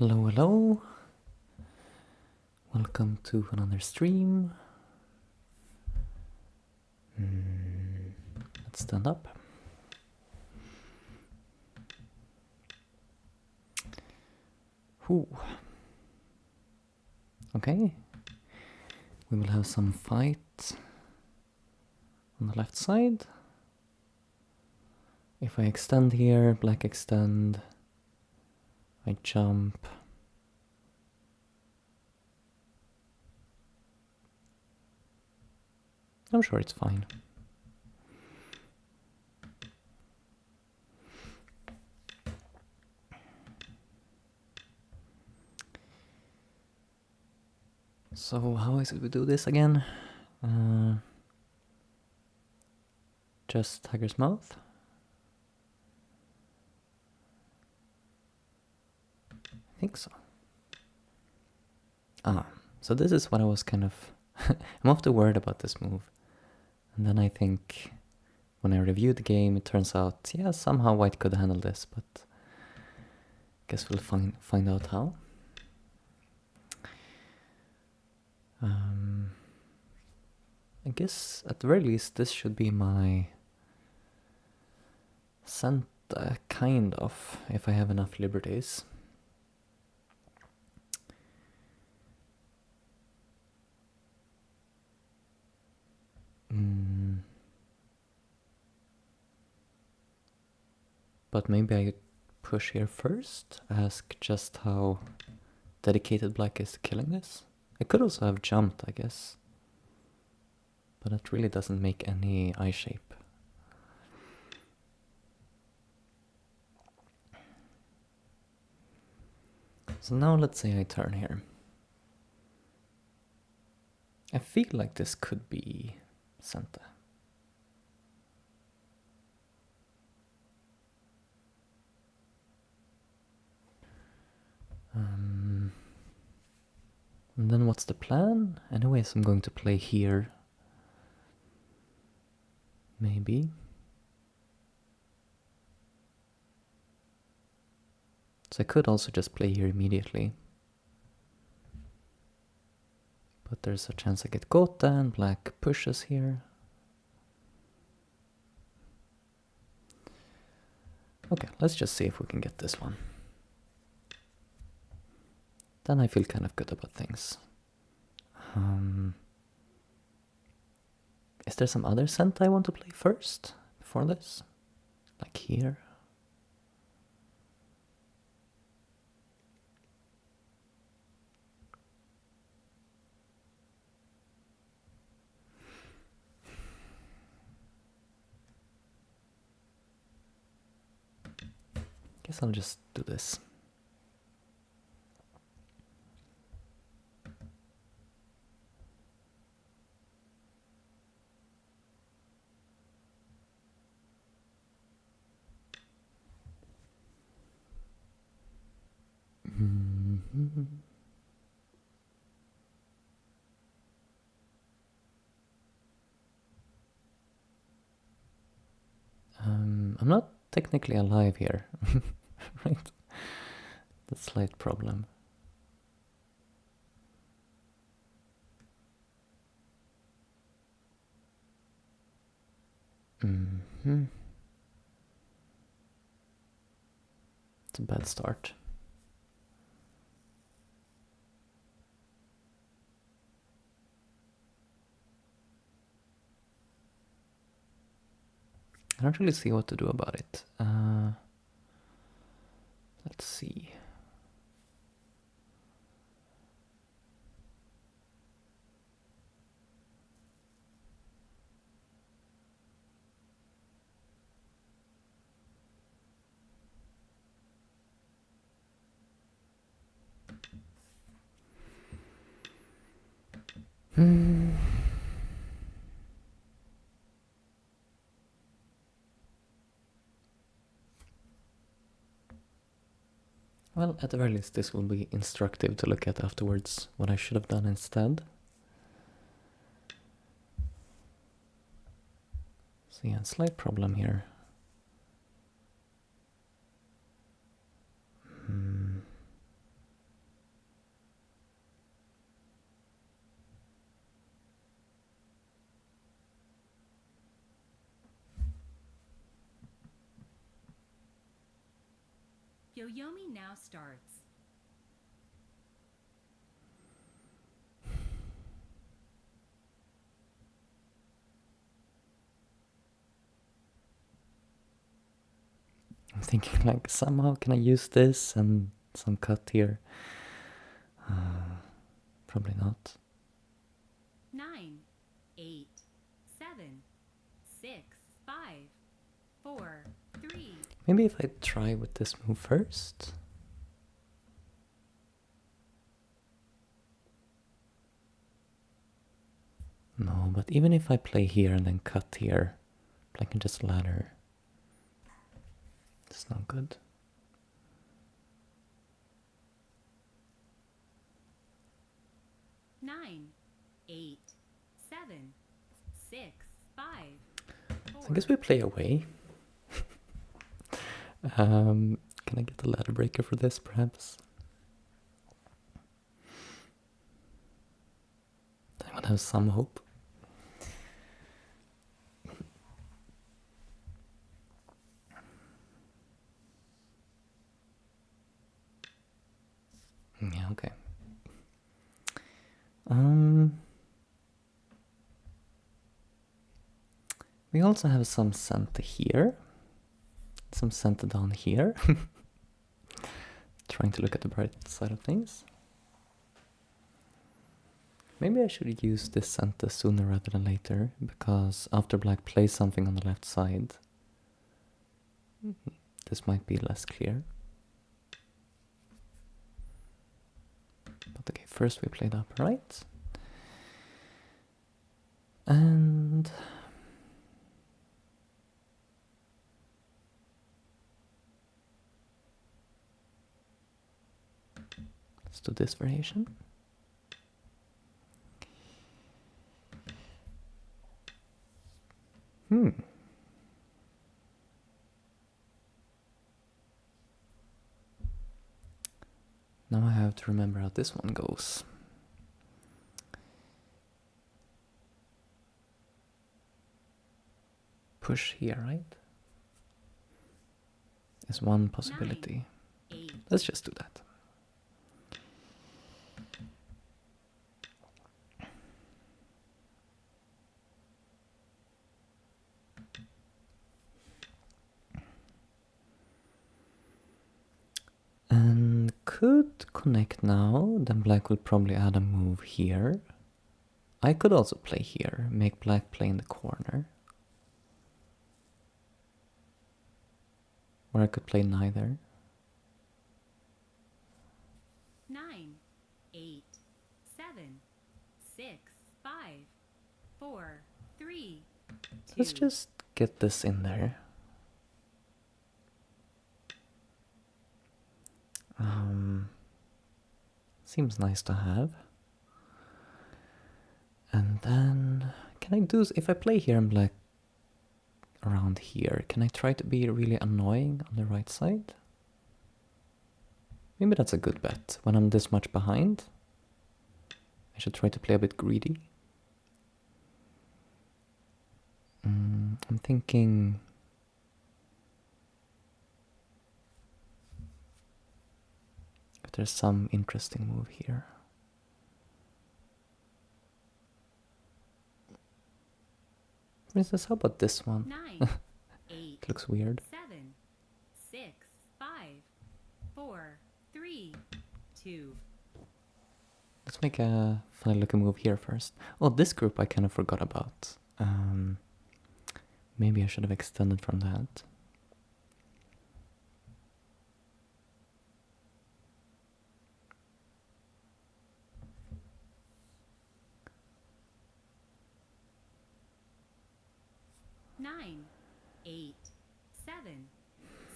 Hello, hello. Welcome to another stream. Let's stand up. Whew. Okay. We will have some fight on the left side. If I extend here, black extend, I jump. I'm sure it's fine. So how is it we do this again? Just Tiger's Mouth. I think so. So this is what I was kind of... I'm often worried about this move. And then I think when I reviewed the game, it turns out, yeah, somehow white could handle this, but guess we'll find out how. I guess at the very least this should be my Santa, kind of, if I have enough liberties. But maybe I push here first, ask just how dedicated black is to killing this. I could also have jumped, I guess. But that really doesn't make any eye shape. So now let's say I turn here. I feel like this could be Santa. And then what's the plan? Anyways, I'm going to play here. Maybe. So I could also just play here immediately. But there's a chance I get Gota and black pushes here. Okay, let's just see if we can get this one. Then I feel kind of good about things. Is there some other Santa I want to play first, before this? Like here? Guess I'll just do this. I'm not technically alive here, right? The slight problem. It's a bad start. I don't really see what to do about it. Let's see. Well, at the very least, this will be instructive to look at afterwards, what I should have done instead. So yeah, slight problem here. Yoyomi now starts. I'm thinking like somehow can I use this and some cut here? Probably not. 9, 8, 7, 6, 5, 4, 3. Maybe if I try with this move first. No, but even if I play here and then cut here, black can just ladder. It's not good. Nine, 8, 7, 6, 5, 4. I guess we play away. Can I get the ladder breaker for this, perhaps? I would have some hope. Yeah, okay. We also have some center here. Some center down here. Trying to look at the bright side of things. Maybe I should use this center sooner rather than later, because after black plays something on the left side, this might be less clear. But okay, first we play the upright. And let's do this variation. Now I have to remember how this one goes. Push here, right? Is one possibility. 9, 8. Let's just do that. And could connect now, then black will probably add a move here. I could also play here, make black play in the corner. Or I could play neither. 9, 8, 7, 6, 5, 4, 3, 2. Let's just get this in there. Seems nice to have. And then, can I do, if I play here and black around here, can I try to be really annoying on the right side? Maybe that's a good bet. When I'm this much behind, I should try to play a bit greedy. I'm thinking if there's some interesting move here. For instance, how about this one? 9, 8, It looks weird. 7, 6, 5, 4, 3, 2. Let's make a funny looking move here first. Oh, this group I kind of forgot about. Maybe I should have extended from that. Nine, 8, 7,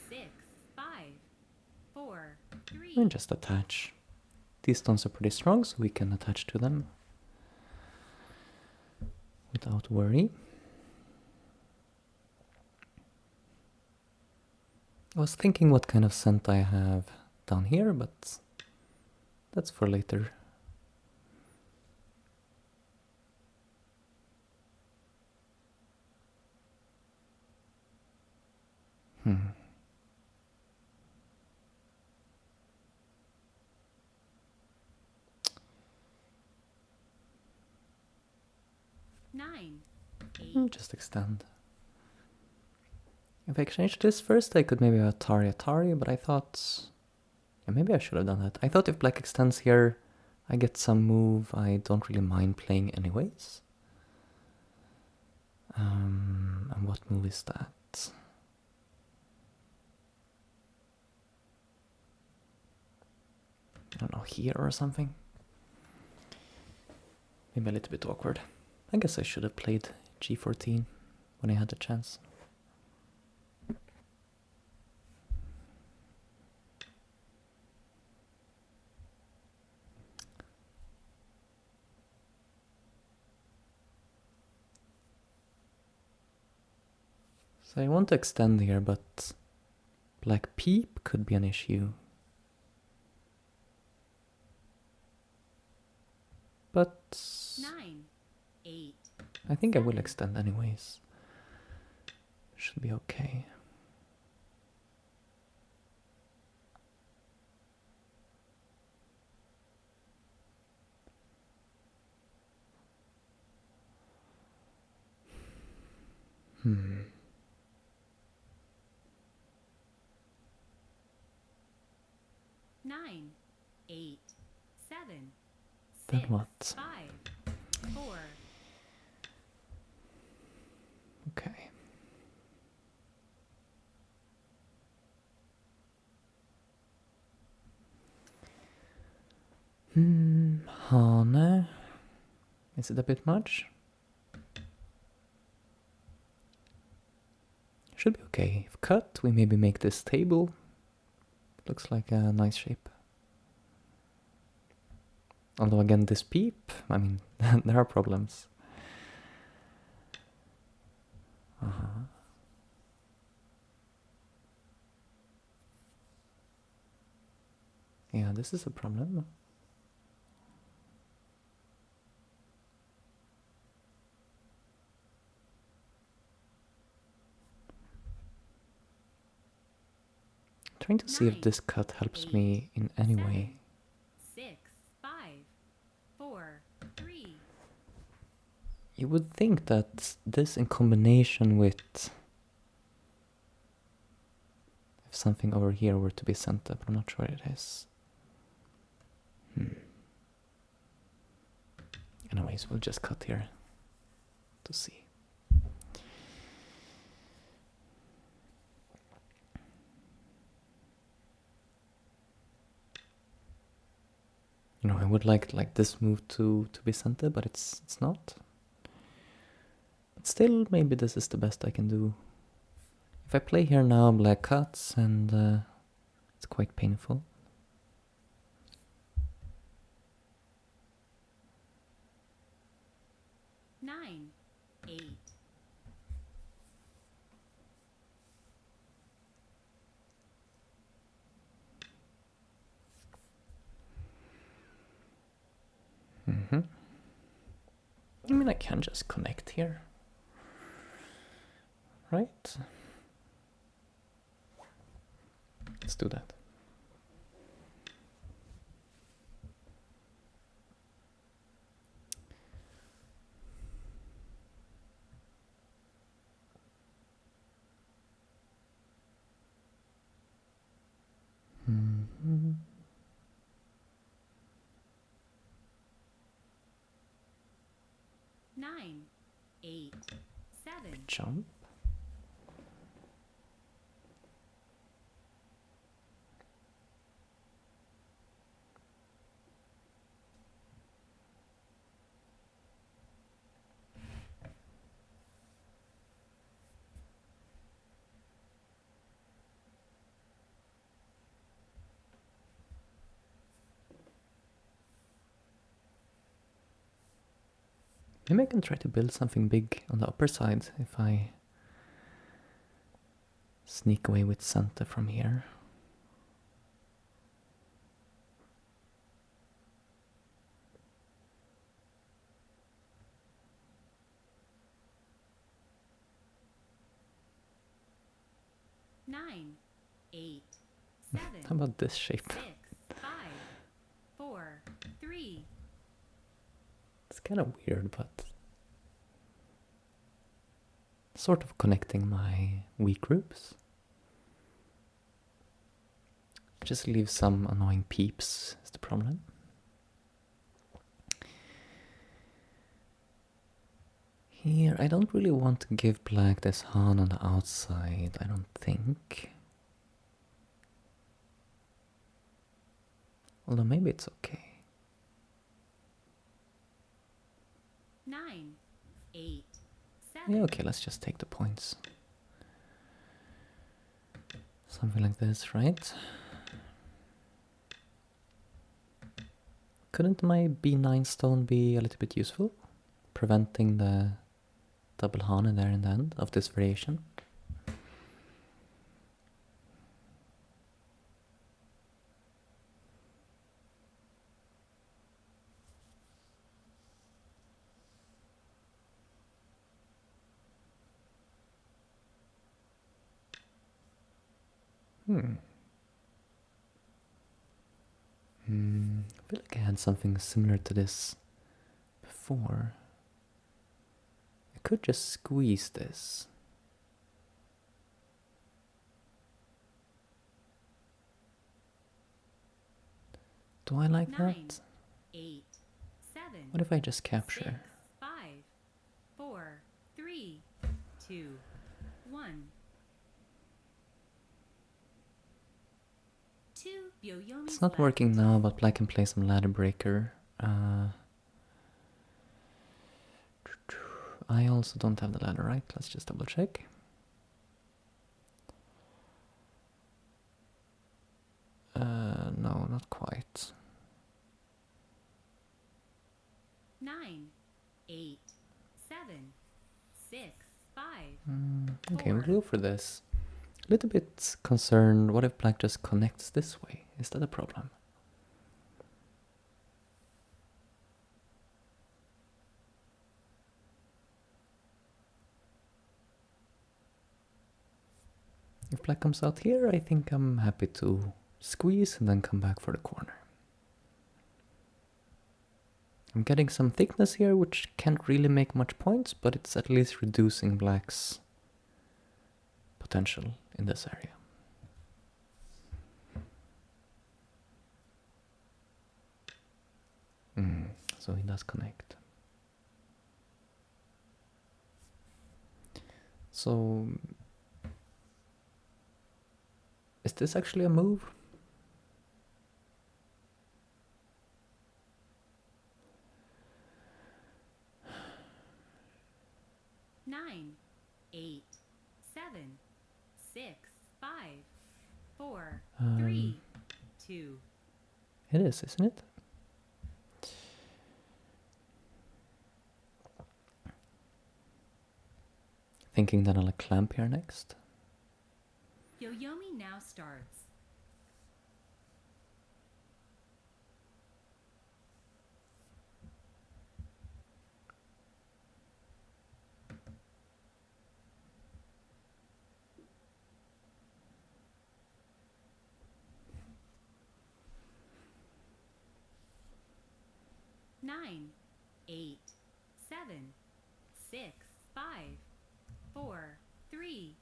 6, 5, 4, 3. And just attach. These stones are pretty strong, so we can attach to them without worry. I was thinking what kind of scent I have down here, but that's for later. 9, 8, Just extend. If I exchange this first, I could maybe have Atari, but I thought... Yeah, maybe I should have done that. I thought if black extends here, I get some move I don't really mind playing anyways. And what move is that? I don't know, here or something? Maybe a little bit awkward. I guess I should have played G14 when I had the chance. So I want to extend here, but black peep could be an issue. But 9, 8, I think I will extend anyways. Should be okay. Hmm. 9, 8, 7, Then 6, what? 5, 4, Okay. Hane. Is it a bit much? Should be okay. If cut, we maybe make this table. Looks like a nice shape. Although again, this peep, I mean, there are problems. Yeah, this is a problem. Trying to see if 9, this cut helps me in any way. 6, 5, 4, 3, You would think that this in combination with if something over here were to be sent up, I'm not sure it is. Anyways, we'll just cut here to see. You know, I would like this move to be sent up, but it's not. But still, maybe this is the best I can do. If I play here now, black cuts, and it's quite painful. nine, 8, I mean, I can just connect here. Right? Let's do that. nine, 8, 7, Jump. Maybe I can try to build something big on the upper side if I sneak away with Santa from here. nine, 8, 7, How about this shape? 6, 5, 4, 3, It's kind of weird, but sort of connecting my weak groups. Just leave some annoying peeps is the problem. Here, I don't really want to give black this Han on the outside, I don't think. Although maybe it's okay. 9, 8, 7. Yeah, okay, let's just take the points. Something like this, right? Couldn't my B9 stone be a little bit useful? Preventing the double Han in there in the end of this variation. I feel like I had something similar to this before. I could just squeeze this. Do I like 9, that? 8, 7. What if I just 6, capture? 5, 4, 3, 2, 1. 2 Byoyomis It's not left. working now, but black can play some ladder breaker. I also don't have the ladder, right? Let's just double check. No, not quite. 9, 8, 7, 6, 5. Okay, we'll go for this. A little bit concerned, what if black just connects this way? Is that a problem? If black comes out here, I think I'm happy to squeeze and then come back for the corner. I'm getting some thickness here, which can't really make much points, but it's at least reducing black's potential in this area. So he does connect. So, is this actually a move? Nine, 8, 7, 6, 5, 4, 3, 2. It is, isn't it? Thinking that I'll clamp here next. Yoyomi now starts. Nine, 8, 7, 6, 5, 4, 3,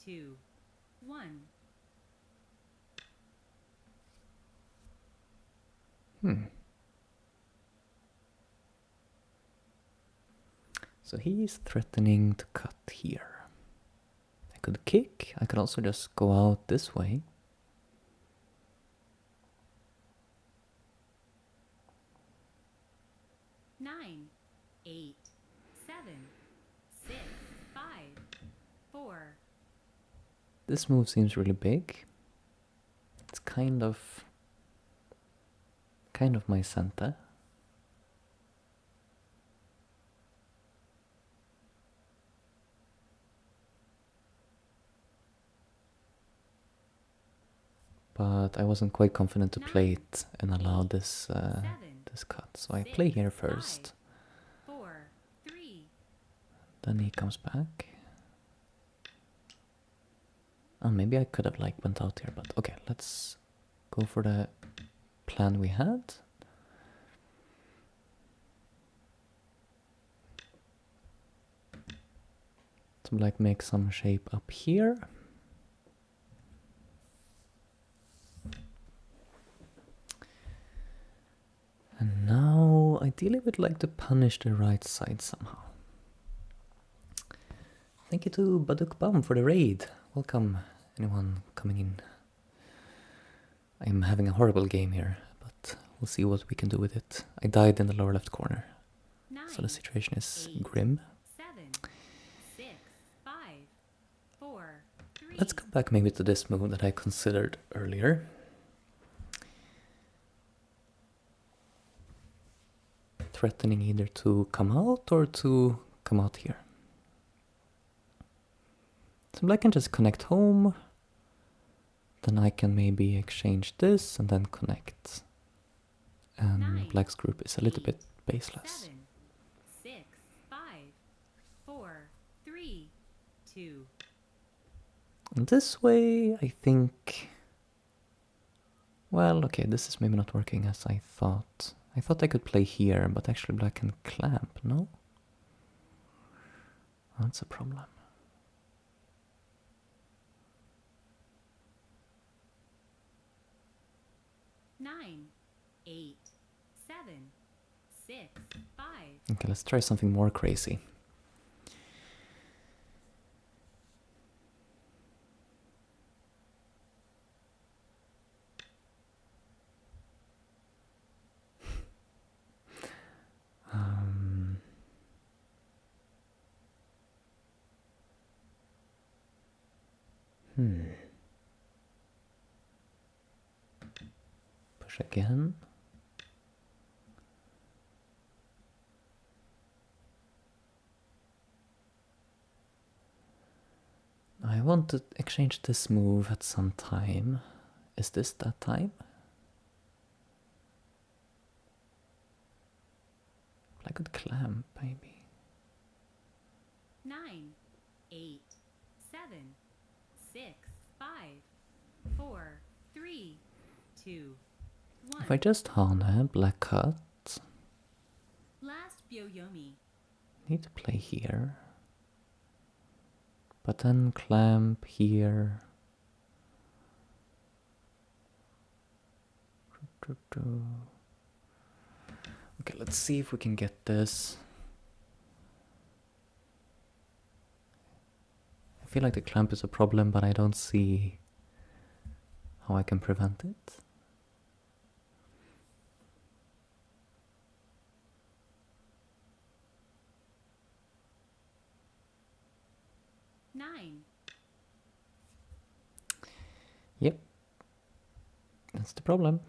2, 1. So he's threatening to cut here. I could kick. I could also just go out this way. Nine, 8, 7, 6, 5, 4. This move seems really big. It's kind of my center. But I wasn't quite confident to play it and allow this this cut. So I play here first. 4, 3. Then he comes back. Oh, maybe I could have went out here, but okay, let's go for the plan we had. So black makes some shape up here. And now, ideally, we'd like to punish the right side somehow. Thank you to Baduk Baum for the raid. Welcome, anyone coming in. I'm having a horrible game here, but we'll see what we can do with it. I died in the lower left corner, 9, so the situation is 8, grim. 7, 6, 5, 4, 3. Let's come back maybe to this move that I considered earlier. Threatening either to come out or to come out here. So black can just connect home. Then I can maybe exchange this and then connect. And 9, black's group is a little bit baseless. 7, 6, 5, 4, 3, 2. And this way, I think... Well, okay, this is maybe not working as I thought. I thought I could play here, but actually black can clamp, no? That's a problem. Nine, 8, 7, 6, 5. Okay, let's try something more crazy. Push again. I want to exchange this move at some time. Is this that time? I could clamp, maybe. 9, 8, 7, 6, 5, 4, 3, 2, 1. If I just Hane, black cut, Last Byoyomi. need to play here. But then clamp here. Okay, let's see if we can get this. I feel like the clamp is a problem, but I don't see how I can prevent it. Nine. Yep, that's the problem.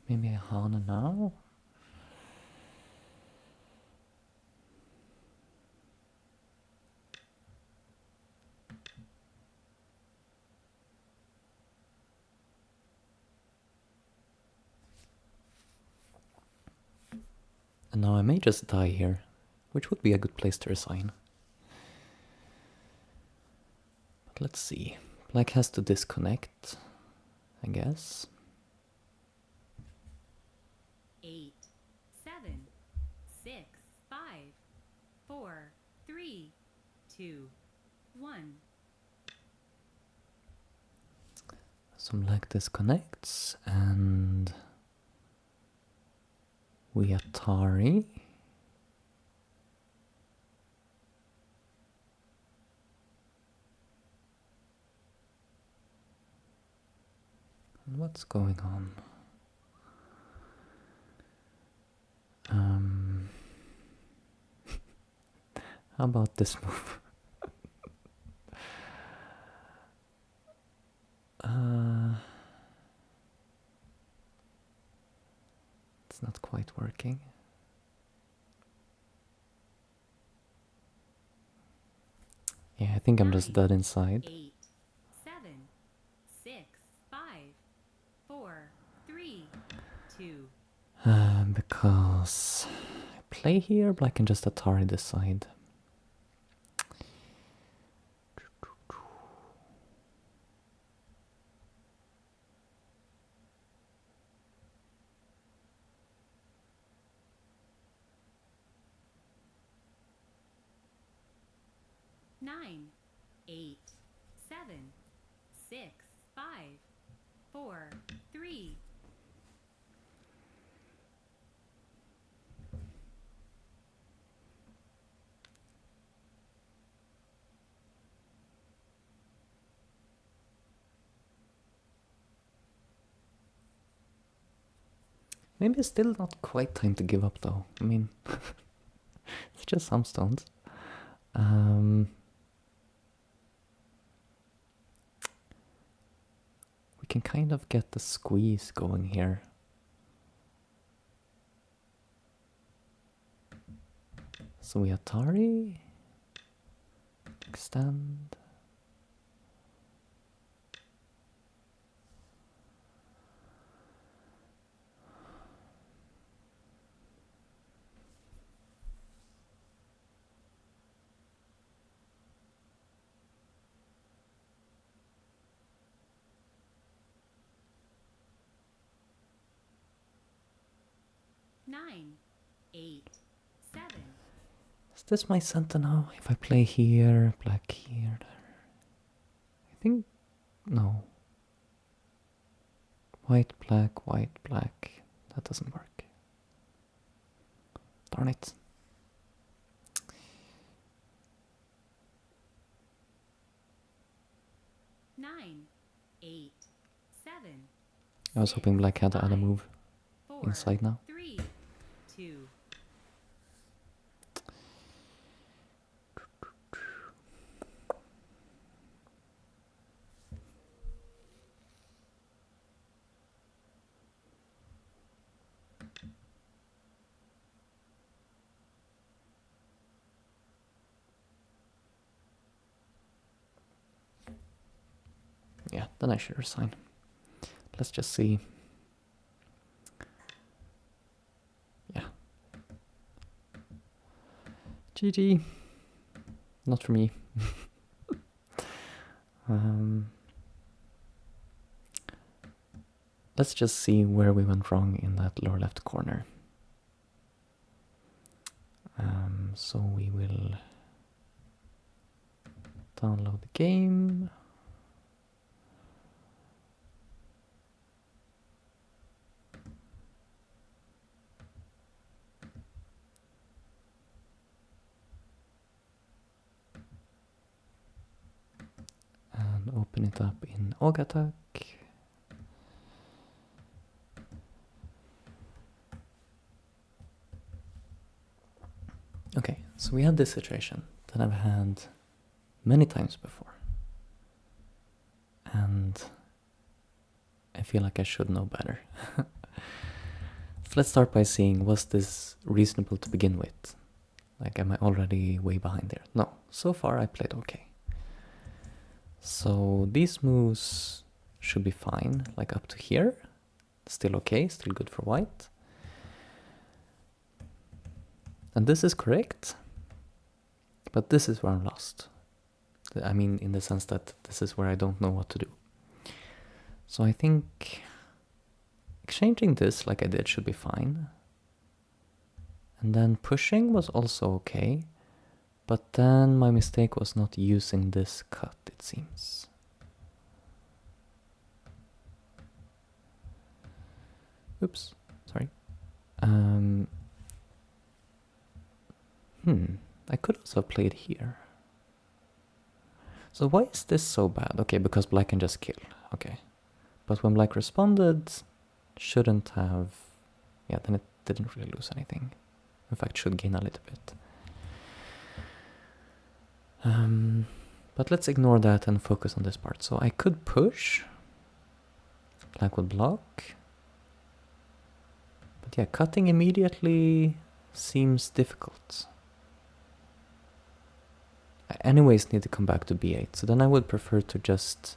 Maybe I Hane now? And now I may just die here, which would be a good place to resign. But let's see. Black has to disconnect, I guess. 8, 7, 6, 5, 4, 3, 2, 1. So black disconnects and we Atari. And what's going on? How about this move? It's not quite working. Yeah, I think I'm just 9, dead inside. 8, 7, 6, 5, 4, 3, 2. Because I play here, black can just Atari this side. 9, 8, 7, 6, 5, 4, 3. Maybe it's still not quite time to give up though. I mean, it's just some stones. We can kind of get the squeeze going here. So we Atari, extend. Nine, 8, 7. Is this my center now? If I play here, black here, there. I think, no. White, black, white, black. That doesn't work. Darn it. Nine, 8, 7. I was hoping black had the other move 4, inside now. 3, 2. Yeah, then I should resign. Let's just see. Yeah. GG. Not for me. Let's just see where we went wrong in that lower left corner. So we will download the game. And open it up in Ogatak. Okay, so we had this situation that I've had many times before. And I feel like I should know better. So let's start by seeing, was this reasonable to begin with? Like, am I already way behind there? No, so far I played okay. So these moves should be fine, like up to here. Still okay, still good for white. And this is correct, but this is where I'm lost. I mean, in the sense that this is where I don't know what to do. So I think exchanging this like I did should be fine. And then pushing was also okay. But then my mistake was not using this cut, it seems. Oops, sorry. I could also have played here. So why is this so bad? Okay, because black can just kill. Okay. But when black responded, shouldn't have... Yeah, then it didn't really lose anything. In fact, should gain a little bit. But let's ignore that and focus on this part. So I could push. Black would block. But yeah, cutting immediately seems difficult. I anyways need to come back to b8. So then I would prefer to just...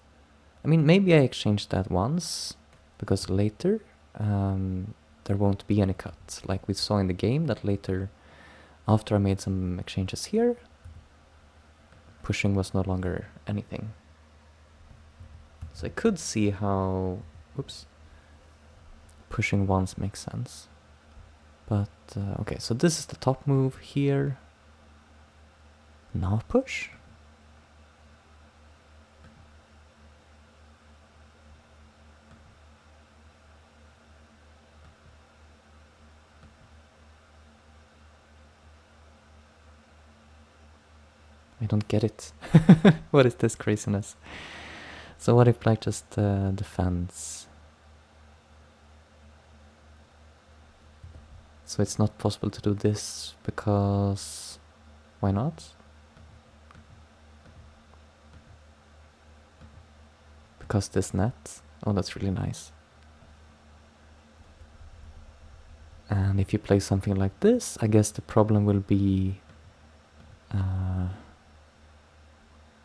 I mean, maybe I exchange that once. Because later there won't be any cut. Like we saw in the game that later, after I made some exchanges here, pushing was no longer anything. So I could see how, oops, pushing once makes sense. But, okay, so this is the top move here. Now push? I don't get it. What is this craziness? So what if black just defends? So it's not possible to do this because... Why not? Because this net? Oh, that's really nice. And if you play something like this, I guess the problem will be...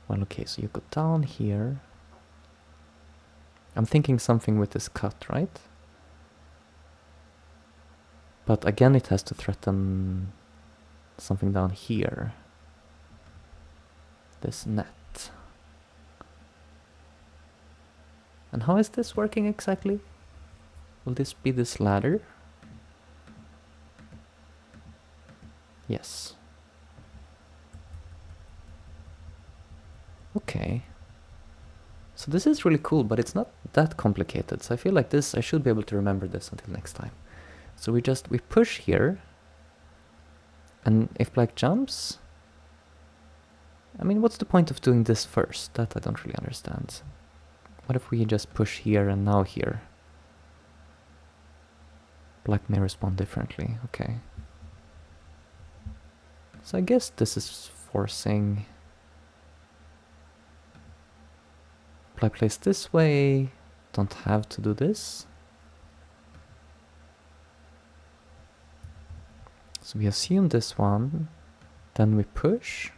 well, okay, so you go down here. I'm thinking something with this cut, right? But again, it has to threaten something down here. This net. And how is this working exactly? Will this be this ladder? Yes. Okay. So this is really cool, but it's not that complicated. So I feel like this, I should be able to remember this until next time. So we push here. And if black jumps... I mean, what's the point of doing this first? That I don't really understand. What if we just push here and now here? Black may respond differently. Okay. So I guess this is forcing... Black plays this way. Don't have to do this. So we assume this one. Then we push.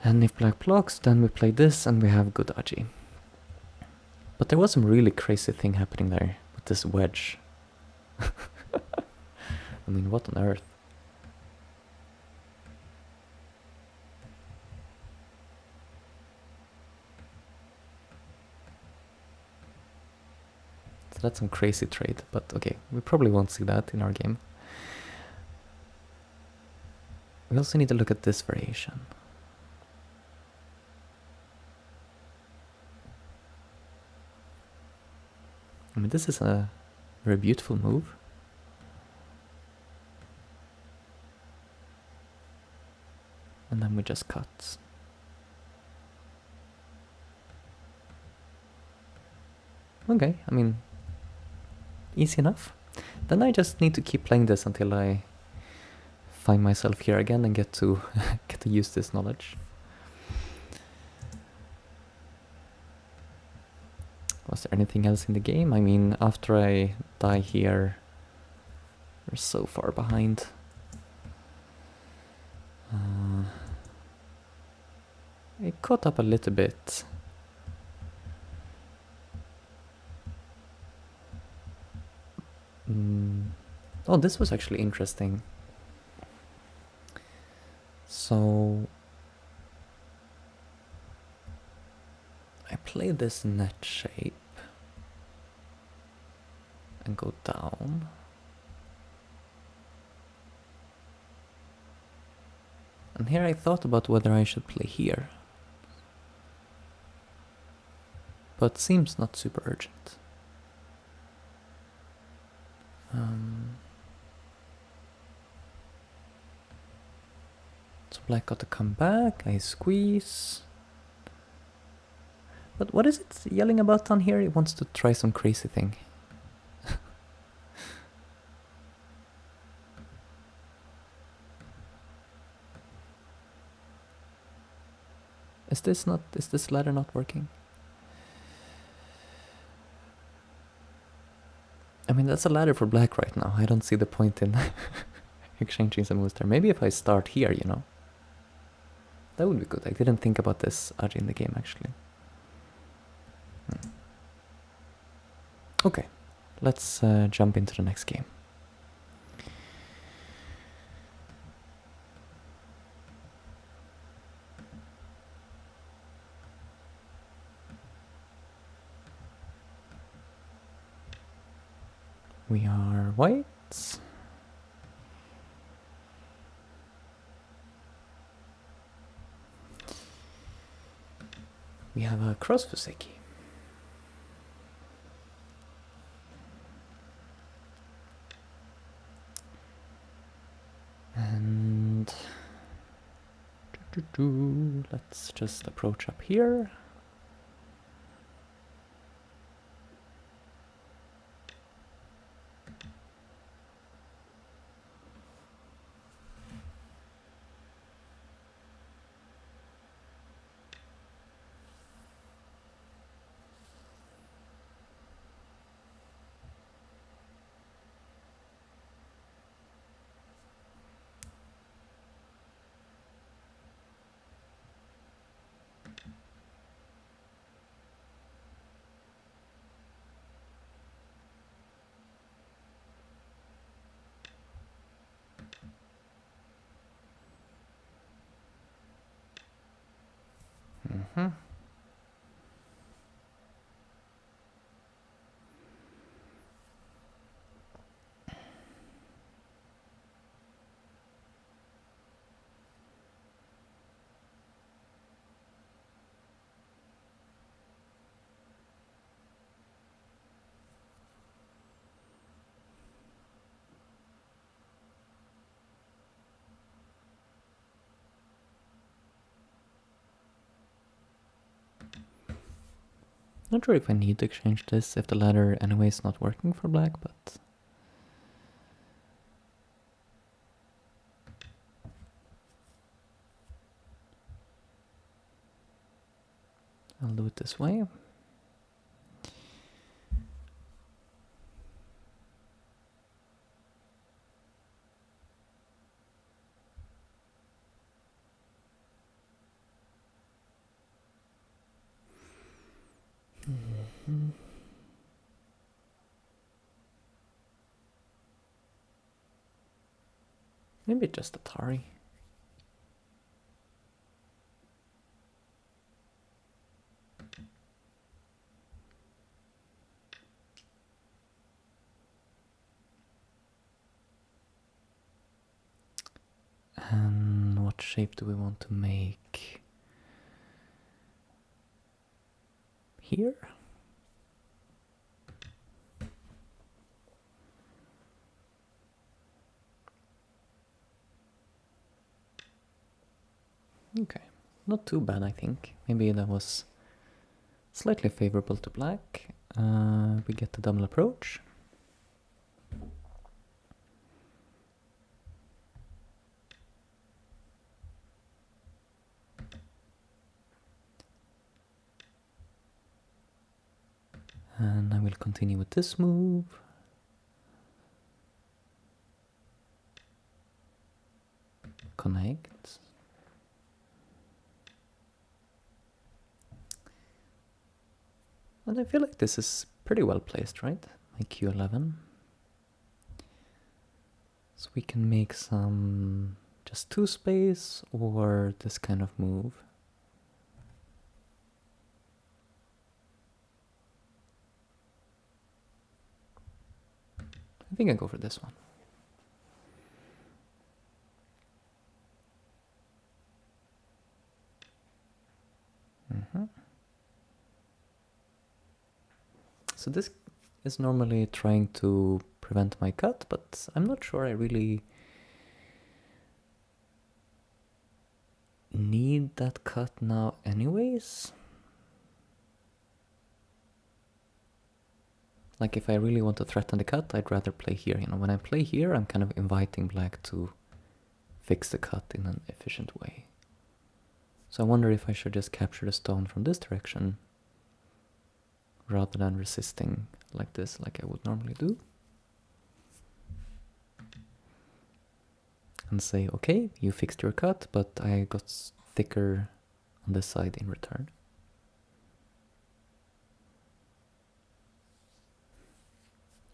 And if black blocks, then we play this and we have good Aji. But there was some really crazy thing happening there with this wedge. I mean, what on earth? So that's some crazy trade, but okay, we probably won't see that in our game. We also need to look at this variation. I mean, this is a very beautiful move. And then we just cut. Okay, I mean, easy enough. Then I just need to keep playing this until I find myself here again and get to get to use this knowledge. Was there anything else in the game? I mean, after I die here, we're so far behind. I caught up a little bit. Oh, this was actually interesting. So I play this net shape and go down. And here I thought about whether I should play here. But seems not super urgent. So black got to come back, I squeeze. But what is it yelling about down here? It wants to try some crazy thing. Is this ladder not working? I mean, that's a ladder for black right now. I don't see the point in exchanging some moves there. Maybe if I start here, you know. That would be good. I didn't think about this Aji in the game, actually. Okay, let's jump into the next game. We are white. We have a cross Fuseki. And Let's just approach up here. Mm-hmm. Not sure if I need to exchange this if the ladder anyway is not working for black, but I'll do it this way. Maybe just Atari. And what shape do we want to make? Here? Okay, not too bad I think. Maybe that was slightly favorable to black. We get the double approach. And I will continue with this move. Connect. And I feel like this is pretty well placed, right? My Q11. So we can make some just 2 space or this kind of move. I think I go for this one. So this is normally trying to prevent my cut, but I'm not sure I really need that cut now anyways. Like if I really want to threaten the cut, I'd rather play here. You know, when I play here, I'm kind of inviting black to fix the cut in an efficient way. So I wonder if I should just capture the stone from this direction rather than resisting like this, like I would normally do. And say, okay, you fixed your cut, but I got thicker on this side in return.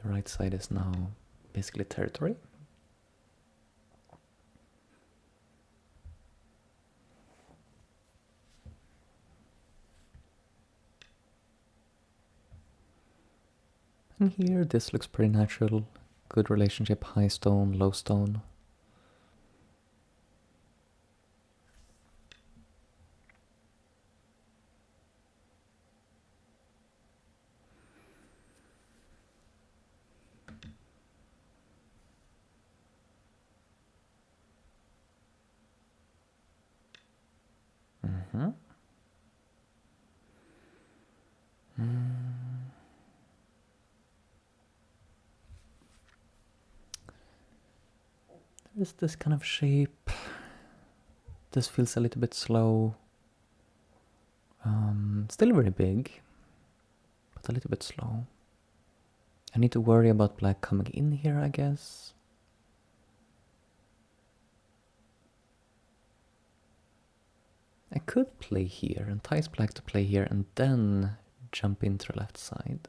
The right side is now basically territory. And here, this looks pretty natural. Good relationship, high stone, low stone. There's this kind of shape. This feels a little bit slow. Still very big, but a little bit slow. I need to worry about black coming in here, I guess. I could play here, entice black to play here, and then jump into the left side.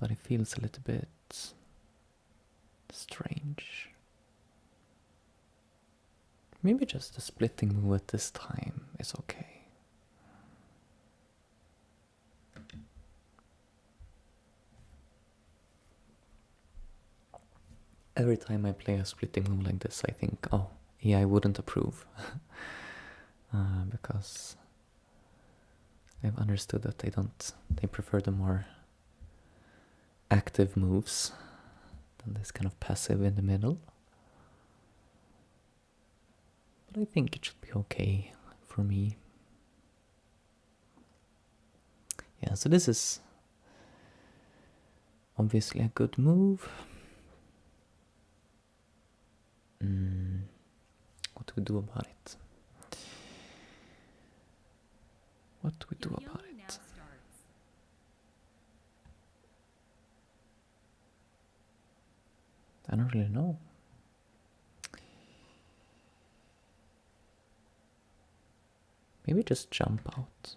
But it feels a little bit strange. Maybe just a splitting move at this time is okay. Every time I play a splitting move like this, I think, oh, yeah, I wouldn't approve. Because I've understood that they prefer the more active moves than this kind of passive in the middle. But I think it should be okay for me. Yeah, so this is obviously a good move. What do we do about it? What do we do about Yo-yo now it? starts. I don't really know. Maybe just jump out.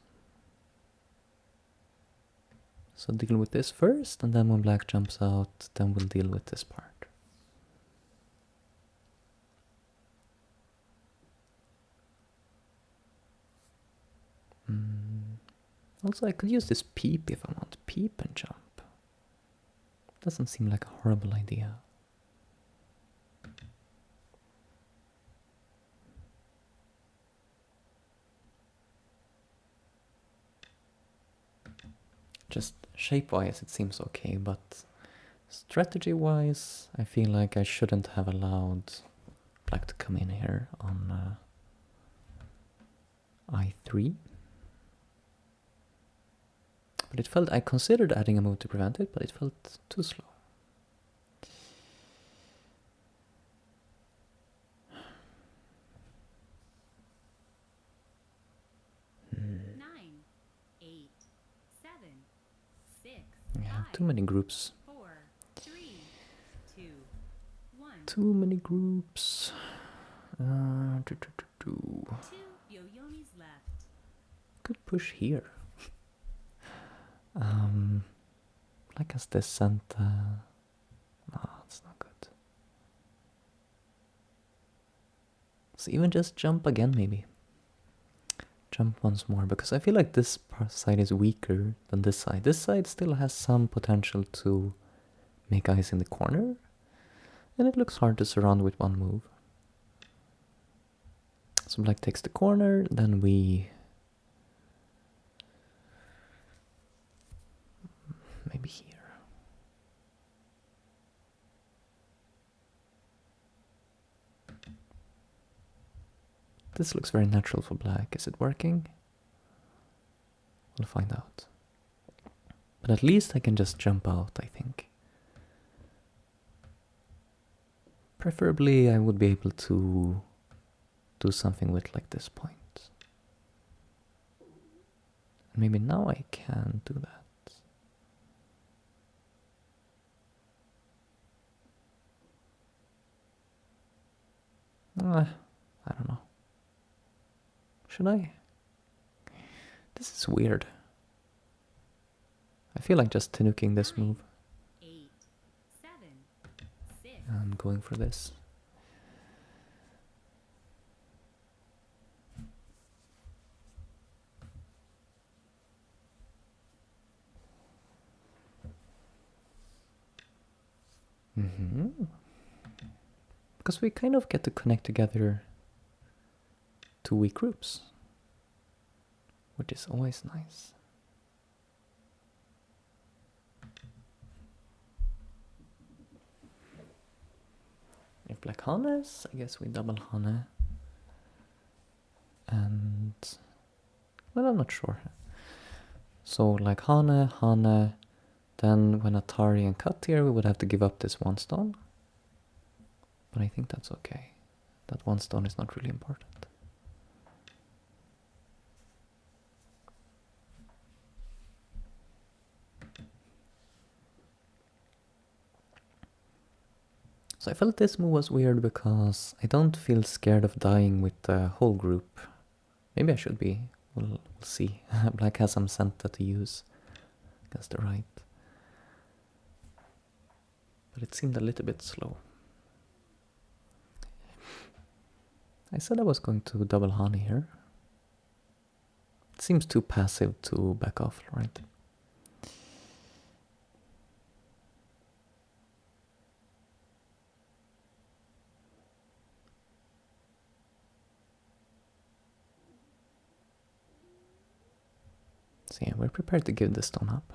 So deal with this first, and then when black jumps out, then we'll deal with this part. Also, I could use this peep if I want. Peep and jump. Doesn't seem like a horrible idea. Just shape-wise it seems okay, but strategy-wise I feel like I shouldn't have allowed black to come in here on I3. But it felt, I considered adding a move to prevent it, but it felt too slow. Nine, 8, 7, 6, Yeah, 5, too many groups. 4, 3, 2, 1. Too many groups. Two. 2 yo-yonis left. Could push here. Like as this Santa. No, it's not good. So even just jump again, maybe. Jump once more, because I feel like this side is weaker than this side. This side still has some potential to make eyes in the corner, and it looks hard to surround with one move. So black takes the corner, then we maybe here. This looks very natural for black. Is it working? We'll find out. But at least I can just jump out, I think. Preferably I would be able to do something with like this point. And maybe now I can do that. I don't know. Should I? This is weird. I feel like just tanuking this move. 8, 7, 6. I'm going for this. Because we kind of get to connect together two weak groups, which is always nice. If black Hanes, I guess we double Hane. And, well, I'm not sure. So like Hane, then when Atari and cut here, we would have to give up this one stone. But I think that's okay. That one stone is not really important. So I felt this move was weird because I don't feel scared of dying with the whole group. Maybe I should be. We'll see. Black has some center to use against the right. But it seemed a little bit slow. I said I was going to double honey here. It seems too passive to back off, right? So yeah, we're prepared to give this stone up.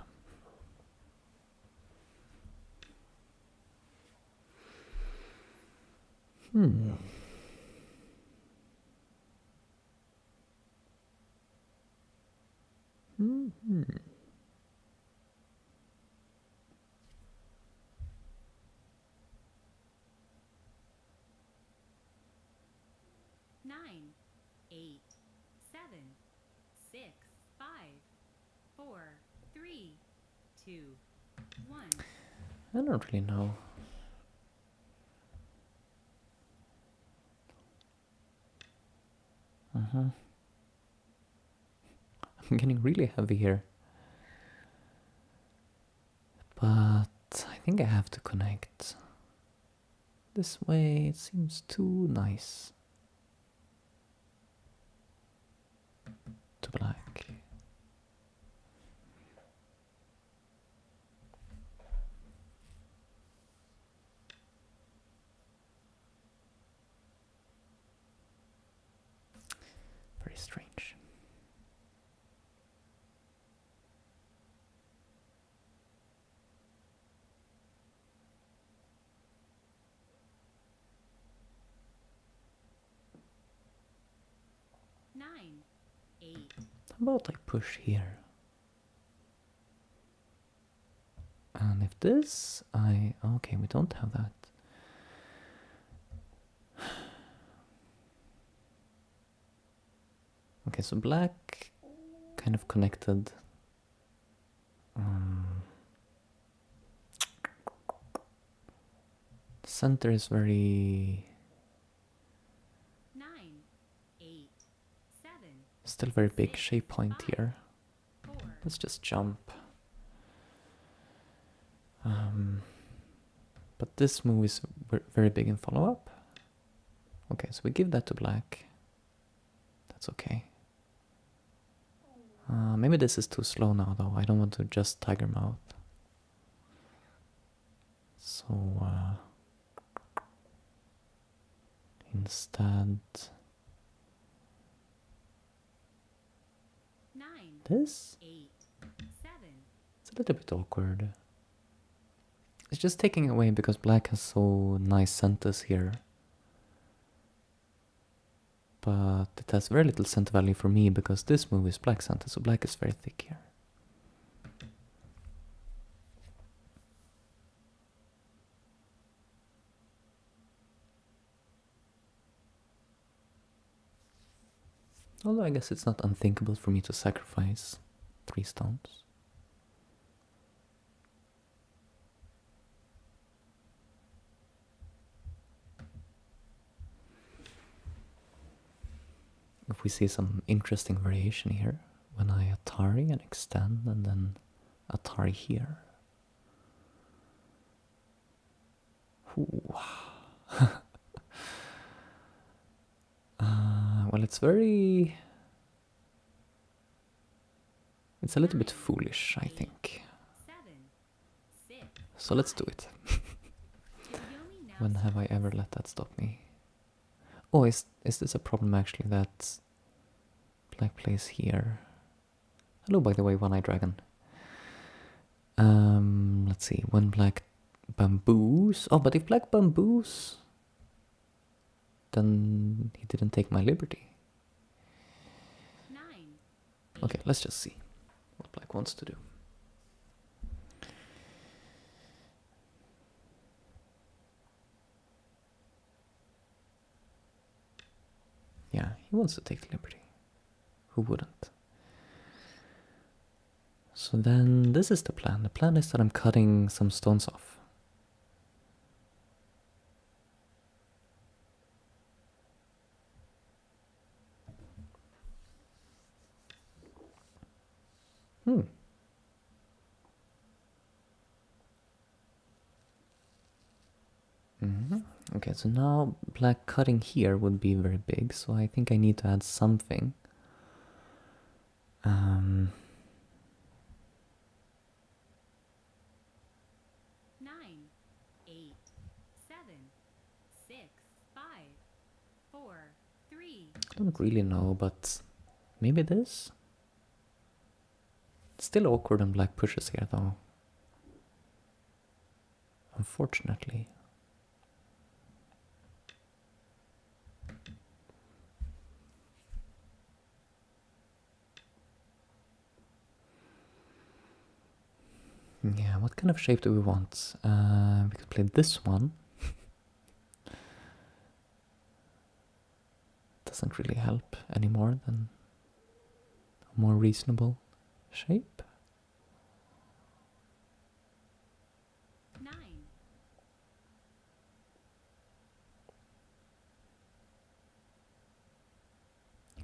Hmm. 9, 8, 7, 6, 5, 4, 3, 2, 1. I don't really know. I'm getting really heavy here. But I think I have to connect. This way it seems too nice. To black. Very strange. Nine, 8, How about I push here? And if this, okay, we don't have that. Okay, so black kind of connected. Center is very, 9, 8, 7, still very big shape point here. 4, Let's just jump. But this move is very big in follow-up. Okay, so we give that to black. That's okay. Maybe this is too slow now, though. I don't want to just tiger mouth. So instead, 9, this? 8, 7, It's a little bit awkward. It's just taking away because black has so nice centers here. But it has very little center value for me because this move is black center, so black is very thick here. Although I guess it's not unthinkable for me to sacrifice 3 stones. If we see some interesting variation here, when I Atari and extend and then Atari here. Ooh. Well, it's a little bit foolish, I think. 7, 6. So let's do it. Yomi now When have I ever let that stop me? Oh, is this a problem actually that black plays here? Hello, by the way, One-Eyed Dragon. Let's see, when black bamboos. Oh, but if black bamboos, then he didn't take my liberty. 9, Okay, let's just see what black wants to do. he wants to take the liberty. Who wouldn't? So then this is the plan. The plan is that I'm cutting some stones off. Okay, so now black cutting here would be very big, so I think I need to add something. 9, 8, 7, 6, 5, 4, 3. I don't really know, but maybe this? It's still awkward when black pushes here, though. Unfortunately. Yeah, what kind of shape do we want? We could play this one. Doesn't really help any more than a more reasonable shape. 9.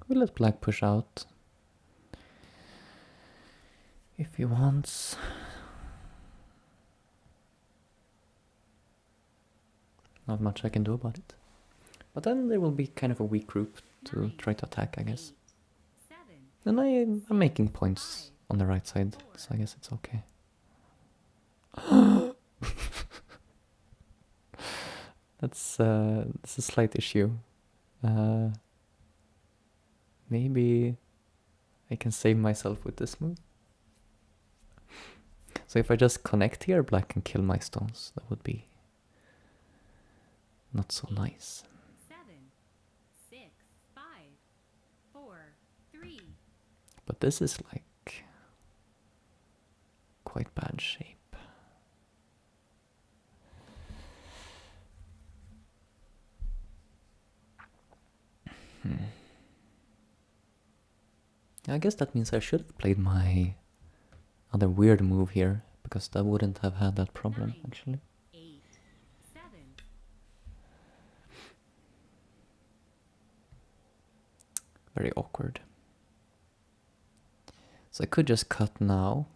We'll let black push out if he wants. Not much I can do about it. But then there will be kind of a weak group to try to attack, I guess. 7. And I'm making points on the right side, so I guess it's okay. That's a slight issue. Maybe I can save myself with this move. So if I just connect here, black can kill my stones. That would be not so nice. 7, 6, 5, 4, 3. But this is like quite bad shape. I guess that means I should have played my other weird move here, because that wouldn't have had that problem, 9, actually. 8, 7. Very awkward. So I could just cut now.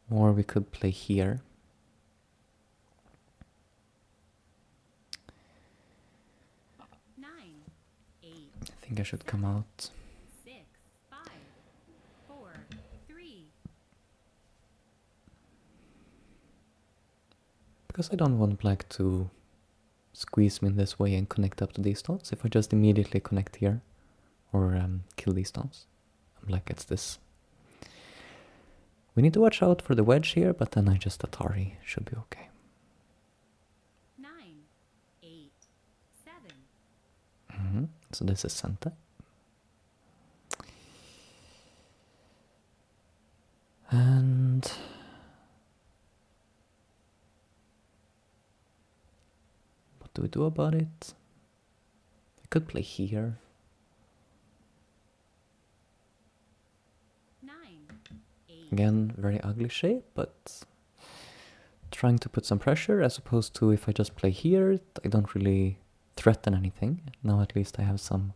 Or we could play here. I think I should come out. 6, 5, 4, 3. Because I don't want black to squeeze me in this way and connect up to these stones. If I just immediately connect here, or kill these stones, black gets this. We need to watch out for the wedge here, but then I just Atari should be okay. 9, 8, 7. So this is center. And what do we do about it? I could play here. 9, 8. Again, very ugly shape, but trying to put some pressure, as opposed to if I just play here, I don't really threaten anything. Now at least I have some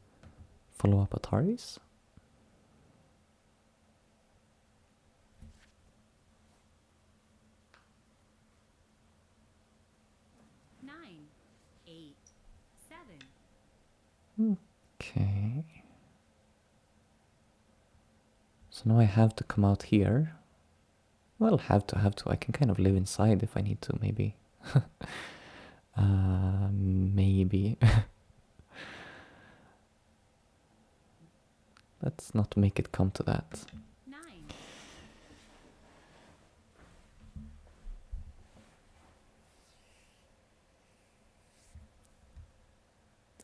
follow-up Ataris. Nine, 8, 7. Okay. So now I have to come out here. Well, have to. I can kind of live inside if I need to, maybe. Maybe. Let's not make it come to that. 9,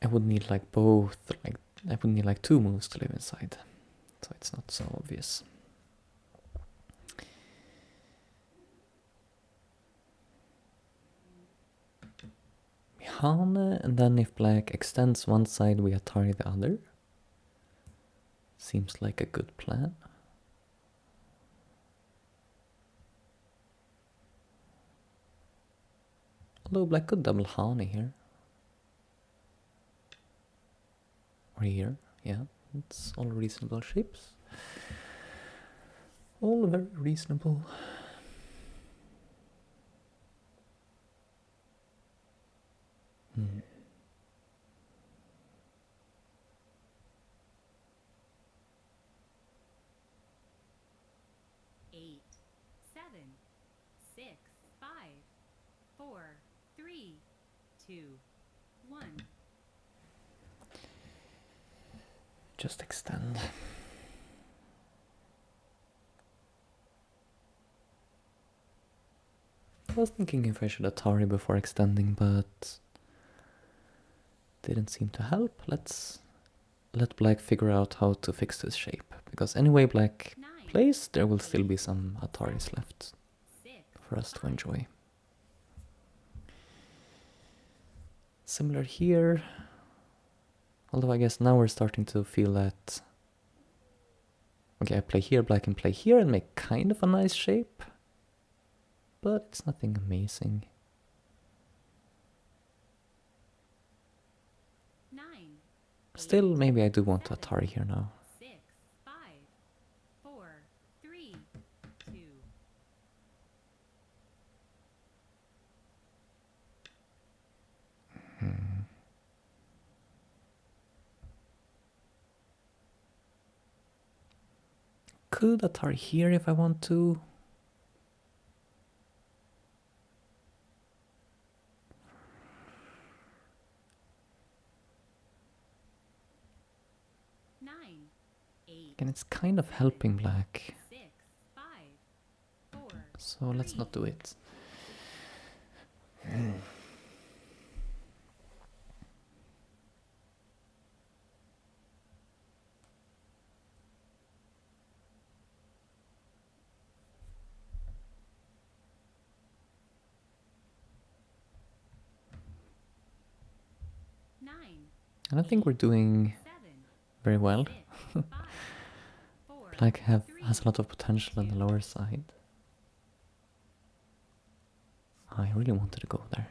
I would need like both, like I would need like two moves to live inside. So it's not so obvious. Hane, and then if black extends one side, we Atari the other. Seems like a good plan. Although black could double Hane here. Or here, yeah. It's all reasonable shapes. All very reasonable. Hmm. Eight, 7, 6, 5, 4, 3, 2, 1. Just extend. I was thinking if I should Atari before extending, but didn't seem to help. Let's let black figure out how to fix this shape, because anyway black 9, plays, there will still be some Ataris left 6, for us to enjoy. Similar here, although I guess now we're starting to feel that, okay, I play here, black can play here and make kind of a nice shape, but it's nothing amazing. 9, Still, maybe I do want to Atari here now. 6, 5, 4, 3, 2. Could Atari here if I want to. Nine, 8, And it's kind of helping black, 6, 5, 4. so let's not do it. Nine, And I think we're doing 7, very well. 6, 5, 4. Black has a lot of potential on the lower side. I really wanted to go there.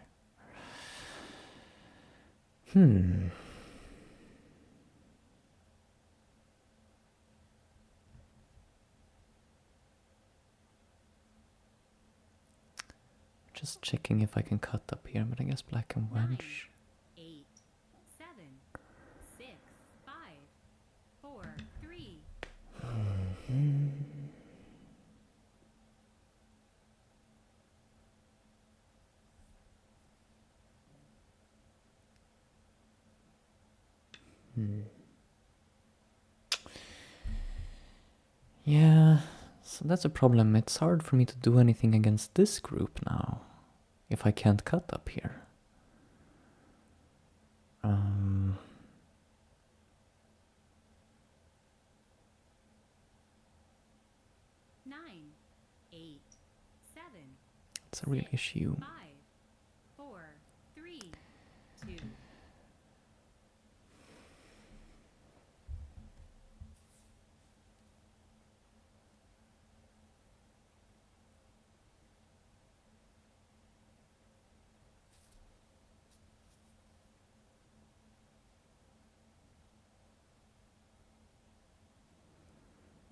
Just checking if I can cut up here, but I guess black can wedge. 8, 7, 6, 5, 4, 3. Yeah, so that's a problem. It's hard for me to do anything against this group now, if I can't cut up here. 9, 8, 7, It's a real issue. 5, 4, 3, 2.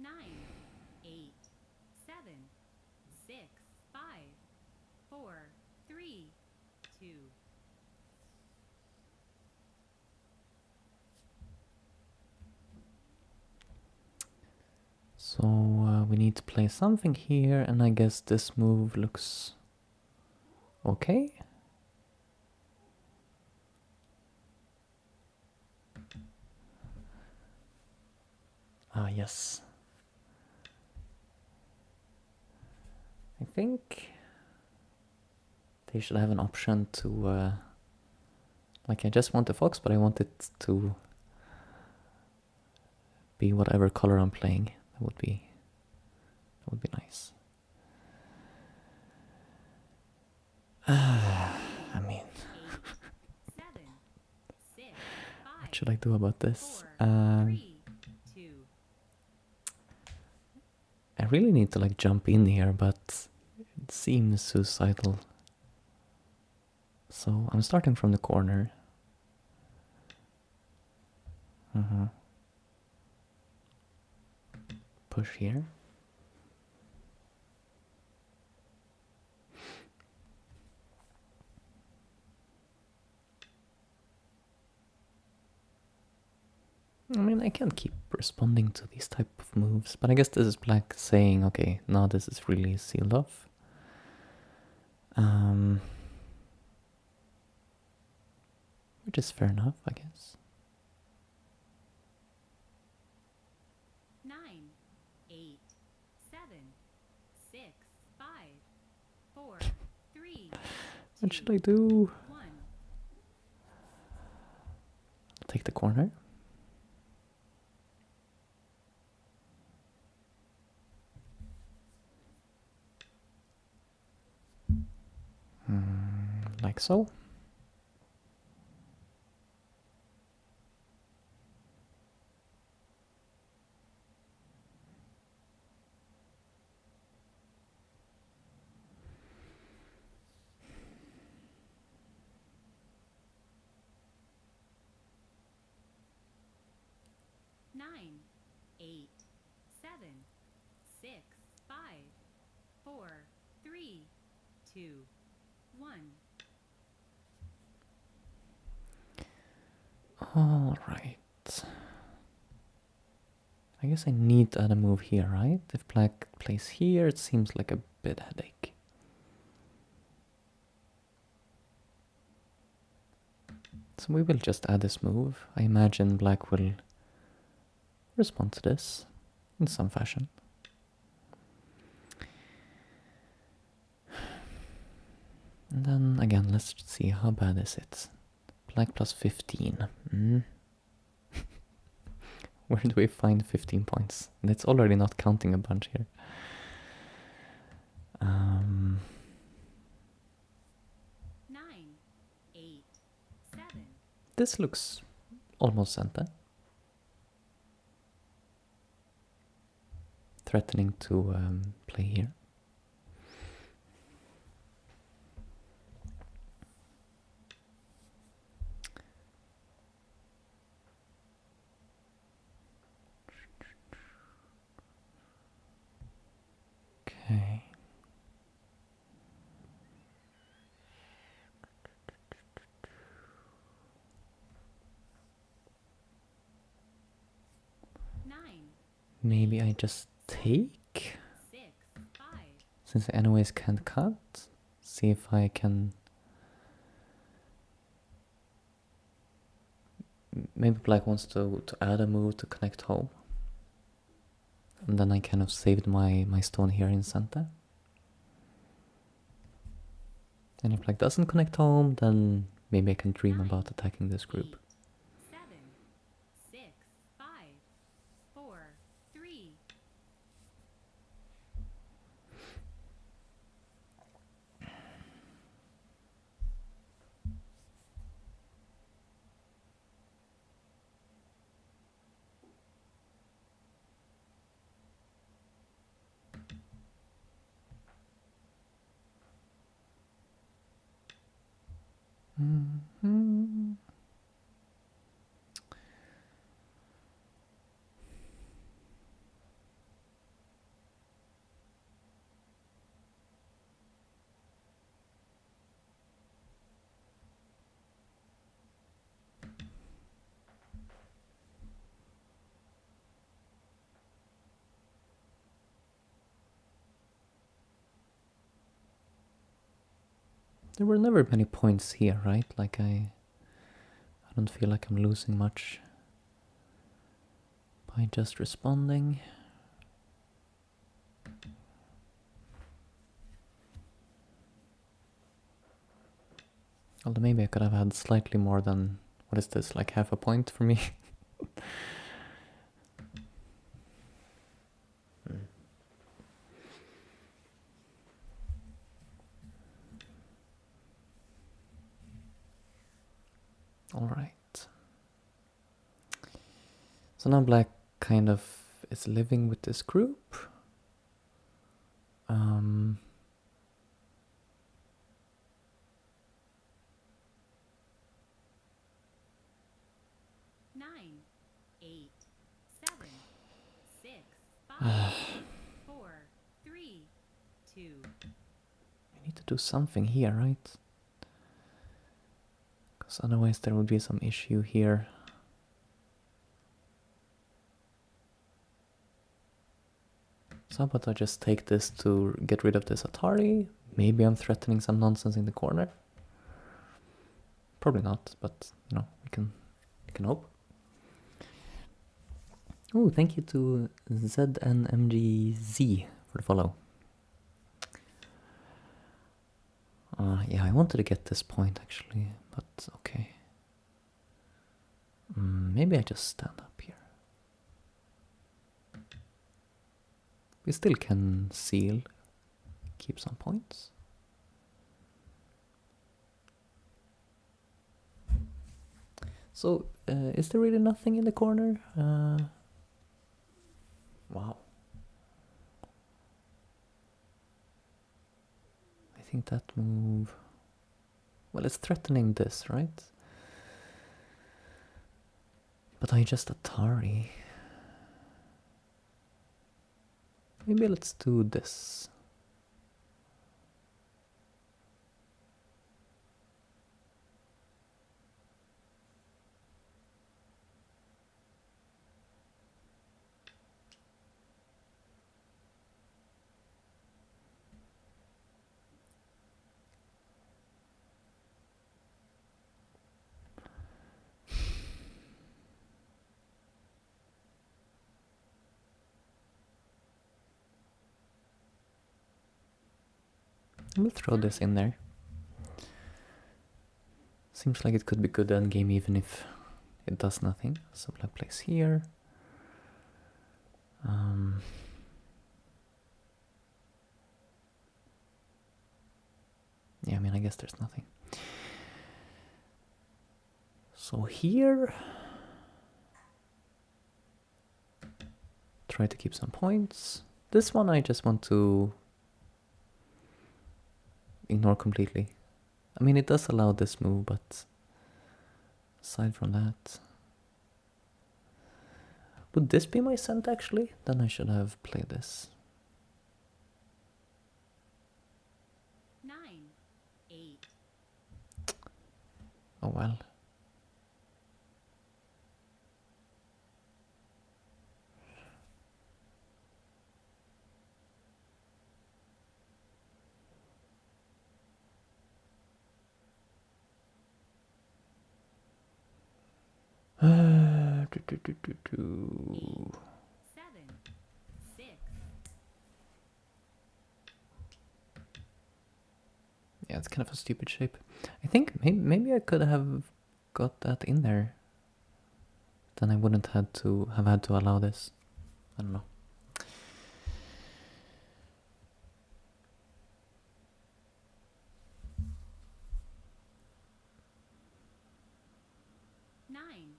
Nine, 8, 7, 6, 5, 4, 3, 2. So we need to play something here, and I guess this move looks okay. Ah, yes. I think they should have an option to, like, I just want the fox, but I want it to be whatever color I'm playing. That would be nice. I mean, should I do about this? 4, 3, 2. I really need to like jump in here, but it seems suicidal. So I'm starting from the corner. Push here. I mean, I can keep responding to these type of moves, but I guess this is Black saying, okay, now this is really sealed off. Which is fair enough, I guess. 9, 8, 7, 6, 5, 4, 3, What 2, should I do? 1. Take the corner. Like so. Nine, 8, 7, 6, 5, 4, 3, 2, 1. Alright. I guess I need to add a move here, right? If Black plays here, it seems like a bit headache. So we will just add this move. I imagine Black will respond to this in some fashion. And then again, let's see how bad is it. Black plus 15. Where do we find 15 points? That's already not counting a bunch here. 9, 8, 7. This looks almost Santa. Threatening to play here. Okay. Maybe I just take, 6, 5. since I anyways can't cut. See if I can. Maybe Black wants to add a move to connect home. And then I kind of saved my stone here in Santa. And if Black doesn't connect home, then maybe I can dream about attacking this group. 7, 6, 5, 4, 3. There were never many points here, right? Like I don't feel like I'm losing much by just responding. Although maybe I could have had slightly more than, what is this, like half a point for me? All right. So now black kind of is living with this group. Nine, eight, seven, six, five, four, three, two. I need to do something here, right? Because otherwise there would be some issue here. So how about I just take this to get rid of this Atari? Maybe I'm threatening some nonsense in the corner. Probably not, but you know, we can hope. Oh, thank you to ZNMGZ for the follow. Yeah, I wanted to get this point actually, but okay. Maybe I just stand up here. We still can seal, keep some points. So, is there really nothing in the corner? Wow. I think that move... Well, it's threatening this, right? But I just Atari. Maybe let's do this. We'll throw this in there. Seems like it could be good endgame even if it does nothing. So black plays here. Yeah, I mean, I guess there's nothing. So here, try to keep some points. This one I just want to ignore completely. I mean, it does allow this move, but aside from that... Would this be my scent actually? Then I should have played this. 9, 8. Oh well. Do, do, do, do, do. 7, 6. Yeah, it's kind of a stupid shape. I think maybe I could have got that in there. Then I wouldn't have had to allow this. I don't know. Nine,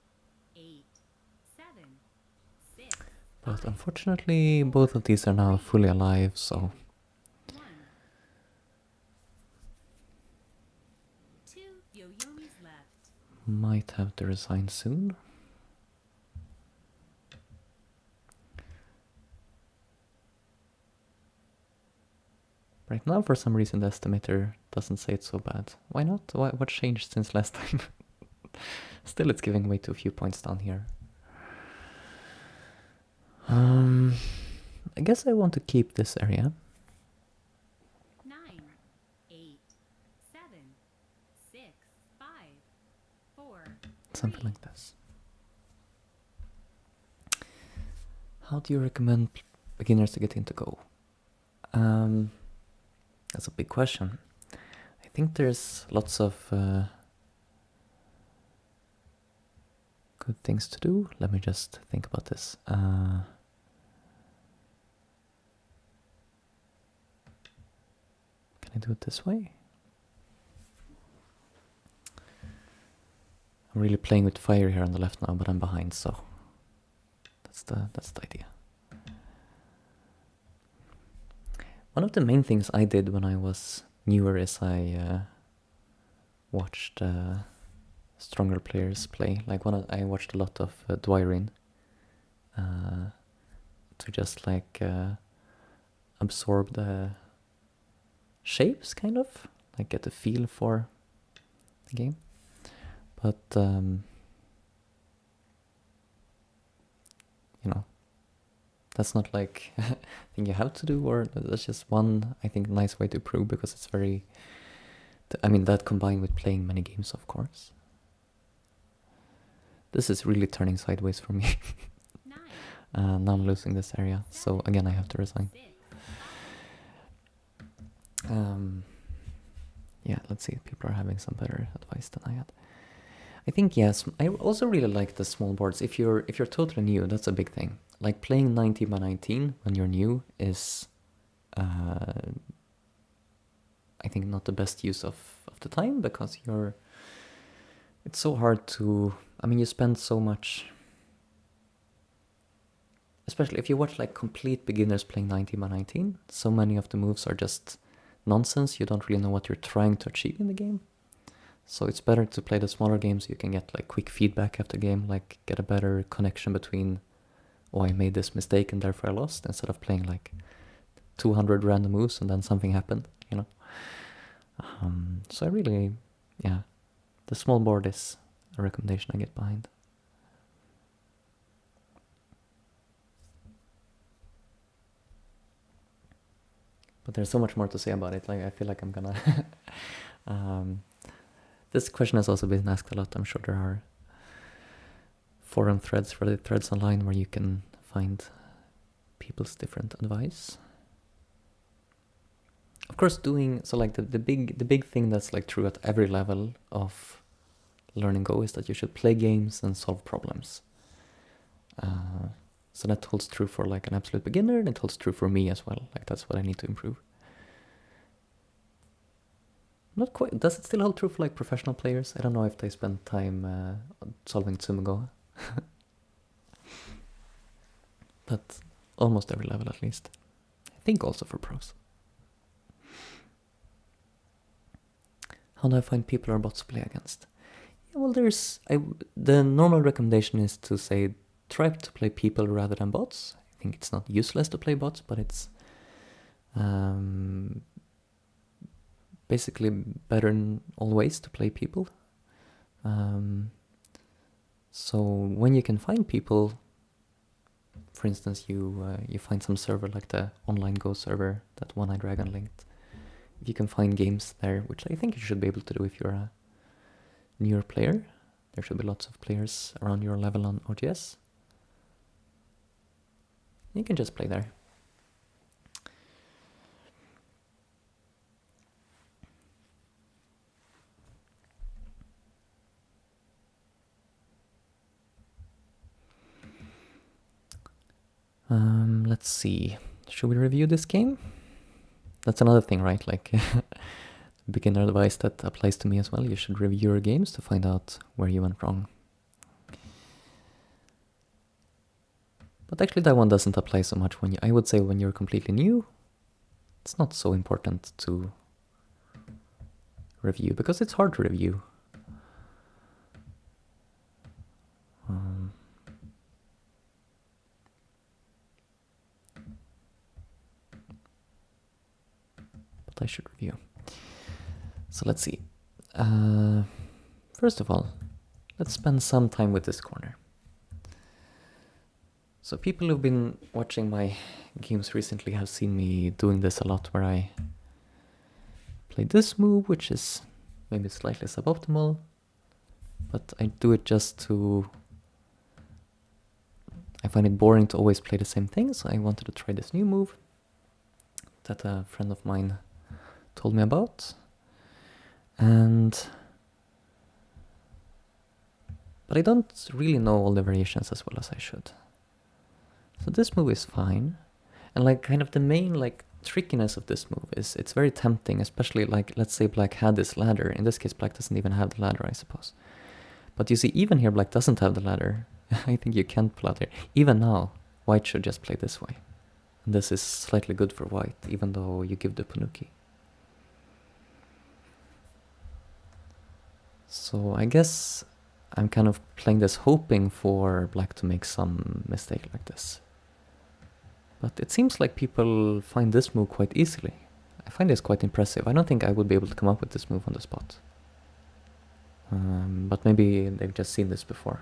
8, 7, 6. But unfortunately, both of these are now fully alive, so 1. 2 yo-yomis left. might have to resign soon. Right now, for some reason, the estimator doesn't say it's so bad. Why not? What changed since last time? Still, it's giving way too few points down here. I guess I want to keep this area. 9, 8, 7, 6, 5, 4. Something like this. How do you recommend beginners to get into Go? That's a big question. I think there's lots of good things to do. Let me just think about this. Can I do it this way? I'm really playing with fire here on the left now, but I'm behind, so That's the idea. One of the main things I did when I was newer is I watched stronger players play. Like I watched a lot of Dwyrin to just like absorb the shapes, kind of like get a feel for the game. But you know, that's not like a thing you have to do, or that's just one, I think, nice way to improve, because it's very, I mean, that combined with playing many games, of course. This is really turning sideways for me. 9, Now I'm losing this area, so again I have to resign. 6, Yeah, let's see if people are having some better advice than I had. I think yes. I also really like the small boards. If you're totally new, that's a big thing. Like playing 19 by 19 when you're new is, I think, not the best use of the time, because it's so hard to. I mean, you spend so much. Especially if you watch like complete beginners playing 19 by 19, so many of the moves are just nonsense. You don't really know what you're trying to achieve in the game. So it's better to play the smaller games. You can get like quick feedback after game, like get a better connection between, oh, I made this mistake and therefore I lost, instead of playing like 200 random moves and then something happened, you know. So I really, yeah, the small board is a recommendation I get behind. But there's so much more to say about it. Like I feel like I'm gonna. This question has also been asked a lot. I'm sure there are forum threads, Reddit threads online where you can find people's different advice. Of course, so like the big thing that's like true at every level of learning Go is that you should play games and solve problems. So that holds true for like an absolute beginner, and it holds true for me as well. Like that's what I need to improve. Not quite. Does it still hold true for like professional players? I don't know if they spend time solving Tsumugo. But almost every level at least. I think also for pros. How do I find people or bots to play against? Yeah, well, the normal recommendation is to say try to play people rather than bots. I think it's not useless to play bots, but it's basically better in all ways to play people. So when you can find people, for instance, you find some server like the online Go server that One Eye Dragon linked. If you can find games there, which I think you should be able to do if you're a newer player, there should be lots of players around your level on OGS. You can just play there. Let's see. Should we review this game? That's another thing, right? Like beginner advice that applies to me as well. You should review your games to find out where you went wrong. But actually that one doesn't apply so much I would say when you're completely new, it's not so important to review, because it's hard to review. But I should review. So let's see. First of all, let's spend some time with this corner. So people who've been watching my games recently have seen me doing this a lot, where I play this move, which is maybe slightly suboptimal, but I do it just to... I find it boring to always play the same thing, so I wanted to try this new move that a friend of mine told me about. But I don't really know all the variations as well as I should. So this move is fine. And like kind of the main like trickiness of this move is it's very tempting, especially like, let's say black had this ladder. In this case, black doesn't even have the ladder, I suppose. But you see, even here, black doesn't have the ladder. I think you can't pull out here. Even now, white should just play this way. And this is slightly good for white, even though you give the Panuki. So I guess I'm kind of playing this hoping for black to make some mistake like this. But it seems like people find this move quite easily. I find this quite impressive. I don't think I would be able to come up with this move on the spot. But maybe they've just seen this before.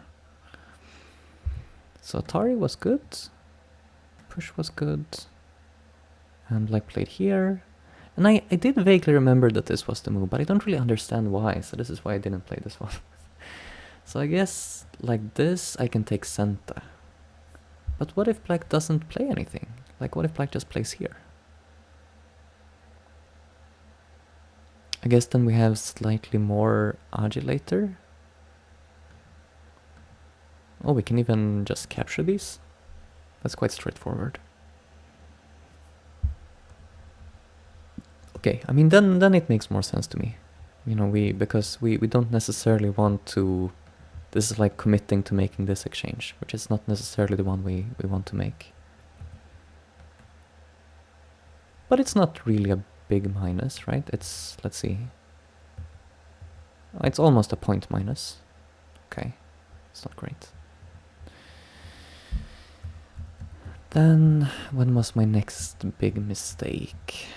So Atari was good. Push was good. And black played here. And I did vaguely remember that this was the move, but I don't really understand why. So this is why I didn't play this one. So I guess like this I can take center. But what if black doesn't play anything? Like what if black just plays here? I guess then we have slightly more agitator. Oh, we can even just capture these. That's quite straightforward. Okay, I mean then it makes more sense to me. You know, because we don't necessarily want to. This is like committing to making this exchange, which is not necessarily the one we want to make. But it's not really a big minus, right? It's, let's see. It's almost a point minus. Okay, it's not great. Then, when was my next big mistake?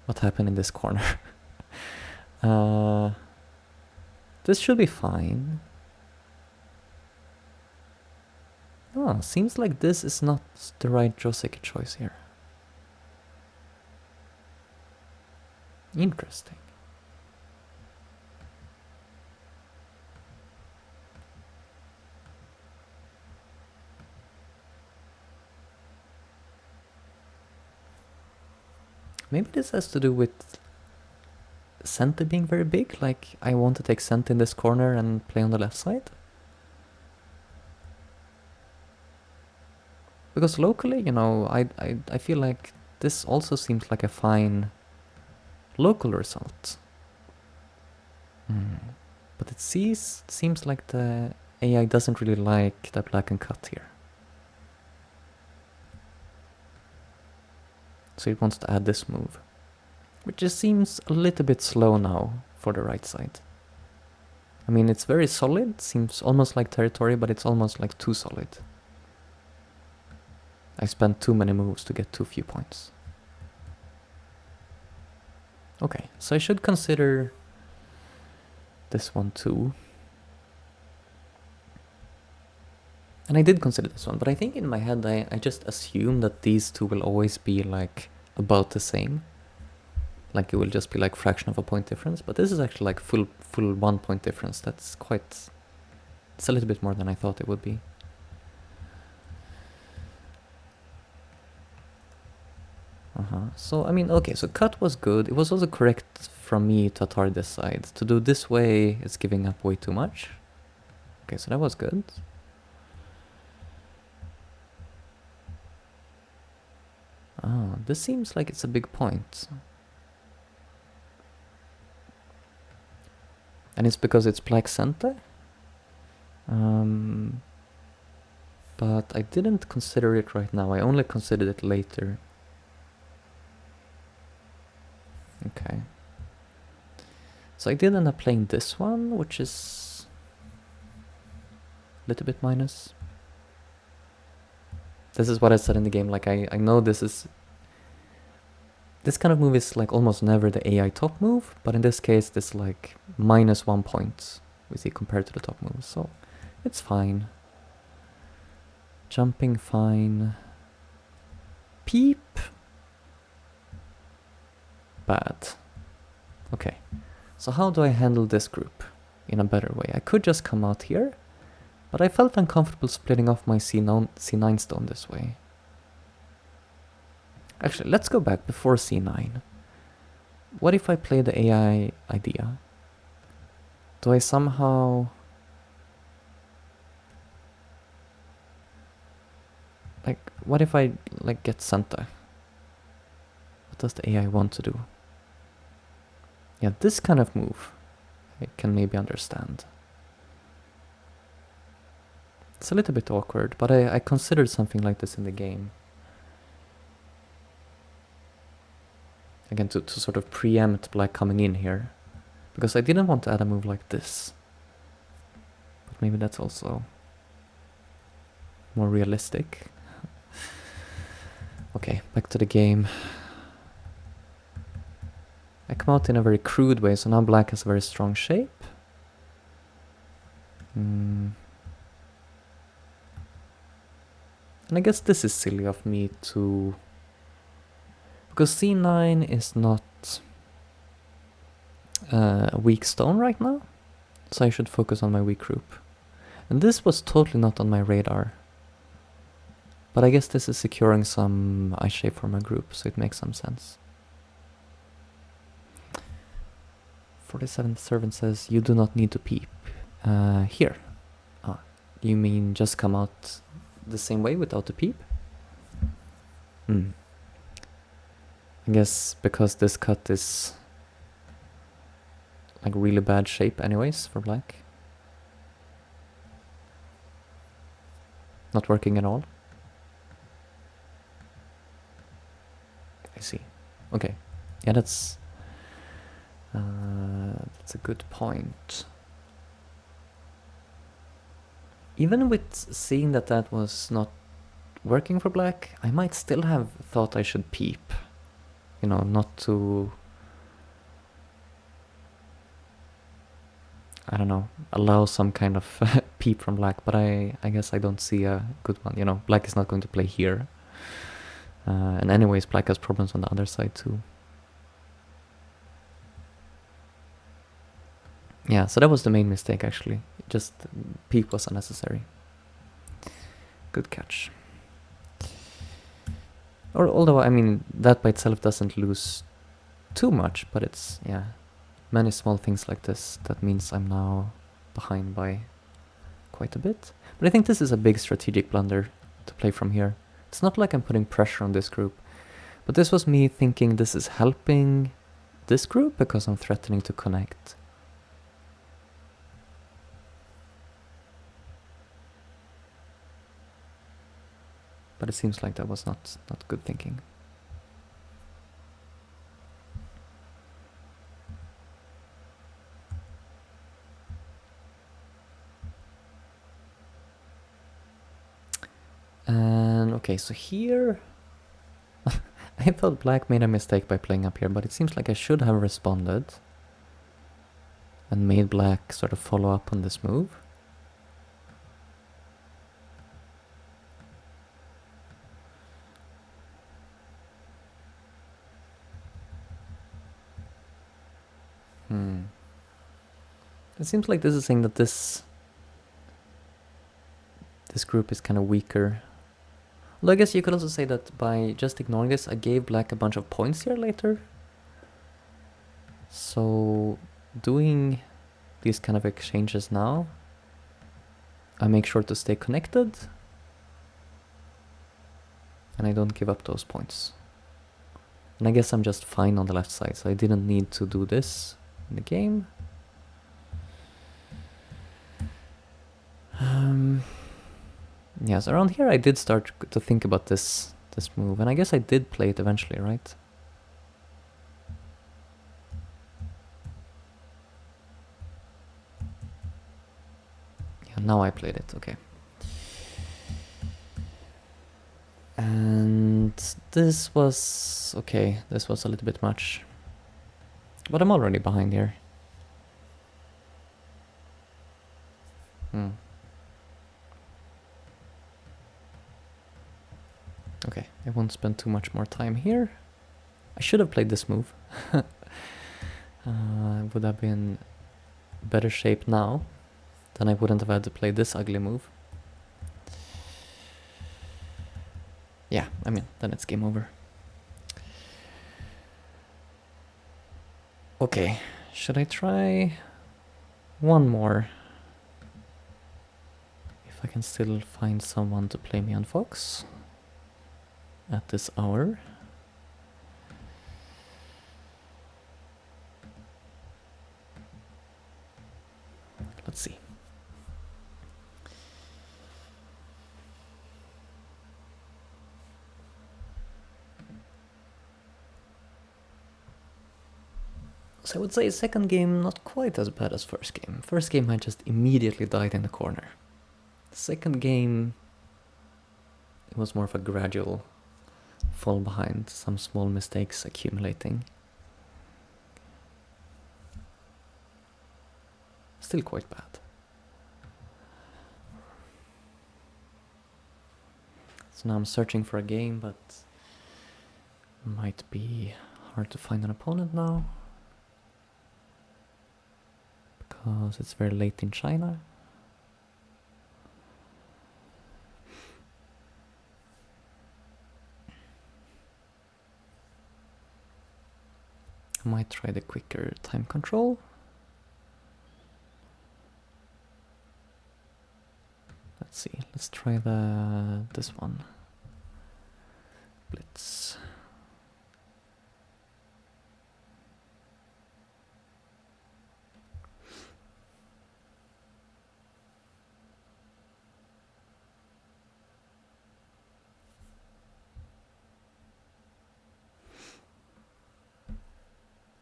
What happened in this corner? This should be fine. Oh, seems like this is not the right Joseki choice here. Interesting. Maybe this has to do with center being very big, like I want to take center in this corner and play on the left side. Because locally, you know, I feel like this also seems like a fine local result. But it seems like the AI doesn't really like that black can cut here. So it wants to add this move, which just seems a little bit slow now for the right side. I mean, it's very solid, seems almost like territory, but it's almost like too solid. I spent too many moves to get too few points. Okay, so I should consider this one too. And I did consider this one, but I think in my head I just assume that these two will always be like about the same. Like it will just be like fraction of a point difference, but this is actually like full 1 point difference. That's quite, it's a little bit more than I thought it would be. So I mean, okay, so cut was good. It was also correct from me to Atari this side. To do this way, it's giving up way too much. Okay, so that was good. Oh, this seems like it's a big point. And it's because it's black center. But I didn't consider it right now. I only considered it later. Okay. So I did end up playing this one, which is a little bit minus. This is what I said in the game, like I know this kind of move is like almost never the AI top move, but in this case this like -1 point we see compared to the top move, so it's fine. Jumping fine. Peep. Bad. Okay, so how do I handle this group in a better way? I could just come out here, but I felt uncomfortable splitting off my C9 stone this way. Actually, let's go back before C9. What if I play the AI idea? Do I somehow... like, what if I like get center? What does the AI want to do? Yeah, this kind of move I can maybe understand. It's a little bit awkward, but I considered something like this in the game. Again, to sort of preempt black coming in here. Because I didn't want to add a move like this. But maybe that's also more realistic. Okay, back to the game. I come out in a very crude way, so now black has a very strong shape. And I guess this is silly of me to... Because c9 is not a weak stone right now, so I should focus on my weak group. And this was totally not on my radar. But I guess this is securing some ice shape for my group, so it makes some sense. 47th servant says, you do not need to peep. Here. You mean just come out the same way without the peep? I guess because this cut is like really bad shape anyways for black. Not working at all. I see. Okay. Yeah, that's a good point. Even with seeing that that was not working for black, I might still have thought I should peep. You know, not to... I don't know, allow some kind of peep from black, but I guess I don't see a good one. You know, black is not going to play here. And anyways, black has problems on the other side too. Yeah, so that was the main mistake actually. Just peep was unnecessary. Good catch. Or although, I mean, that by itself doesn't lose too much, but it's, yeah, many small things like this that means I'm now behind by quite a bit. But I think this is a big strategic blunder to play from here. It's not like I'm putting pressure on this group, but this was me thinking this is helping this group because I'm threatening to connect. But it seems like that was not good thinking. And okay, so here I thought black made a mistake by playing up here, but it seems like I should have responded and made black sort of follow up on this move. It seems like this is saying that this group is kind of weaker. Although I guess you could also say that by just ignoring this, I gave black a bunch of points here later. So doing these kind of exchanges now, I make sure to stay connected and I don't give up those points. And I guess I'm just fine on the left side, so I didn't need to do this in the game. Yeah, so around here I did start to think about this move, and I guess I did play it eventually, right? Yeah, now I played it, okay. And this was... okay, this was a little bit much. But I'm already behind here. Okay, I won't spend too much more time here. I should have played this move. Would have been better shape now. Then I wouldn't have had to play this ugly move. Yeah, I mean, then it's game over. Okay, should I try one more? If I can still find someone to play me on Fox at this hour. Let's see. So I would say second game not quite as bad as first game. First game I just immediately died in the corner. Second game, it was more of a gradual fall behind, some small mistakes accumulating. Still quite bad. So now I'm searching for a game, but might be hard to find an opponent now. Because it's very late in China. I might try the quicker time control. Let's see, let's try this one. Blitz.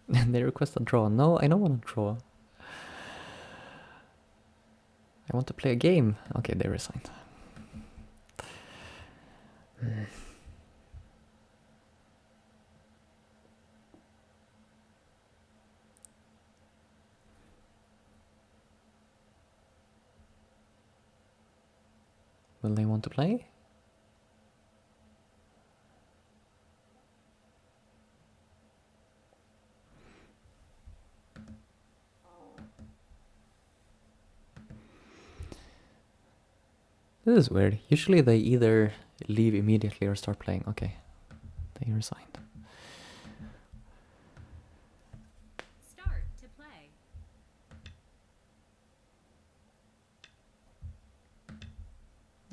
And they request a draw. No, I don't want to draw. I want to play a game. Okay, they resigned. Will they want to play? This is weird. Usually they either leave immediately or start playing. Okay, they resigned. Start to play.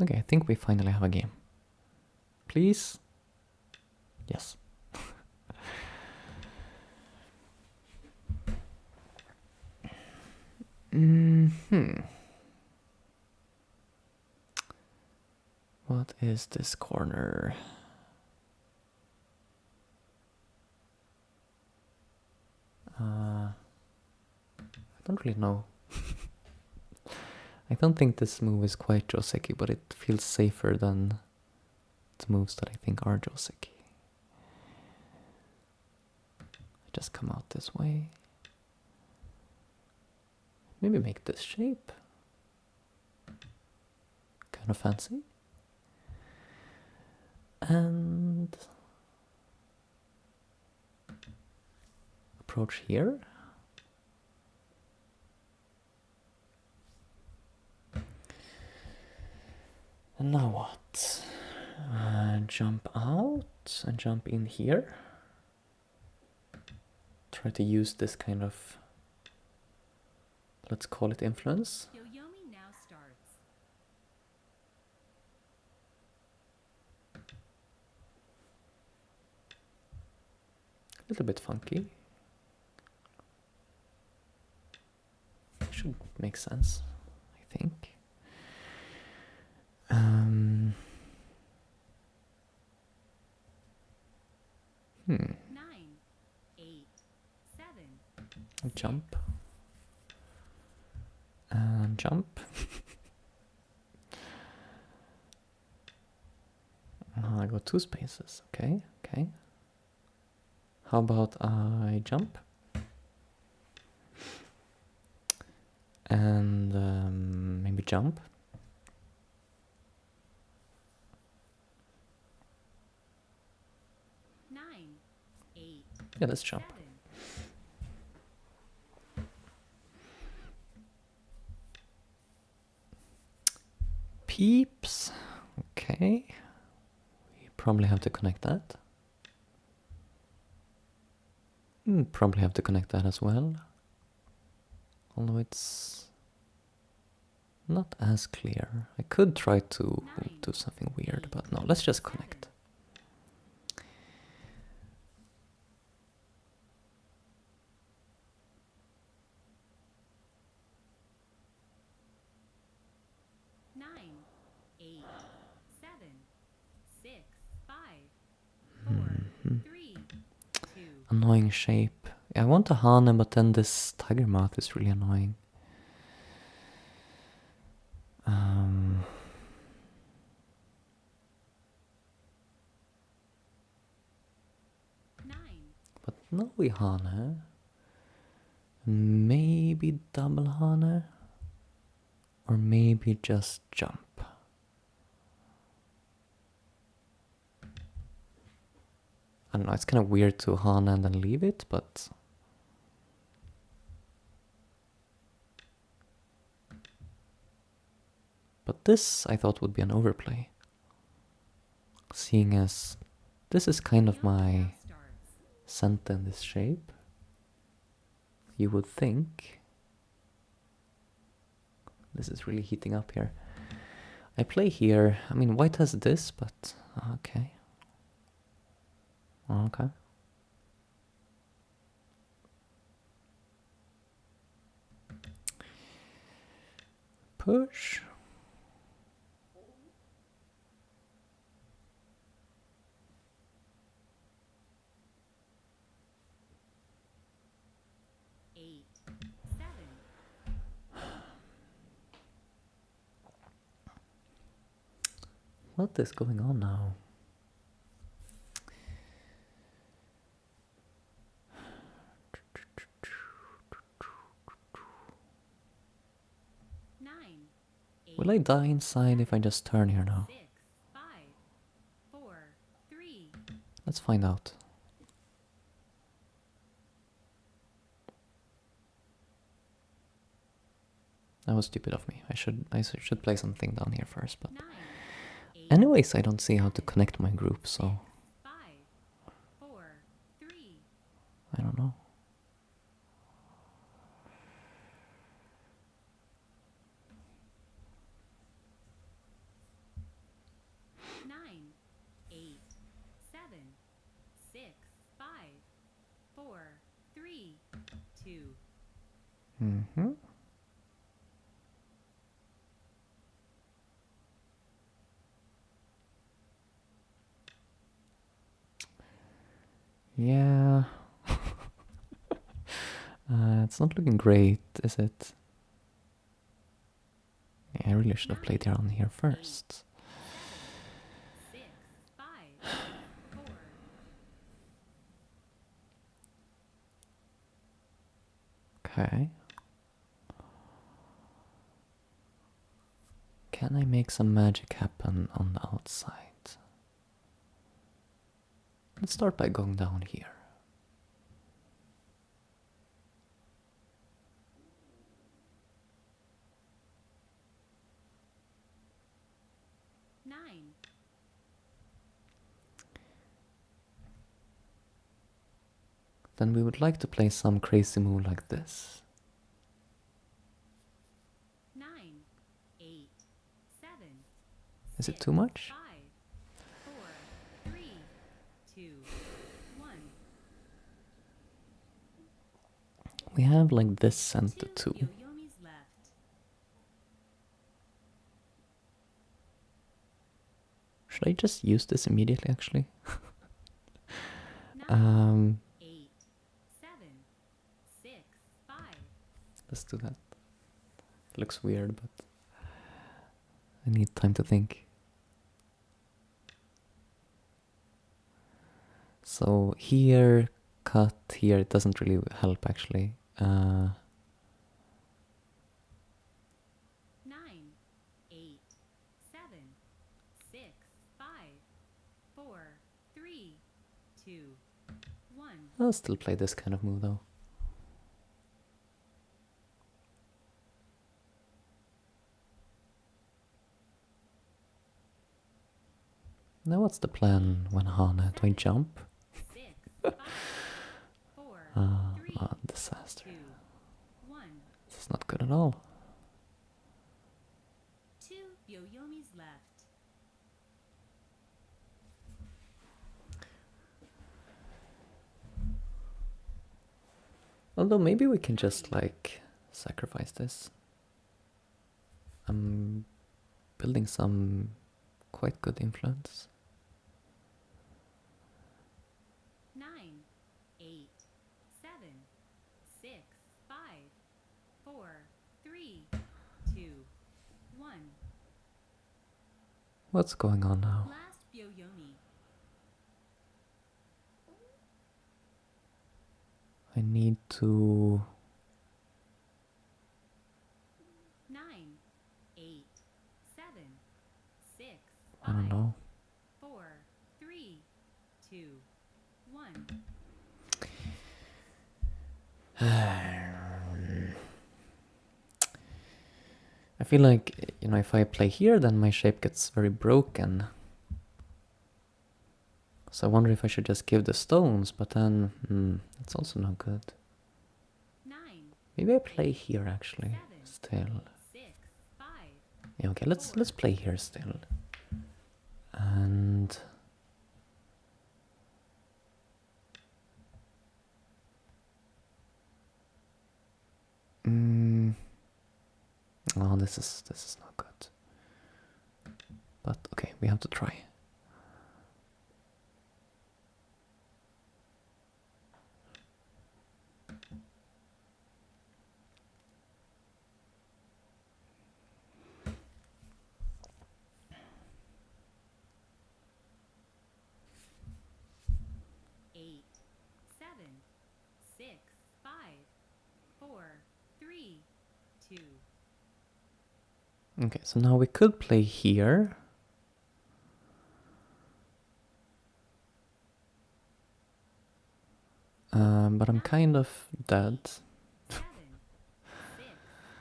Okay, I think we finally have a game. Please? Yes. What is this corner? I don't really know. I don't think this move is quite Joseki, but it feels safer than the moves that I think are Joseki. I just come out this way. Maybe make this shape. Kind of fancy. And approach here. And now what? Jump out and jump in here. Try to use this kind of, let's call it influence. Yoyomi now starts. A little bit funky. Should make sense, I think. 9, 8, 7. Jump. And jump. I got 2 spaces. Okay, okay. How about I jump? And maybe jump. Yeah, let's jump. 7. Peeps. Okay. We probably have to connect that. Probably have to connect that as well. Although it's not as clear. I could try to do something weird, but no, let's just connect. Annoying shape. I want a Hane, but then this tiger mouth is really annoying. Um, but no, we Hane. Maybe double Hane? Or maybe just jump. I don't know, it's kind of weird to Hane and then leave it, but... But this I thought would be an overplay. Seeing as this is kind of my center in this shape. You would think... This is really heating up here. I play here, I mean white has this, but okay. Okay. Push. What is going on now? Will I die inside if I just turn here now? Let's find out. That was stupid of me. I should play something down here first, but anyways, I don't see how to connect my group, so I don't know. Mm-hmm. Yeah. It's not looking great, is it? Yeah, I really should have played around here first. Okay. Can I make some magic happen on the outside? Let's start by going down here. Then we would like to play some crazy move like this. Is it too much? We have like this center too. Should I just use this immediately actually? Let's do that. It looks weird, but I need time to think. So here, cut here, it doesn't really help actually. I'll still play this kind of move though. Now what's the plan when Hane? Do I jump? Disaster. This is not good at all. Although maybe we can just like sacrifice this. I'm building some quite good influence. seven, six, five, four, three, two, one. What's going on now? Last Byoyomi. I need to... Nine, eight, seven, six, I don't five, know. four, three, two, one. I feel like, you know, if I play here, then my shape gets very broken. So I wonder if I should just give the stones, but then, that's also not good. Nine, Maybe I play here actually, seven, still. six, five. Yeah, okay, let's play here still. And... oh, this is not good. But okay, we have to try. Eight, seven, six, five, four, three, two. Okay, so now we could play here. But I'm kind of dead. Seven, six,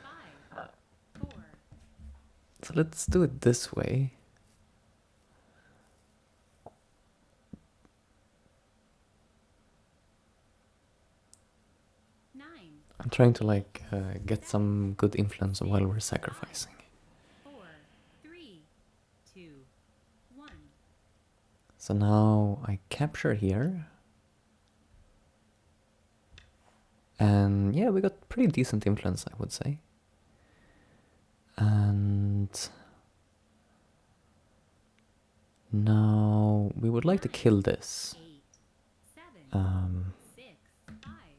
five, four. So let's do it this way. Nine, I'm trying to like get some good influence while we're sacrificing. four, three, two, one. So now I capture here. And yeah, we got pretty decent influence, I would say. And now we would like to kill this. Eight, seven, six, five.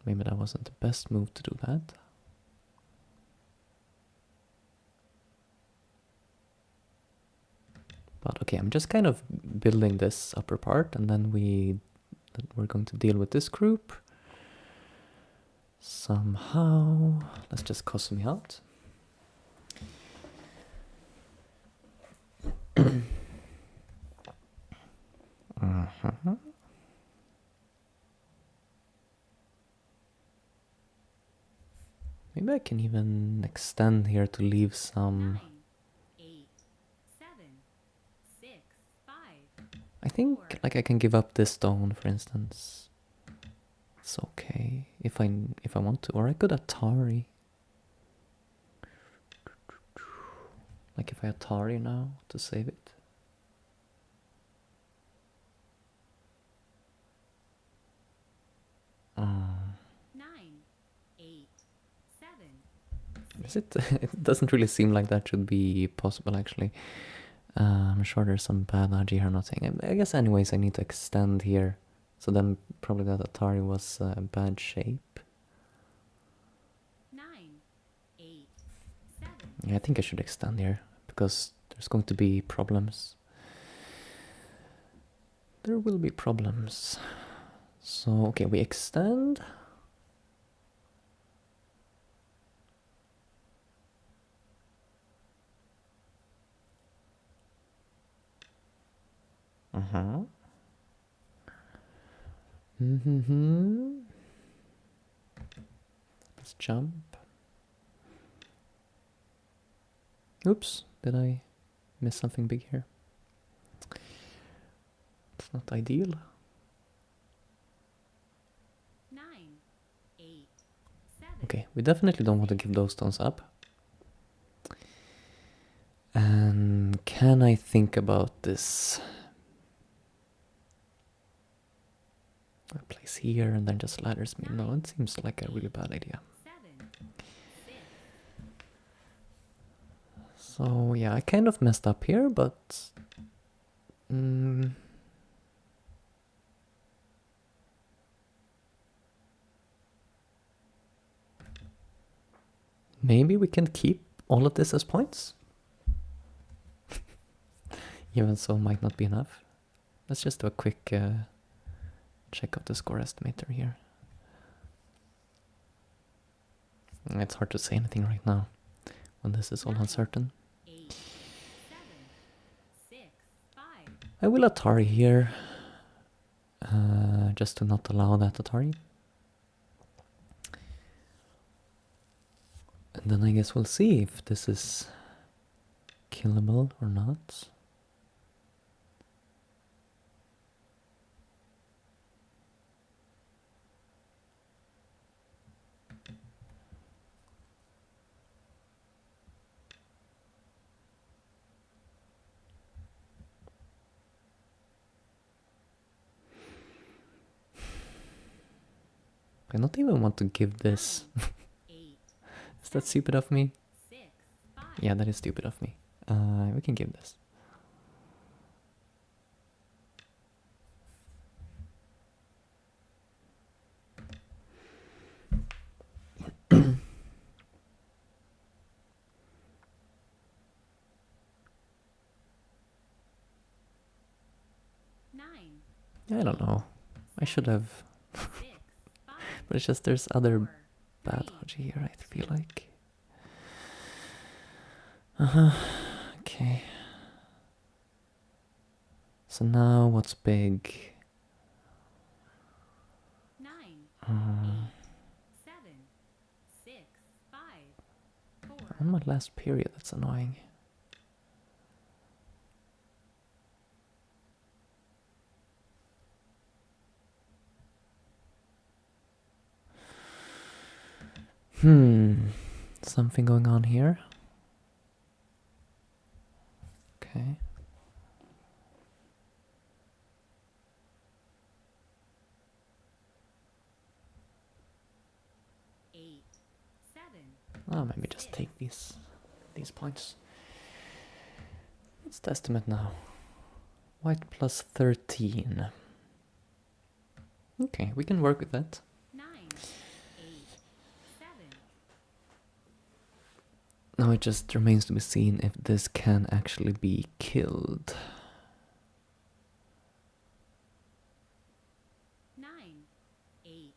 Maybe that wasn't the best move to do that. But okay, I'm just kind of building this upper part, and then we're going to deal with this group somehow. Let's just cost me out. Maybe I can even extend here to leave some. Nine, eight, seven, six, five. I think like I can give up this stone, for instance. It's okay if I want to, or I could Atari. Like if I Atari now to save it. Nine, eight, seven. Is it? It doesn't really seem like that should be possible, actually. I'm sure there's some bad RG here, nothing. I guess anyways I need to extend here. So then probably that Atari was bad shape. Nine, eight, seven. Yeah, I think I should extend here, because there's going to be problems. There will be problems. So, okay, we extend. Let's jump. Oops, did I miss something big here? It's not ideal. Nine, eight, seven. Okay, we definitely don't want to give those stones up. And can I think about this? A place here and then just ladders me. No, it seems like a really bad idea. Seven, six. So yeah, I kind of messed up here, but Maybe we can keep all of this as points. Even so, might not be enough. Let's just do a quick check of the score estimator here. It's hard to say anything right now when this is all uncertain. 8, 7, 6, 5. I will Atari here, just to not allow that Atari. And then I guess we'll see if this is killable or not. I don't even want to give this. 8, Is that stupid of me? 6, 5. Yeah, that is stupid of me. We can give this. I don't know. I should have. But it's just there's other bad logic here, I feel like. Okay. So now what's big? 9, 8, 7, 6, 5, 4. On my last period, that's annoying. Something going on here. Okay. Oh, maybe just take these points. What's the estimate now? White plus 13. Okay, we can work with that. 9, 8, 7. Now it just remains to be seen if this can actually be killed. 9, 8,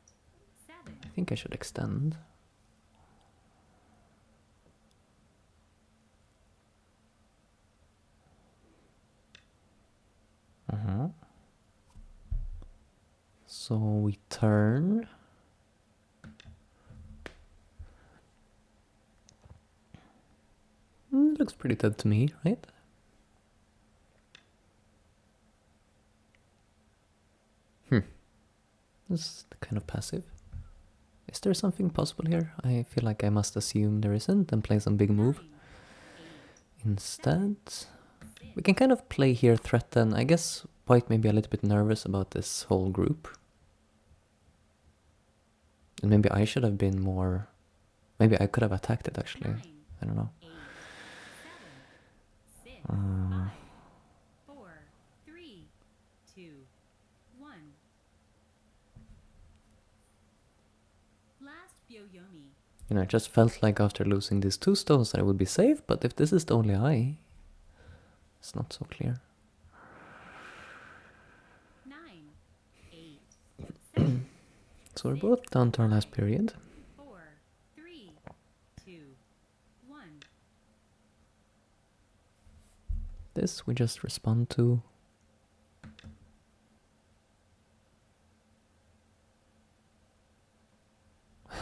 7. I think I should extend. So we turn. Looks pretty dead to me, right? This is kind of passive. Is there something possible here? I feel like I must assume there isn't and play some big move. 9, 8, Instead, we can kind of play here, threaten. I guess White may be a little bit nervous about this whole group. And maybe I should have been more... Maybe I could have attacked it, actually. 9, I don't know. 8, 7, 6, 5, 4, 3, 2, 1. Last Byoyomi. You know, it just felt like after losing these 2 stones that I would be safe, but if this is the only eye, it's not so clear. 9, 8, 7, So we're both down to our last period. 4, 3, 2, 1. This we just respond to.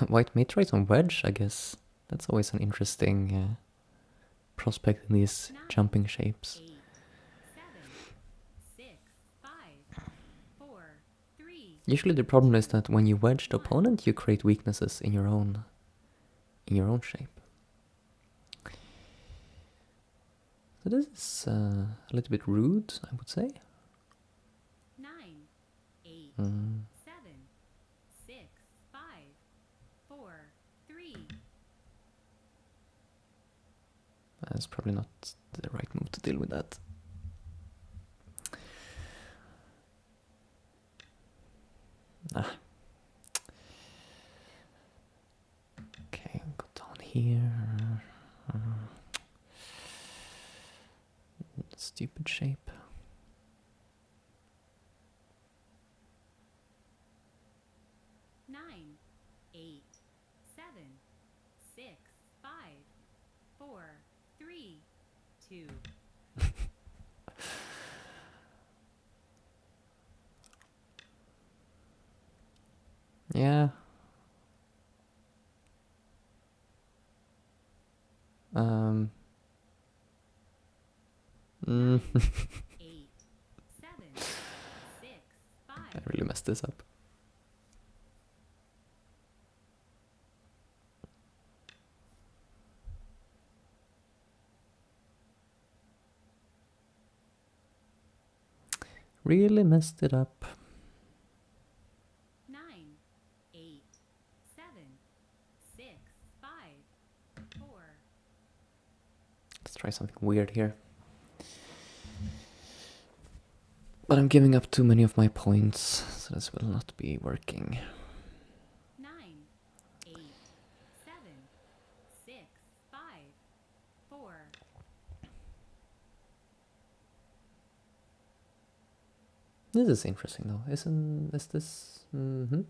White may try some wedge, I guess. That's always an interesting prospect in these jumping shapes. 8, 7, 6, 5, 4, 3. Usually the problem is that when you wedge the opponent, you create weaknesses in your own shape. So this is a little bit rude, I would say. 9, 8, 7, 6, 5, 4, 3. That's probably not the right move to deal with that. Okay, go down here. Stupid shape. Nine, 8, 7, 6, 5, 4, 3, 2. Yeah. Mm. 8, 7, 6, 5. I really messed this up. Really messed it up. 9, 8, 7, 6, 5, 4. Let's try something weird here. But I'm giving up too many of my points, so this will not be working. 9, 8, 7, 6, 5, 4. This is interesting though, is this? Mm-hmm.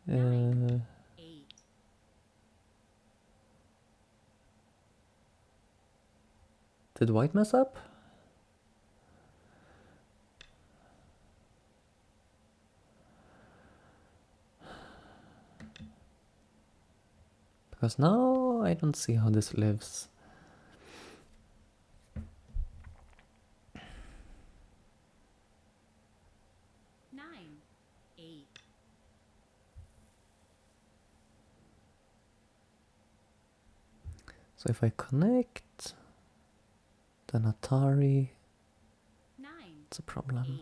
9, 8. Did white mess up? Because now I don't see how this lives. Nine, 8. So if I connect, then Atari, 9, it's a problem. 8,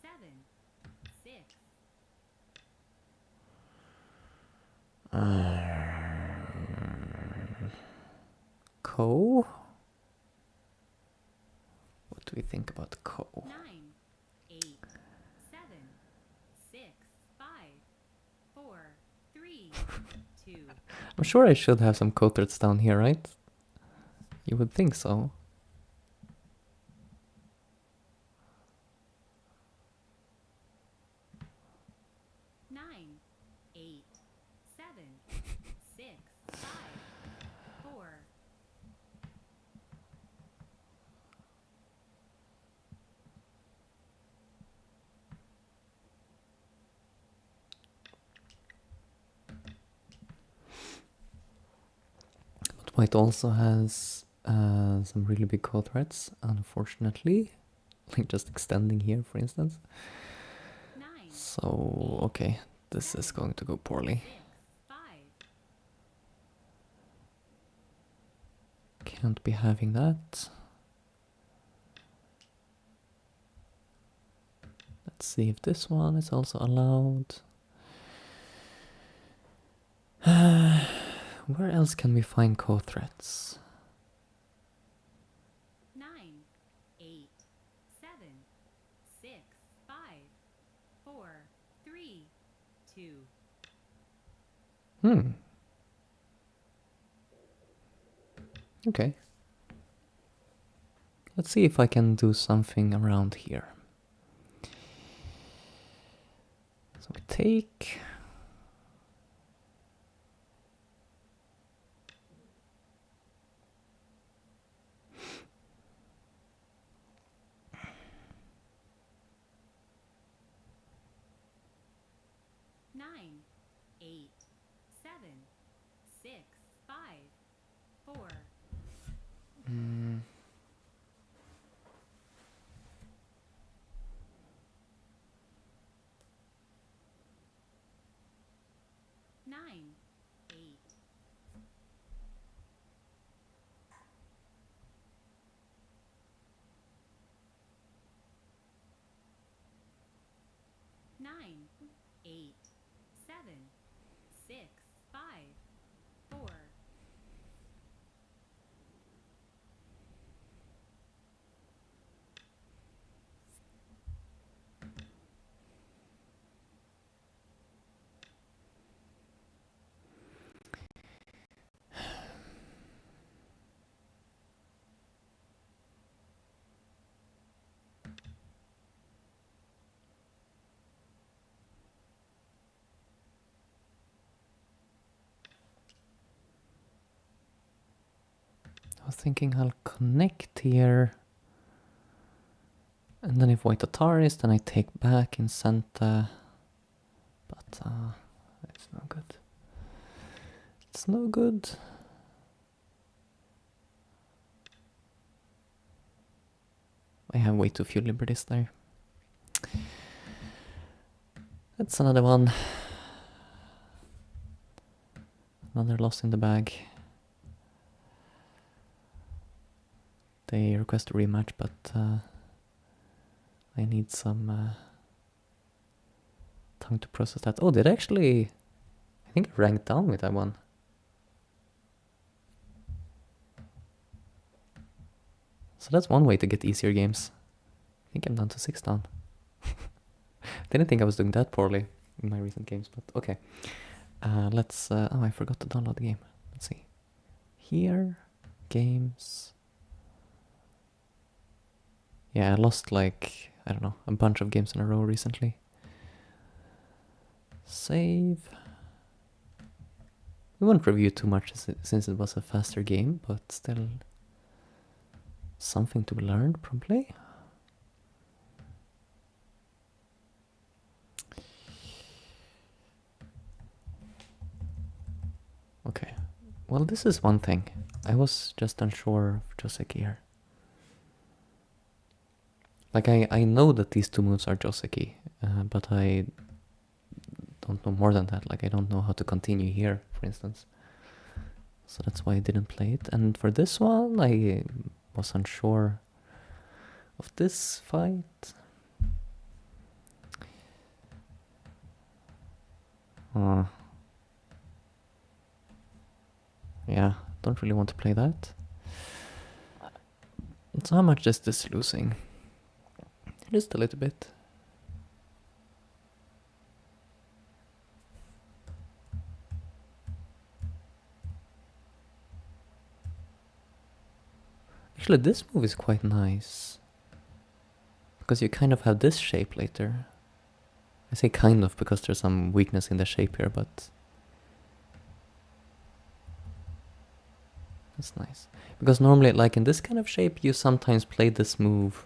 7, 6. Ko? What do we think about Ko? 9, 8, 7, 6, 5, 4, 3, 2. I'm sure I should have some Ko threads down here, right? You would think so. Nine, 8, 7, 6, 5, 4. But white also has some really big Ko threads, unfortunately. Like just extending here, for instance. 9, So, okay, this is going to go poorly. 6, 5. Can't be having that. Let's see if this one is also allowed. Where else can we find Ko threads? 9, 8, 7, 6, 5, 4, 3, 2. Okay. Let's see if I can do something around here. So we take. Nine, 8, 7, 6, 5, 4. Nine, 8. Nine, 8, 7, 6, 5, 4. was thinking I'll connect here. And then if white Ataris, then I take back in Santa. But it's no good. It's no good. I have way too few liberties there. That's another one. Another loss in the bag. They request a rematch, but I need some time to process that. Oh, did I actually... I think I ranked down with that one. So that's one way to get easier games. I think I'm down to 6 down. Didn't think I was doing that poorly in my recent games, but okay. Let's... oh, I forgot to download the game. Let's see. Here, games... Yeah, I lost like, I don't know, a bunch of games in a row recently. Save. We won't review too much since it was a faster game, but still something to be learned probably. Okay, well this is one thing. I was just unsure of Joseki here. Like, I know that these two moves are Joseki, but I don't know more than that. Like, I don't know how to continue here, for instance. So that's why I didn't play it. And for this one, I was unsure of this fight. Yeah, don't really want to play that. So how much is this losing? Just a little bit. Actually, this move is quite nice. Because you kind of have this shape later. I say kind of because there's some weakness in the shape here, but... That's nice. Because normally, like in this kind of shape, you sometimes play this move.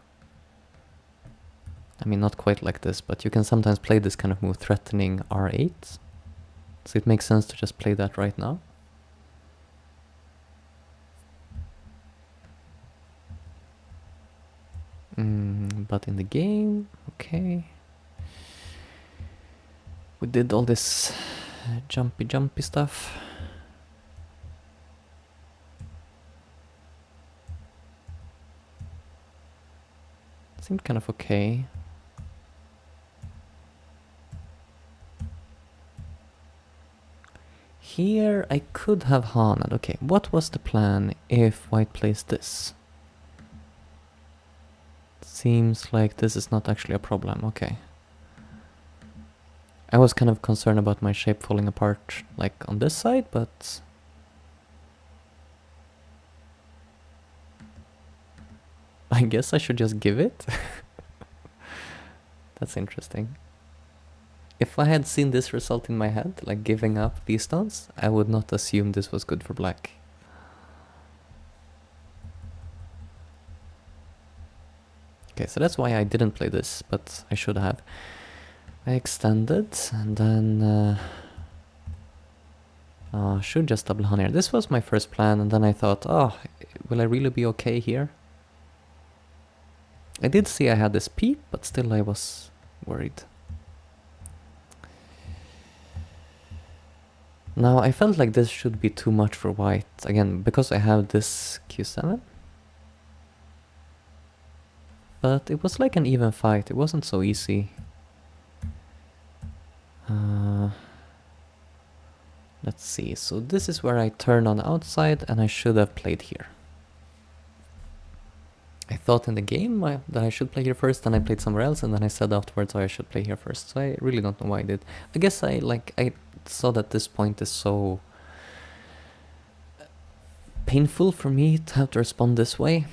I mean, not quite like this, but you can sometimes play this kind of move threatening R8. So it makes sense to just play that right now. But in the game, okay. We did all this jumpy stuff. Seemed kind of okay. Here I could have Hanad. Okay, what was the plan if white plays this? Seems like this is not actually a problem. Okay. I was kind of concerned about my shape falling apart, like on this side, but... I guess I should just give it? That's interesting. If I had seen this result in my head, like giving up these stones, I would not assume this was good for black. Okay, so that's why I didn't play this, but I should have. I extended, and then... should just double Hanir. This was my first plan, and then I thought, oh, will I really be okay here? I did see I had this peep, but still I was worried. Now, I felt like this should be too much for white. Again, because I have this Q7. But it was like an even fight. It wasn't so easy. Let's see. So this is where I turn on the outside, and I should have played here. I thought in the game that I should play here first, then I played somewhere else, and then I said afterwards, oh, I should play here first. So I really don't know why I did. I guess I saw that this point is so painful for me to have to respond this way.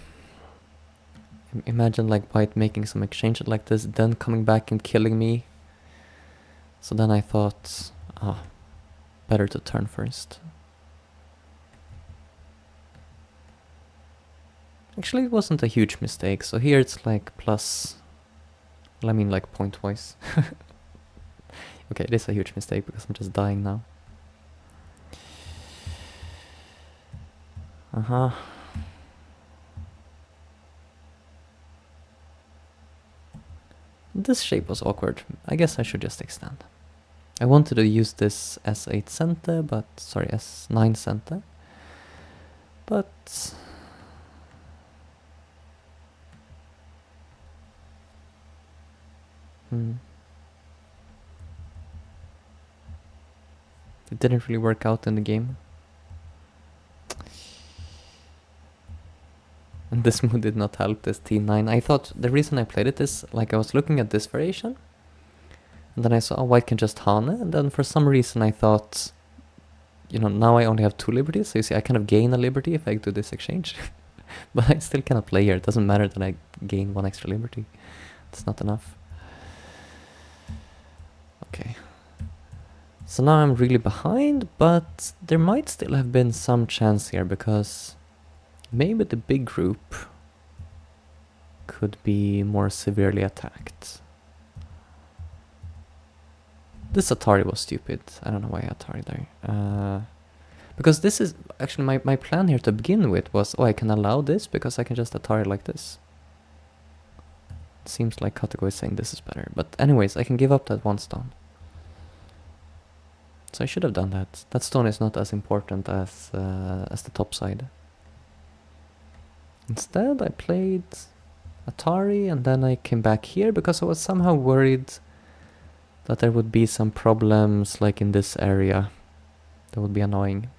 Imagine like white making some exchange like this, then coming back and killing me. So then I thought, better to turn first. Actually, it wasn't a huge mistake. So here it's like plus... Well, I mean like point-wise. Okay, it is a huge mistake because I'm just dying now. Uh-huh. This shape was awkward. I guess I should just extend. I wanted to use this S8 center, but... Sorry, S9 center. But... It didn't really work out in the game. And this move did not help, this T9. I thought the reason I played it is, like, I was looking at this variation, and then I saw, oh, white can just Hane, and then for some reason I thought, you know, now I only have 2 liberties, so you see I kind of gain a liberty if I do this exchange. But I still cannot play here. It doesn't matter that I gain 1 extra liberty. It's not enough. Okay. So now I'm really behind, but there might still have been some chance here, because maybe the big group could be more severely attacked. This Atari was stupid. I don't know why Atari there. Because this is actually my plan here to begin with was, oh, I can allow this because I can just Atari like this. It seems like Katago is saying this is better. But anyways, I can give up that 1 stone. So I should have done that. That stone is not as important as the top side. Instead, I played Atari, and then I came back here because I was somehow worried that there would be some problems like in this area. That would be annoying.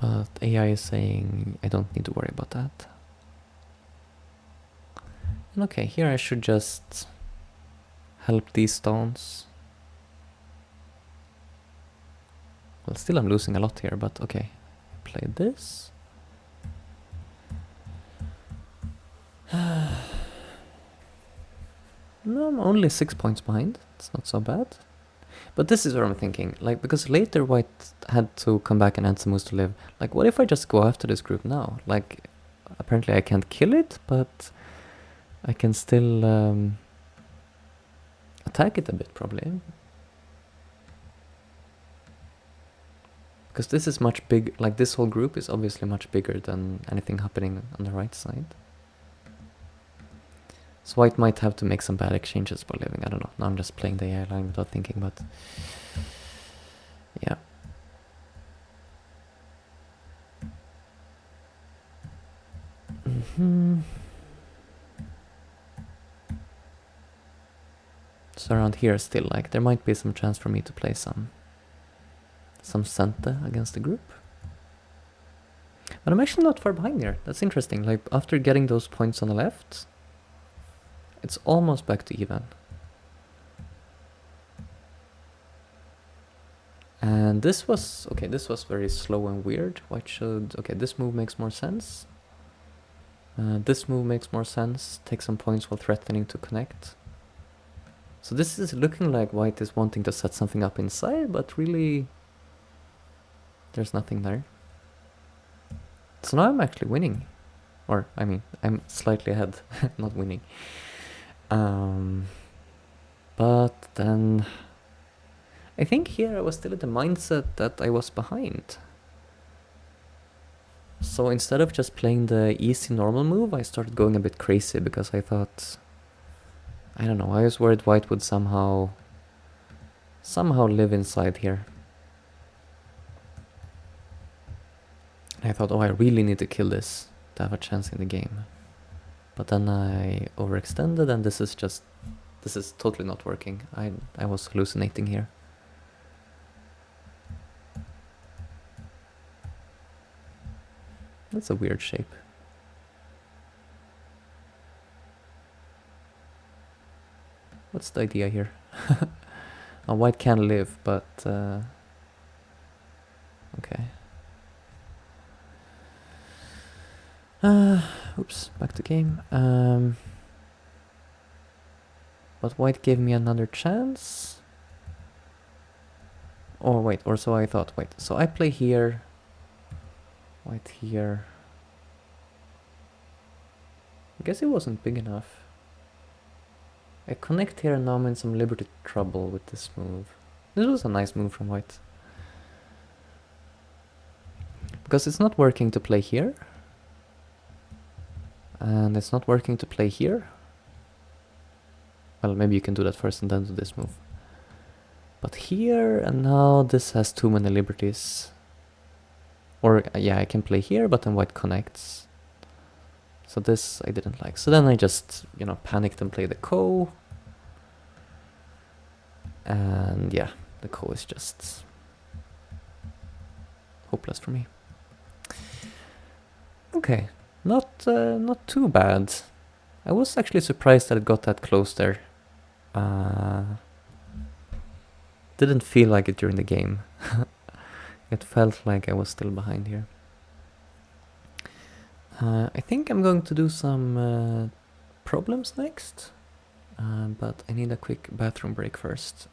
But AI is saying I don't need to worry about that. And okay, here I should just help these stones. Well, still I'm losing a lot here, but okay. Play this. No, I'm only 6 points behind. It's not so bad. But this is what I'm thinking. Like, because later white had to come back and add some moves to live. Like, what if I just go after this group now? Like, apparently I can't kill it, but I can still attack it a bit, probably. Because this is much big. Like, this whole group is obviously much bigger than anything happening on the right side. So white might have to make some bad exchanges by living. I don't know. Now I'm just playing the AI line without thinking, but yeah. So around here still, like, there might be some chance for me to play some Sente against the group. But I'm actually not far behind here. That's interesting. Like, after getting those points on the left, it's almost back to even. And this was, okay, this was very slow and weird. White should, okay, this move makes more sense. This move makes more sense. Take some points while threatening to connect. So this is looking like white is wanting to set something up inside, but really there's nothing there. So now I'm actually winning. Or, I mean, I'm slightly ahead, not winning. But then I think here I was still in the mindset that I was behind. So instead of just playing the easy normal move, I started going a bit crazy because I thought, I don't know, I was worried white would somehow live inside here. I thought, oh, I really need to kill this to have a chance in the game. But then I overextended, and this is totally not working. I was hallucinating here. That's a weird shape. What's the idea here? White can live, but okay. Oops, back to game. But white gave me another chance. Or wait, or so I thought. Wait, so I play here. White here. I guess it wasn't big enough. I connect here and now I'm in some liberty trouble with this move. This was a nice move from white. Because it's not working to play here. And it's not working to play here. Well, maybe you can do that first and then do this move. But here, and now this has too many liberties. Or, yeah, I can play here, but then white connects. So this I didn't like. So then I just, you know, panicked and played the ko. And yeah, the ko is just hopeless for me. Okay, not too bad. I was actually surprised that it got that close there. Didn't feel like it during the game. It felt like I was still behind here. I think I'm going to do some problems next. But I need a quick bathroom break first.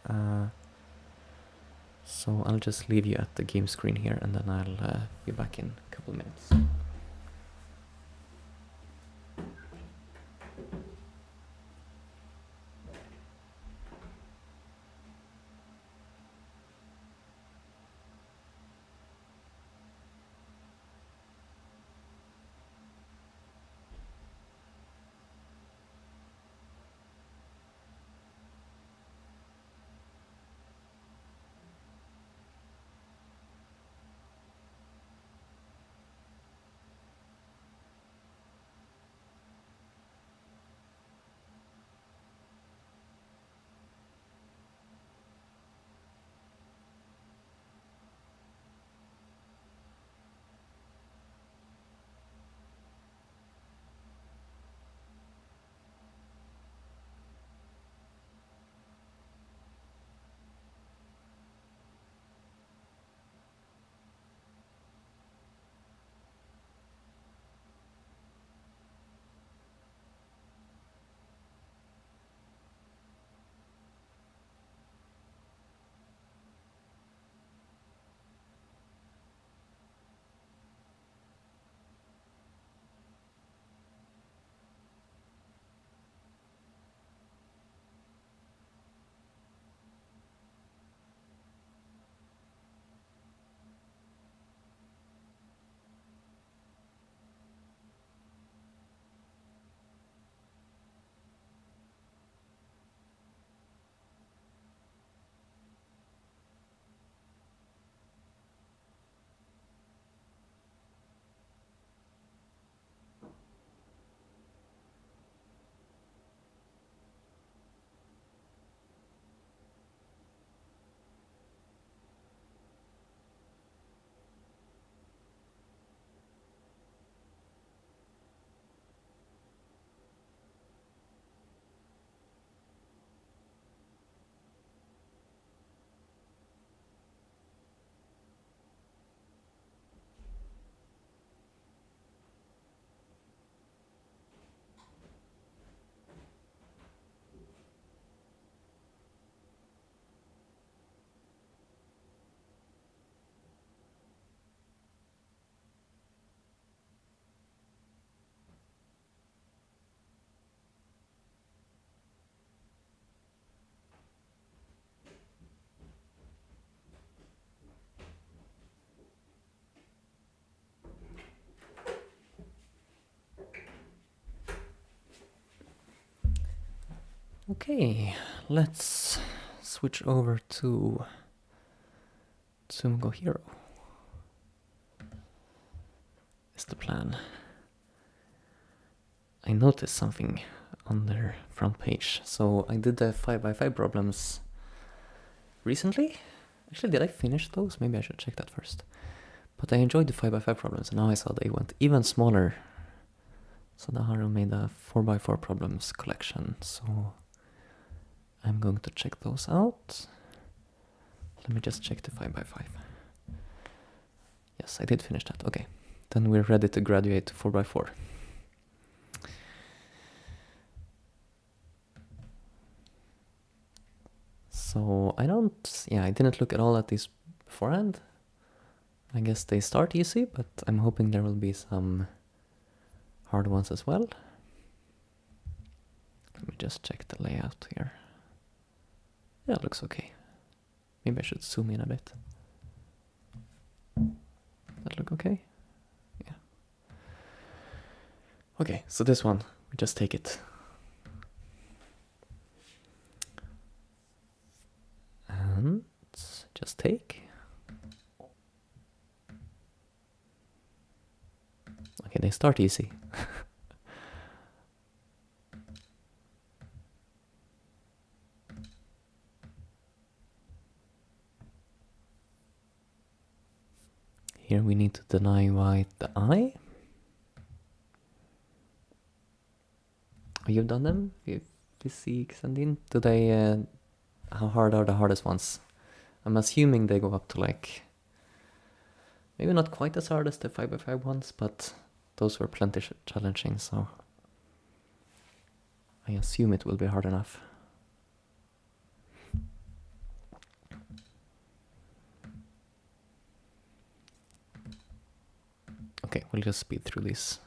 So I'll just leave you at the game screen here and then I'll be back in a couple minutes. Okay, let's switch over to Tsumugo Hero. Is the plan. I noticed something on their front page. So I did the 5x5 problems recently. Actually, did I finish those? Maybe I should check that first. But I enjoyed the 5x5 problems, and now I saw they went even smaller. So Naharu made a 4x4 problems collection. So I'm going to check those out. Let me just check the 5x5. Yes, I did finish that. Okay. Then we're ready to graduate to 4x4. So I didn't look at all at these beforehand. I guess they start easy, but I'm hoping there will be some hard ones as well. Let me just check the layout here. Yeah, it looks okay. Maybe I should zoom in a bit. That look okay? Yeah. Okay, so this one, we just take it. And just take. Okay, they start easy. Here we need to deny white the eye. Oh, you've done them? Physiques and in? Do they, how hard are the hardest ones? I'm assuming they go up to like, maybe not quite as hard as the 5x5 ones, but those were plenty challenging, so I assume it will be hard enough. Okay, we'll just speed through this.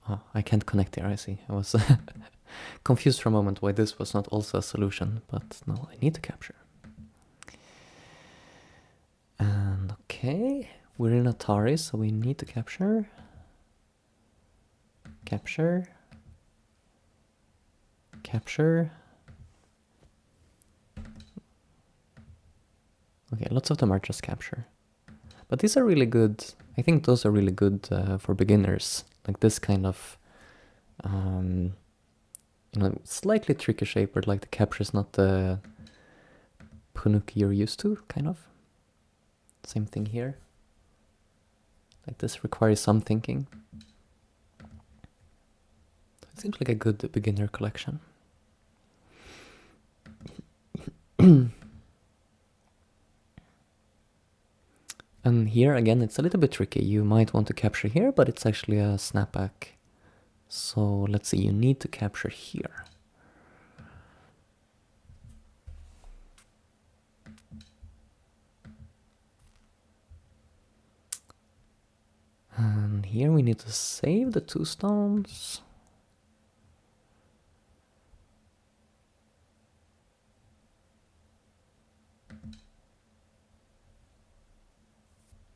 Oh, I can't connect here, I see. I was confused for a moment why this was not also a solution, but no, I need to capture. And okay, we're in Atari, so we need to capture. Capture. Capture. Okay, lots of them are just capture. But these are really good. I think those are really good for beginners. Like this kind of, slightly tricky shape where like the capture is not the Punuki you're used to, kind of. Same thing here. Like this requires some thinking. It seems like a good beginner collection. And here again, it's a little bit tricky. You might want to capture here, but it's actually a snapback. So let's see, you need to capture here. And here we need to save the 2 stones.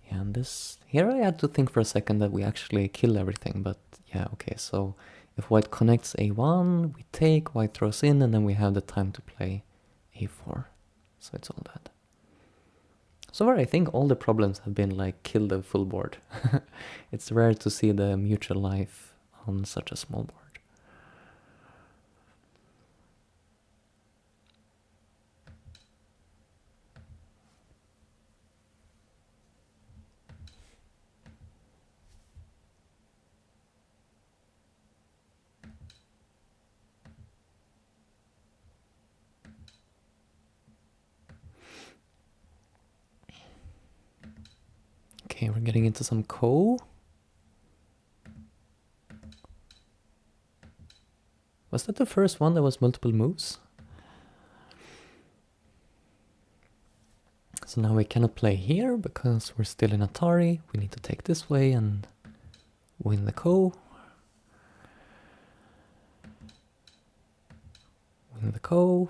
Yeah, and this, here I had to think for a second that we actually kill everything, but yeah, okay, so if white connects a1, we take, white throws in, and then we have the time to play a4. So it's all that. So far I think all the problems have been like kill the full board. It's rare to see the mutual life on such a small board. Okay, we're getting into some Ko. Was that the first one that was multiple moves? So now we cannot play here because we're still in Atari. We need to take this way and win the Ko. Win the Ko.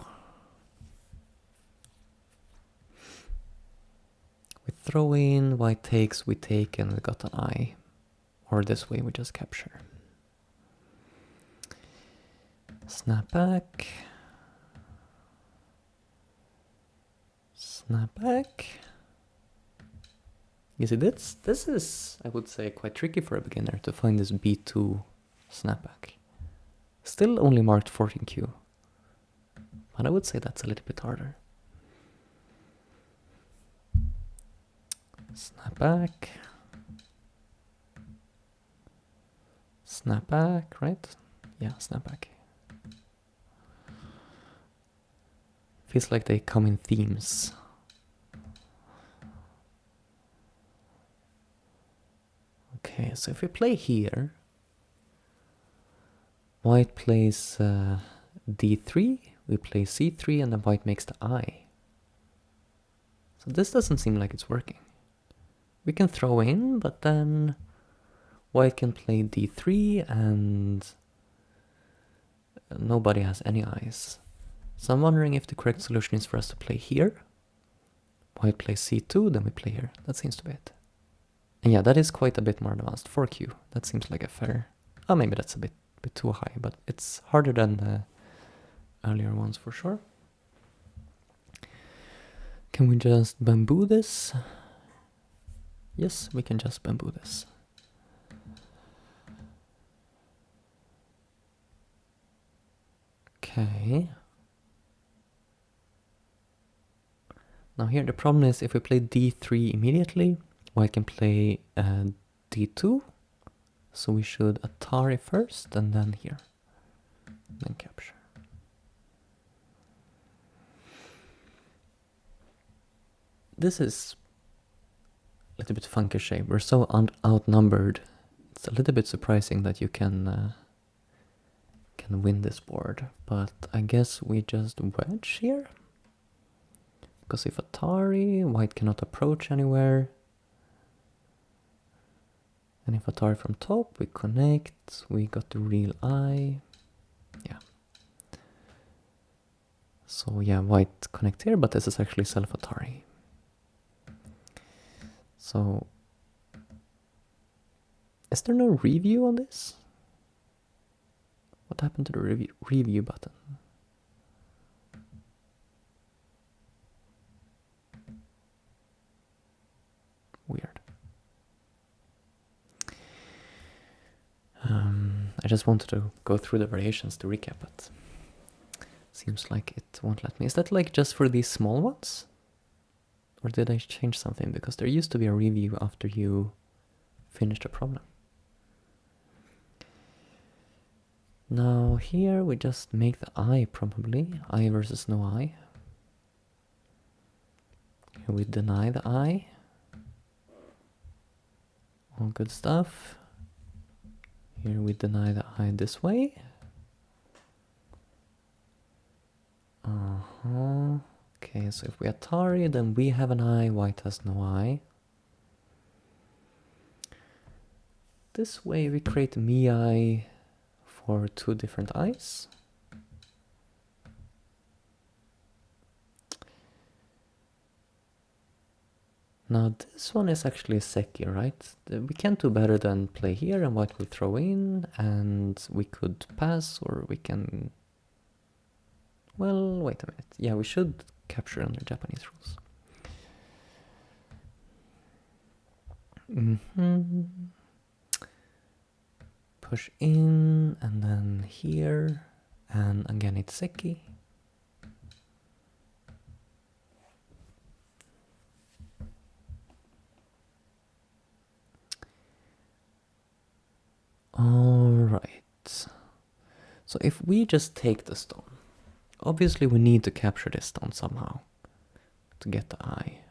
We throw in, white takes, we take, and we got an eye. Or this way we just capture. Snap back. Snap back. You see, this is, I would say, quite tricky for a beginner to find this B2 snapback. Still only marked 14Q. But I would say that's a little bit harder. Snap back. Snap back, right? Yeah, snap back. Feels like they come in themes. Okay, so if we play here, white plays d3, we play c3, and then white makes the I. So this doesn't seem like it's working. We can throw in, but then white can play d3 and nobody has any eyes. So I'm wondering if the correct solution is for us to play here. White plays c2, then we play here. That seems to be it. And yeah, that is quite a bit more advanced. 4q, that seems like a fair... Oh, maybe that's a bit too high, but it's harder than the earlier ones for sure. Can we just bamboo this? Yes, we can just bamboo this. Okay. Now here the problem is if we play d3 immediately, white can play d2. So we should Atari first and then here. Then capture. This is a little bit funky shape. We're so outnumbered. It's a little bit surprising that you can win this board. But I guess we just wedge here. Because if Atari, white cannot approach anywhere. And if Atari from top, we connect. We got the real eye. Yeah. So yeah, white connect here, but this is actually self-Atari. So, is there no review on this? What happened to the review button? Weird. I just wanted to go through the variations to recap, but seems like it won't let me. Is that like just for these small ones? Or did I change something? Because there used to be a review after you finished a problem. Now here we just make the I probably. I versus no I. Here we deny the I. All good stuff. Here we deny the I this way. Okay, so if we Atari, then we have an I, white has no I. This way we create Mi for two different I's. Now this one is actually a Seki, right? We can't do better than play here and white will throw in, and we could pass, or we can... Well, wait a minute. Yeah, we should capture under Japanese rules. Push in, and then here, and again it's Seki. Alright. So if we just take the stone, obviously we need to capture this stone somehow to get the eye.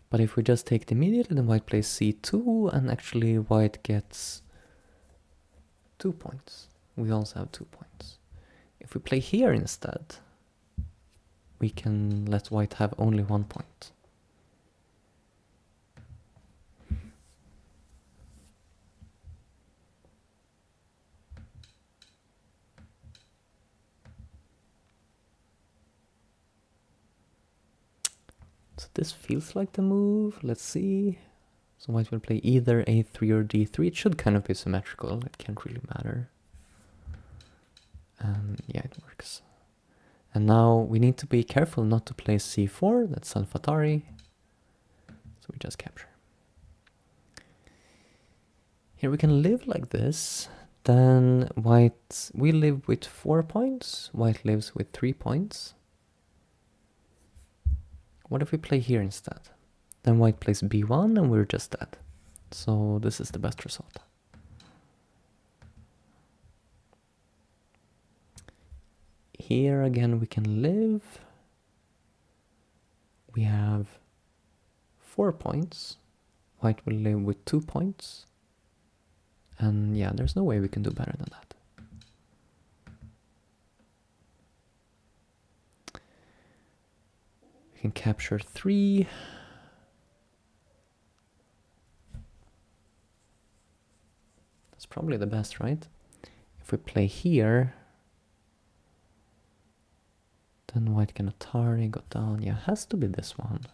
But if we just take it immediately, then white plays c2, and actually white gets 2 points. We also have 2 points. If we play here instead, we can let white have only 1 point. So this feels like the move. Let's see. So white will play either a3 or d3. It should kind of be symmetrical. It can't really matter. And yeah, it works. And now we need to be careful not to play c4. That's self-Atari. So we just capture. Here we can live like this. Then white, we live with 4 points. White lives with 3 points. What if we play here instead? Then white plays b1 and we're just dead. So this is the best result. Here again we can live. We have 4 points. White will live with 2 points. And yeah, there's no way we can do better than that. We can capture 3. That's probably the best, right? If we play here, then white can Atari, go down. Yeah, has to be this one.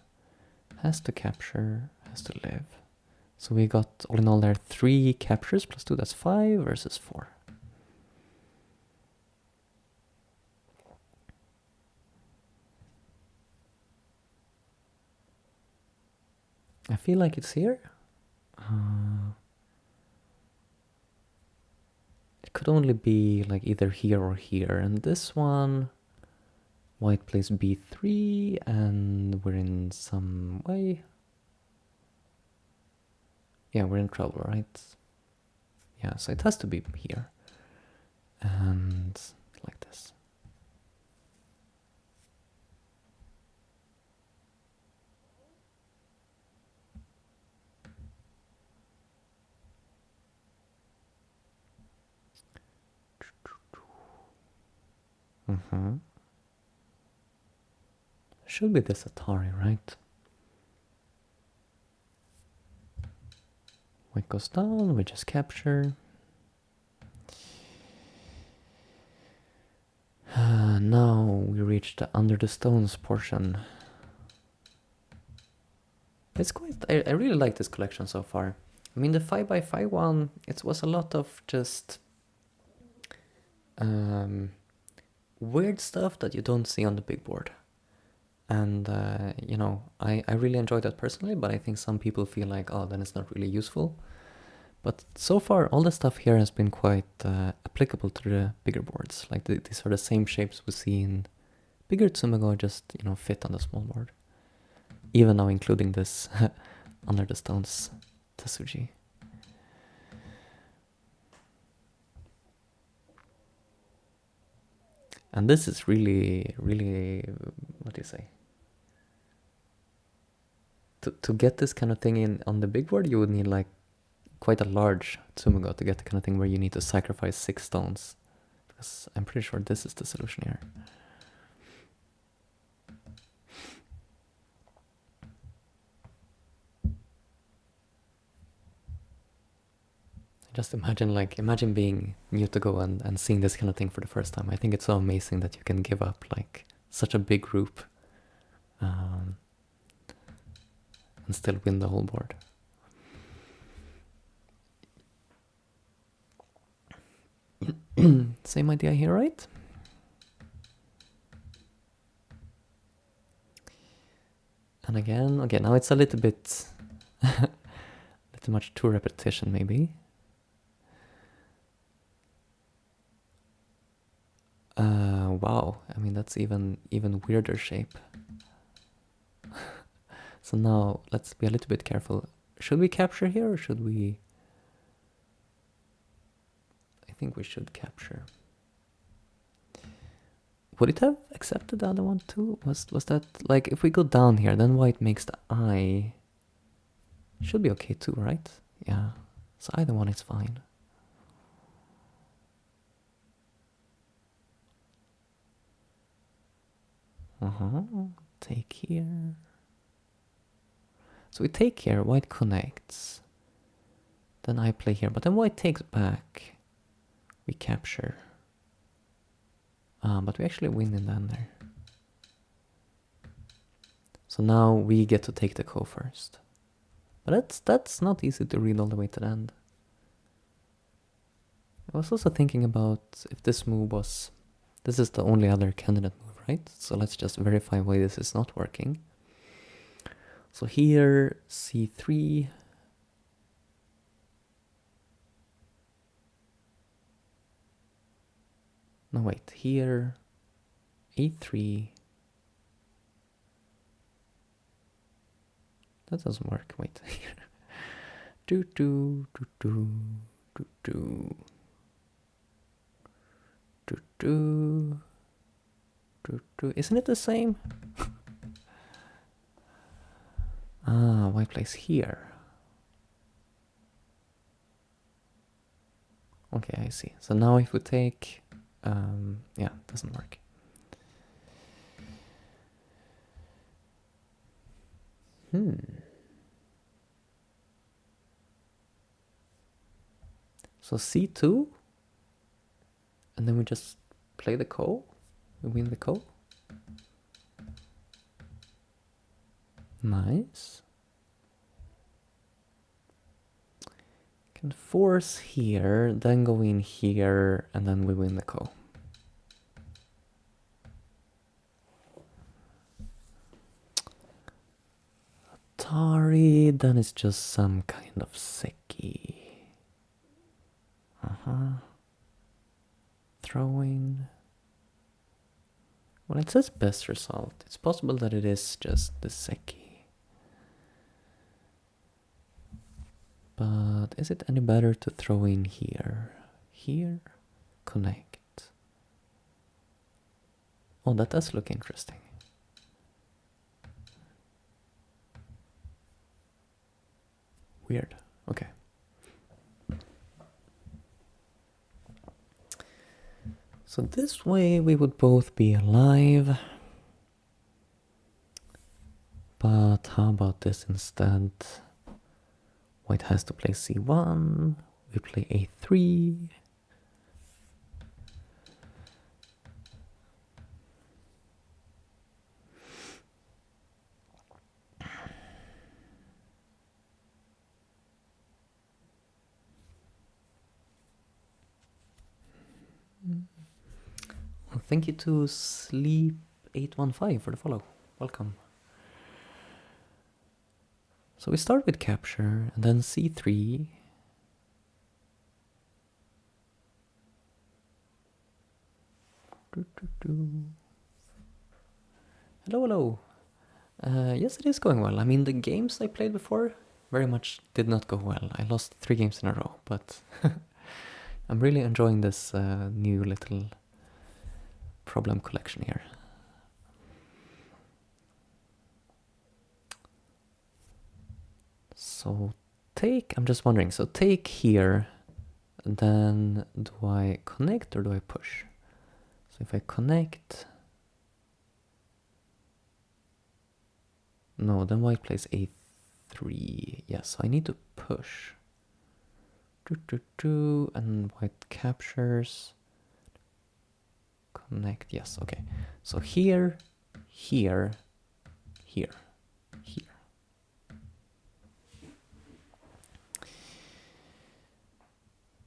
Has to capture, has to live. So we got, all in all there, 3 captures plus 2, that's 5 versus 4. I feel like it's here. It could only be like either here or here. And this one, white plays b3, and we're in some way. Yeah, we're in trouble, right? Yeah, so it has to be here. And like this. Should be this Atari, right? White goes down, we just capture. Now we reach the under the stones portion. It's quite, I really like this collection so far. I mean, the 5x5 one, it was a lot of just weird stuff that you don't see on the big board. And, you know, I really enjoyed that personally, but I think some people feel like, oh, then it's not really useful. But so far, all the stuff here has been quite applicable to the bigger boards. Like these are the same shapes we see in bigger Tsumugo, just, you know, fit on the small board. Even now including this Under the Stones Tetsuji. And this is really, really, what do you say? To get this kind of thing in on the big board, you would need like quite a large Tsumugo to get the kind of thing where you need to sacrifice 6 stones. Because I'm pretty sure this is the solution here. Just imagine being new to Go and seeing this kind of thing for the first time. I think it's so amazing that you can give up like such a big group and still win the whole board. Same idea here, right? And again, okay, now it's a little bit, little much too repetition maybe. Wow, I mean that's even weirder shape. So now let's be a little bit careful. Should we capture here or should we? I think we should capture. Would it have accepted the other one too? Was that like if we go down here, then white makes the eye. Should be okay too, right? Yeah. So either one is fine. Take here. So we take here, white connects. Then I play here, but then white takes back. We capture. But we actually win in the end there. So now we get to take the ko first. But that's not easy to read all the way to the end. I was also thinking about if this move was... This is the only other candidate move, right? So let's just verify why this is not working. So here, c3. No, wait, here, a3. That doesn't work, wait. do do do do do do do do do do. Isn't it the same? White plays here. Okay, I see. So now if we take... yeah, it doesn't work. So c2, and then we just play the ko. We win the ko. Nice. Can force here, then go in here, and then we win the ko. Atari, then it's just some kind of seki. Throwing. Well, it says best result. It's possible that it is just the seki. But is it any better to throw in here? Here? Connect. Oh, that does look interesting. Weird. Okay. So this way we would both be alive. But how about this instead? White has to play c1. We play a3. Well, thank you to Sleep815 for the follow. Welcome. So we start with capture, and then c3. Hello, hello. Yes, it is going well. I mean, the games I played before very much did not go well. I lost 3 games in a row, but I'm really enjoying this new little problem collection here. So take, I'm just wondering, so take here, and then do I connect or do I push? So if I connect, no, then white plays a3. Yes, so I need to push. And white captures. Connect, yes, okay. So here, here, here, here.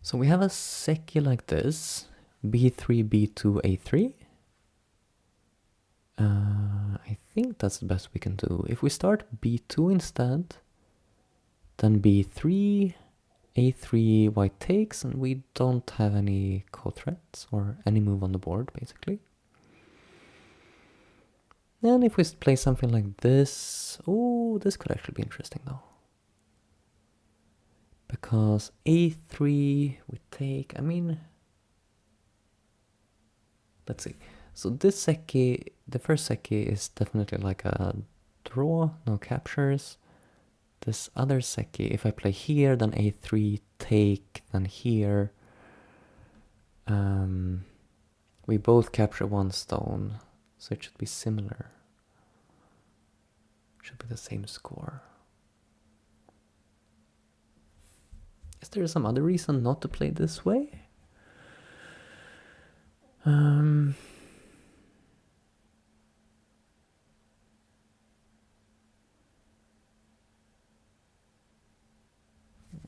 So we have a seki like this, b3, b2, a3. I think that's the best we can do. If we start b2 instead, then b3, a3, white takes, and we don't have any co-threats or any move on the board, basically. And if we play something like this, oh, this could actually be interesting though. Because a3 we take, I mean, let's see. So this seki, the first seki is definitely like a draw, no captures. This other seki, if I play here, then a3 take, then here. We both capture 1 stone, so it should be similar. Should be the same score. Is there some other reason not to play this way?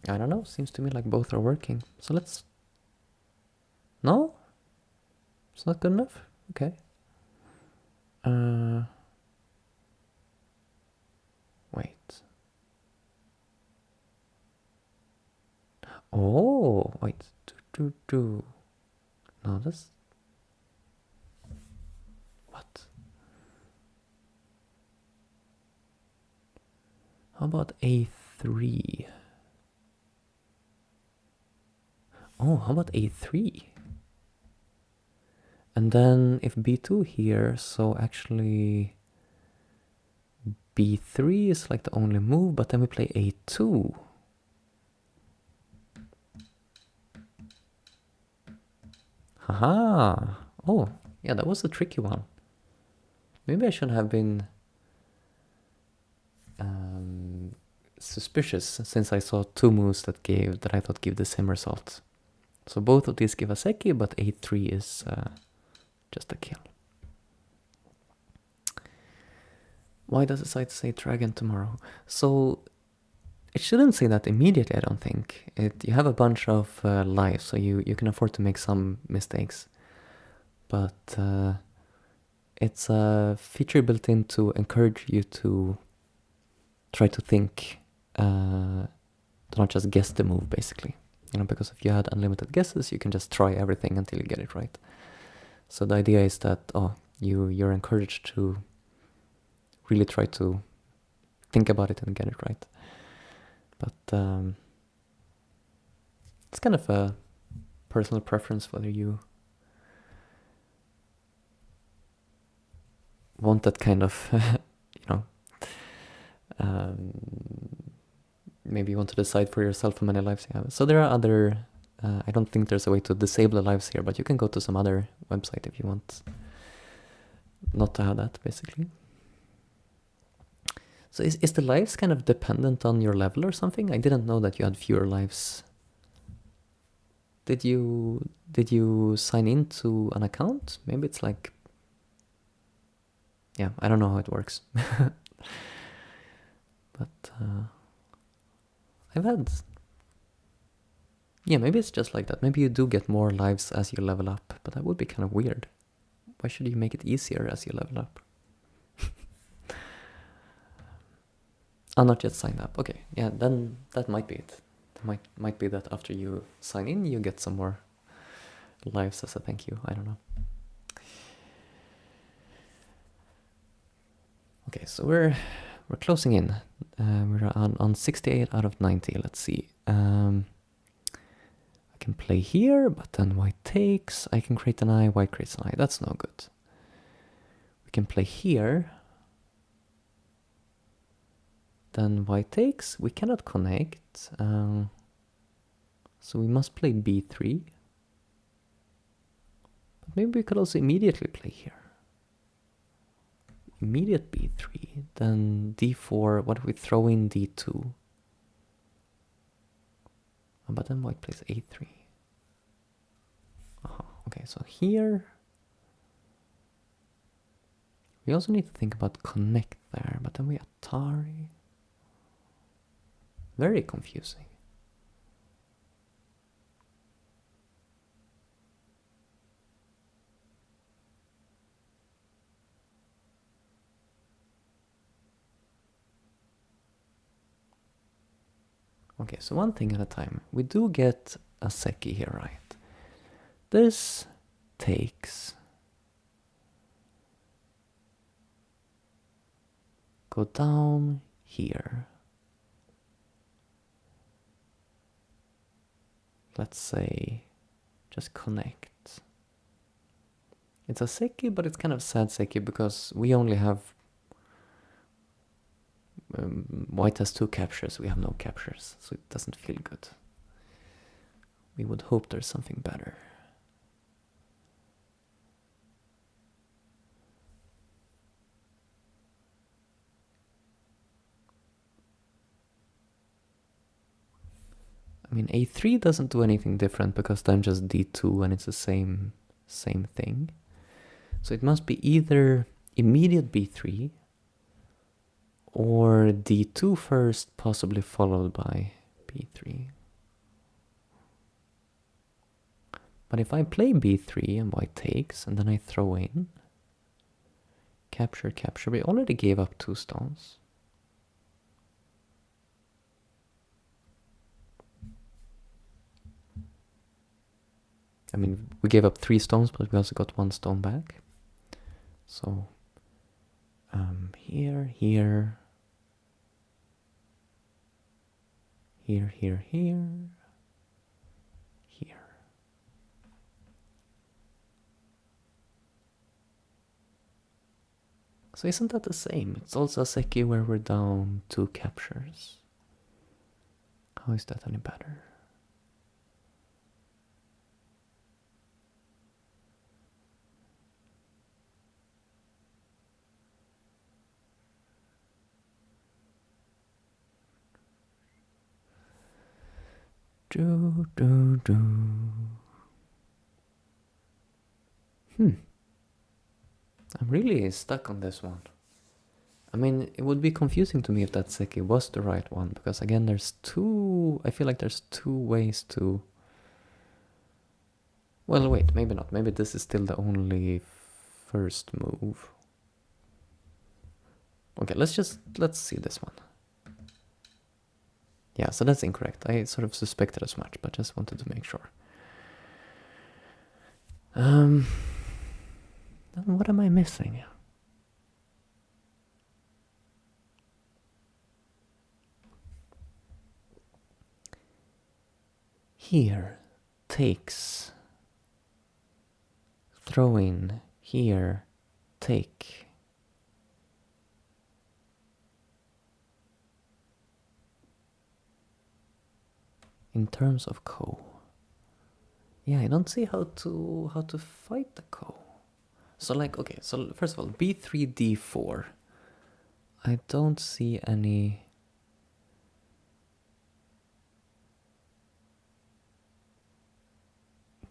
I don't know, seems to me like both are working. So let's... No? It's not good enough? Okay. Wait. Oh, wait. No, that's... What? How about a3? Oh, how about a3? And then if b2 here, so actually b3 is like the only move, but then we play a2. Haha! Oh, yeah, that was a tricky one. Maybe I should have been suspicious since I saw two moves that I thought give the same result. So both of these give a Seki, but A3 is just a kill. Why does the site say dragon tomorrow? So it shouldn't say that immediately, I don't think. You have a bunch of lives, so you can afford to make some mistakes. But it's a feature built in to encourage you to try to think, to not just guess the move, basically. You know, because if you had unlimited guesses, you can just try everything until you get it right. So the idea is that you're encouraged to really try to think about it and get it right. But it's kind of a personal preference whether you want that kind of, maybe you want to decide for yourself how many lives you have. So there are other, I don't think there's a way to disable the lives here, but you can go to some other website if you want not to have that, basically. So is the lives kind of dependent on your level or something? I didn't know that you had fewer lives. Did you sign into an account? Maybe it's like, yeah, I don't know how it works. But I've had, yeah, maybe it's just like that. Maybe you do get more lives as you level up, but that would be kind of weird. Why should you make it easier as you level up? I'm not yet signed up. Okay, yeah, then that might be it. Might be that after you sign in, you get some more lives as a thank you. I don't know. Okay, so we're closing in. We're on 68 out of 90. Let's see. I can play here, but then white takes. I can create an eye. White creates an eye. That's no good. We can play here. Then white takes. We cannot connect. So we must play b3. But maybe we could also immediately play here. Immediate b3. Then d4. What if we throw in d2? But then white plays a3. Okay, so here we also need to think about connect there, but then we Atari. Very confusing. Okay, so one thing at a time. We do get a Seki here, right? This takes. Go down here. Let's say just connect. It's a Seki, but it's kind of sad Seki because we only have white has 2 captures, we have no captures, so it doesn't feel good. We would hope there's something better. I mean, a3 doesn't do anything different because then just d2 and it's the same thing. So it must be either immediate b3 or d2 first, possibly followed by b3. But if I play b3 and white takes, and then I throw in capture, we already gave up 2 stones. I mean, we gave up 3 stones, but we also got 1 stone back. So here, here, here, here. So isn't that the same? It's also a Seki where we're down 2 captures. How is that any better? Do, do, do. I'm really stuck on this one. I mean, it would be confusing to me if that Seki was the right one, because again, I feel like there's two ways to... Well, wait, maybe not. Maybe this is still the only first move. Okay, let's see this one. Yeah, so that's incorrect. I sort of suspected as much, but just wanted to make sure. Then what am I missing? Here, takes. Throw in, here, take. In terms of ko. Yeah, I don't see how to fight the ko. So like, okay, so first of all, b3, d4. I don't see any...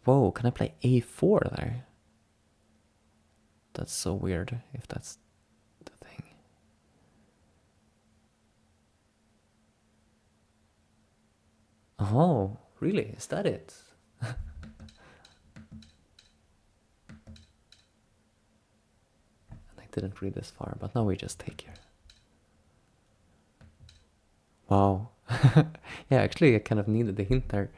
Whoa, can I play a4 there? That's so weird, if that's the thing. Oh, really? Is that it? And I didn't read this far, but now we just take here. Wow. Yeah, actually I kind of needed the hint there.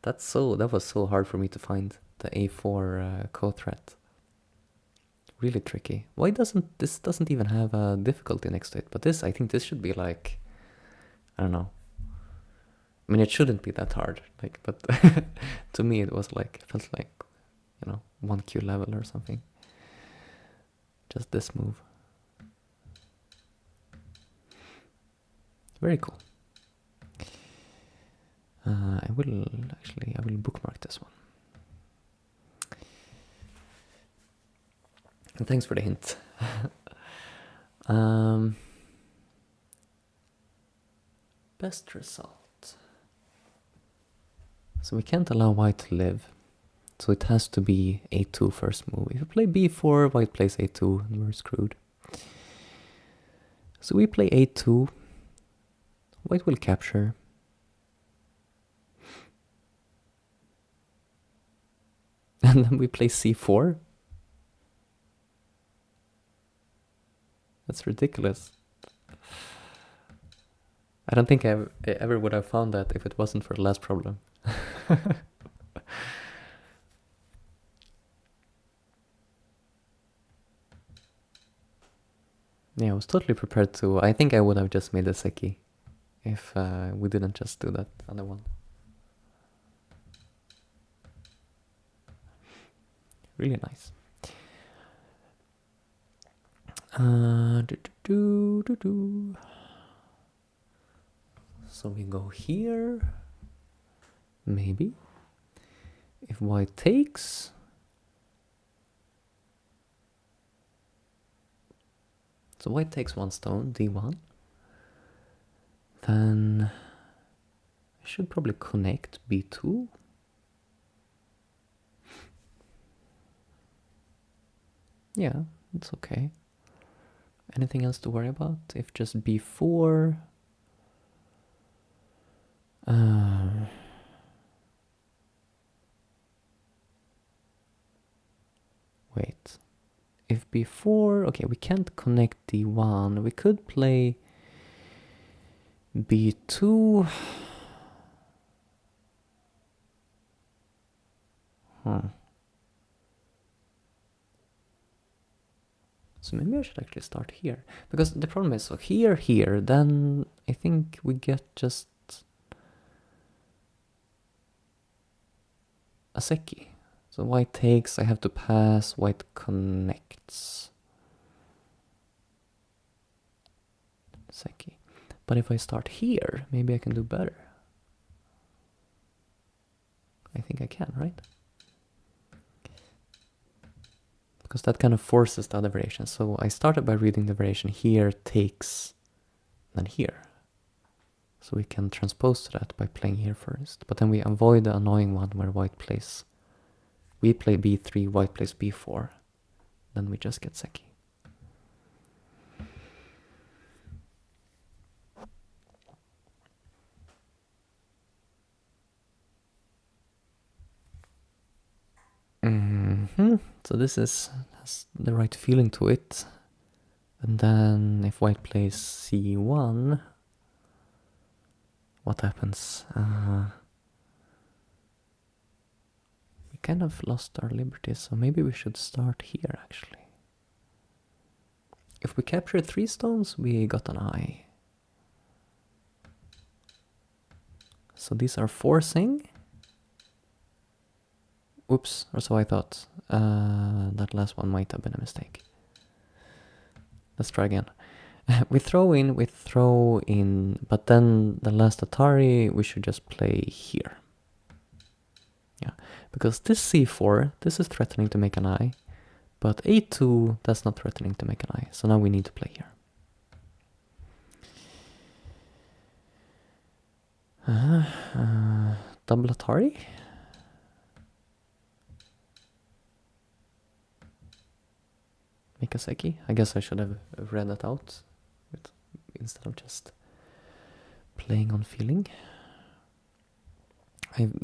That was so hard for me to find the a4 co-threat. Really tricky. Why doesn't this even have a difficulty next to it? But this, I think this should be like, I don't know. I mean, it shouldn't be that hard. Like, but to me, it was like, it felt like, 1Q level or something. Just this move. Very cool. I will bookmark this one. And thanks for the hint. Best result. So we can't allow white to live. So it has to be a2 first move. If you play b4, white plays a2, and we're screwed. So we play a2. White will capture. And then we play c4. That's ridiculous. I don't think I ever would have found that if it wasn't for the last problem. Yeah, I was totally prepared to... I think I would have just made a Seki if we didn't just do that other one. Really nice. So we go here. Maybe. If white takes... So white takes one stone, d1. Then I should probably connect b2. Yeah, it's okay. Anything else to worry about? If just b4... wait. If b4... Okay, we can't connect d1. We could play b2. So maybe I should actually start here. Because the problem is, so here, then I think we get just a Seki. So white takes, I have to pass, white connects. Seki. But if I start here, maybe I can do better. I think I can, right? Because that kind of forces the other variation. So I started by reading the variation here, takes, then here. So we can transpose to that by playing here first. But then we avoid the annoying one where white plays. We play b3, white plays b4. Then we just get Seki. So this has the right feeling to it. And then if white plays c1, what happens? We kind of lost our liberty, so maybe we should start here actually. If we capture 3 stones, we got an eye. So these are forcing. Oops, or so I thought. That last one might have been a mistake. Let's try again. We throw in, but then the last Atari we should just play here. Yeah, because this c4, this is threatening to make an eye, but a2, that's not threatening to make an eye, so now we need to play here. Double Atari? Make a Seki? I guess I should have read that out instead of just playing on feeling.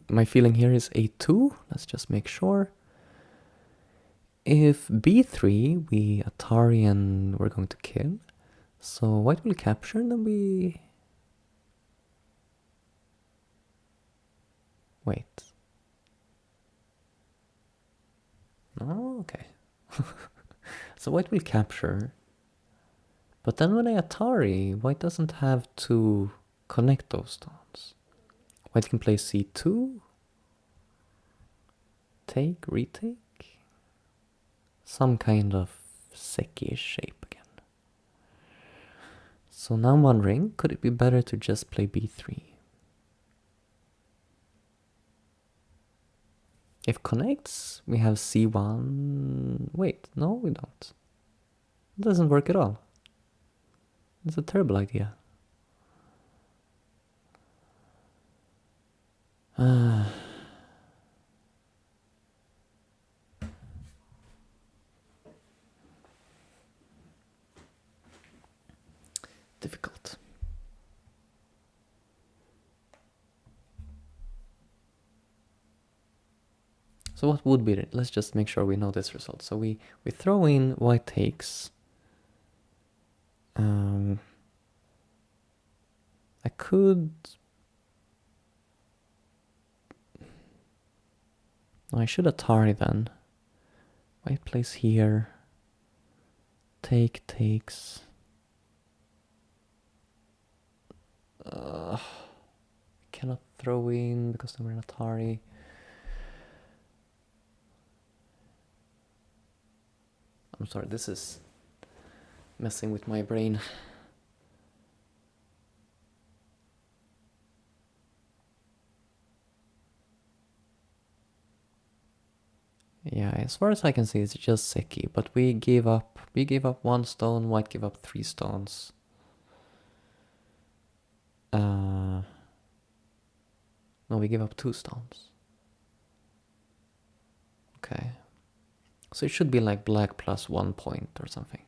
My feeling here is a2. Let's just make sure. If b3, we Atari and we're going to kill. So white will capture, and then we... Wait. Oh, okay. So white will capture. But then when I Atari, white doesn't have to connect those stones. White can play c2. Take, retake. Some kind of Seki shape again. So now I'm wondering, could it be better to just play b3? If connects, we have c1. Wait, no, we don't. It doesn't work at all. It's a terrible idea. Difficult. So what would be it? Let's just make sure we know this result. So we throw in white takes. I could... No, I should Atari then. White plays here. Take, takes. Cannot throw in because then we're in Atari. I'm sorry, this is messing with my brain. Yeah, as far as I can see, it's just Seki, but we gave up 1 stone, white gave up 3 stones. No, we gave up 2 stones. Okay. So it should be like black plus 1 point or something.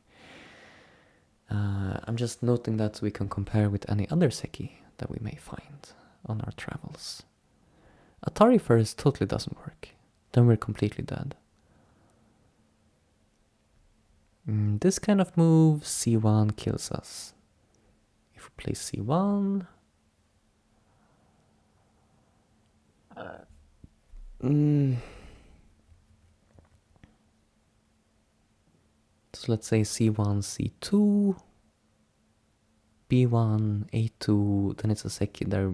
I'm just noting that so we can compare with any other Seki that we may find on our travels. Atari first totally doesn't work. Then we're completely dead. This kind of move, c1 kills us. If we play c1... So let's say c1, c2, b1, a2, then it's a Seki there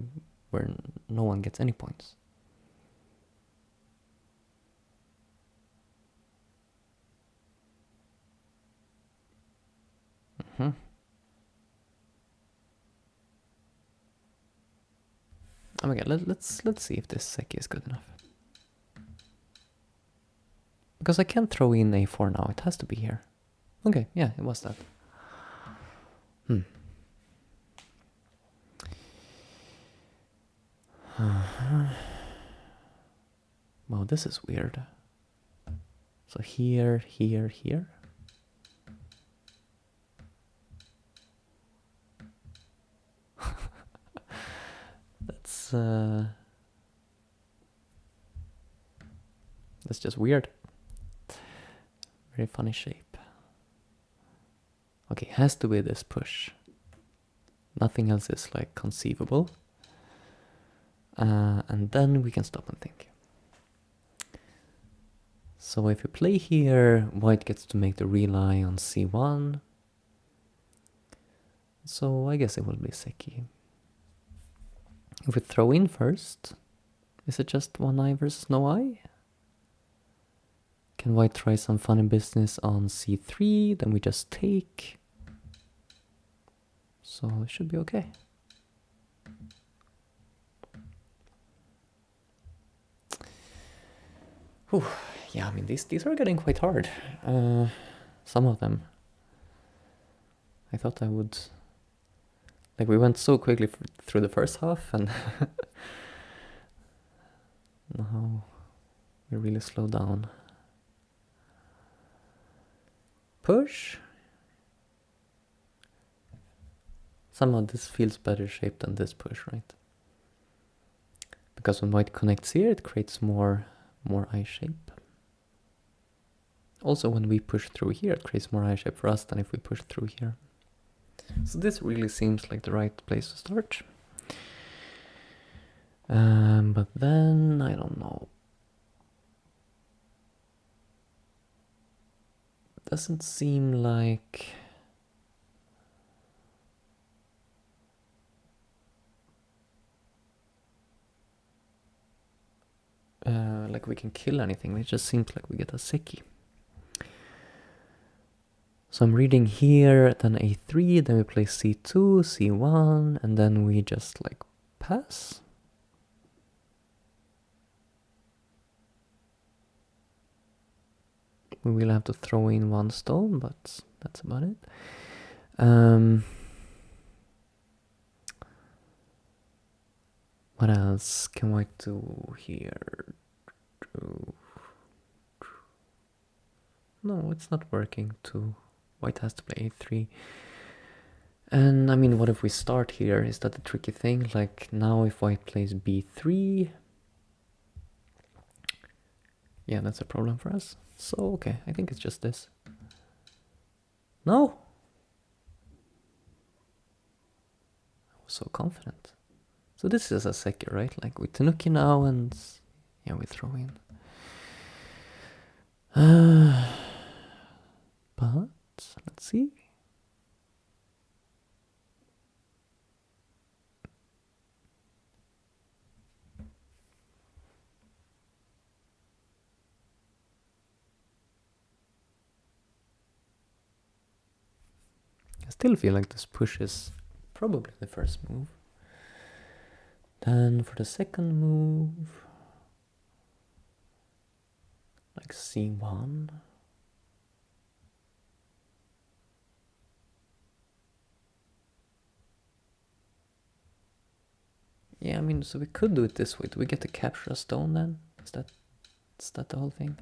where no one gets any points. Oh my god, let's see if this Seki is good enough. Because I can't throw in a4 now, it has to be here. Okay, yeah, it was that. Wow, this is weird. So here, here, here. That's just weird. Very funny shape. Okay, has to be this push. Nothing else is like conceivable. And then we can stop and think. So if we play here, white gets to make the rely on c1. So I guess it will be Seki. If we throw in first, is it just one eye versus no eye? Can white try some funny business on c3? Then we just take. So it should be okay. Whew. Yeah, I mean, these are getting quite hard. Some of them. I thought I would... Like, we went so quickly through the first half, and now we really slow down. Push. Somehow this feels better shaped than this push, right? Because when white connects here, it creates more eye shape. Also, when we push through here, it creates more eye shape for us than if we push through here. So this really seems like the right place to start. But then, I don't know. Doesn't seem like... like we can kill anything. It just seems like we get a Seki. So I'm reading here, then a3, then we play c2, c1, and then we just like pass. We will have to throw in one stone, but that's about it. What else can white do here? No, it's not working too. White has to play a3. And I mean, what if we start here? Is that the tricky thing? Like now if white plays b3, yeah, that's a problem for us. So, okay, I think it's just this. No! I was so confident. So this is a Seki, right? Like we Tanuki now and yeah, we throw in. But let's see. I still feel like this push is probably the first move. Then for the second move, like c1. Yeah, I mean, so we could do it this way. Do we get to capture a stone then? Is that the whole thing?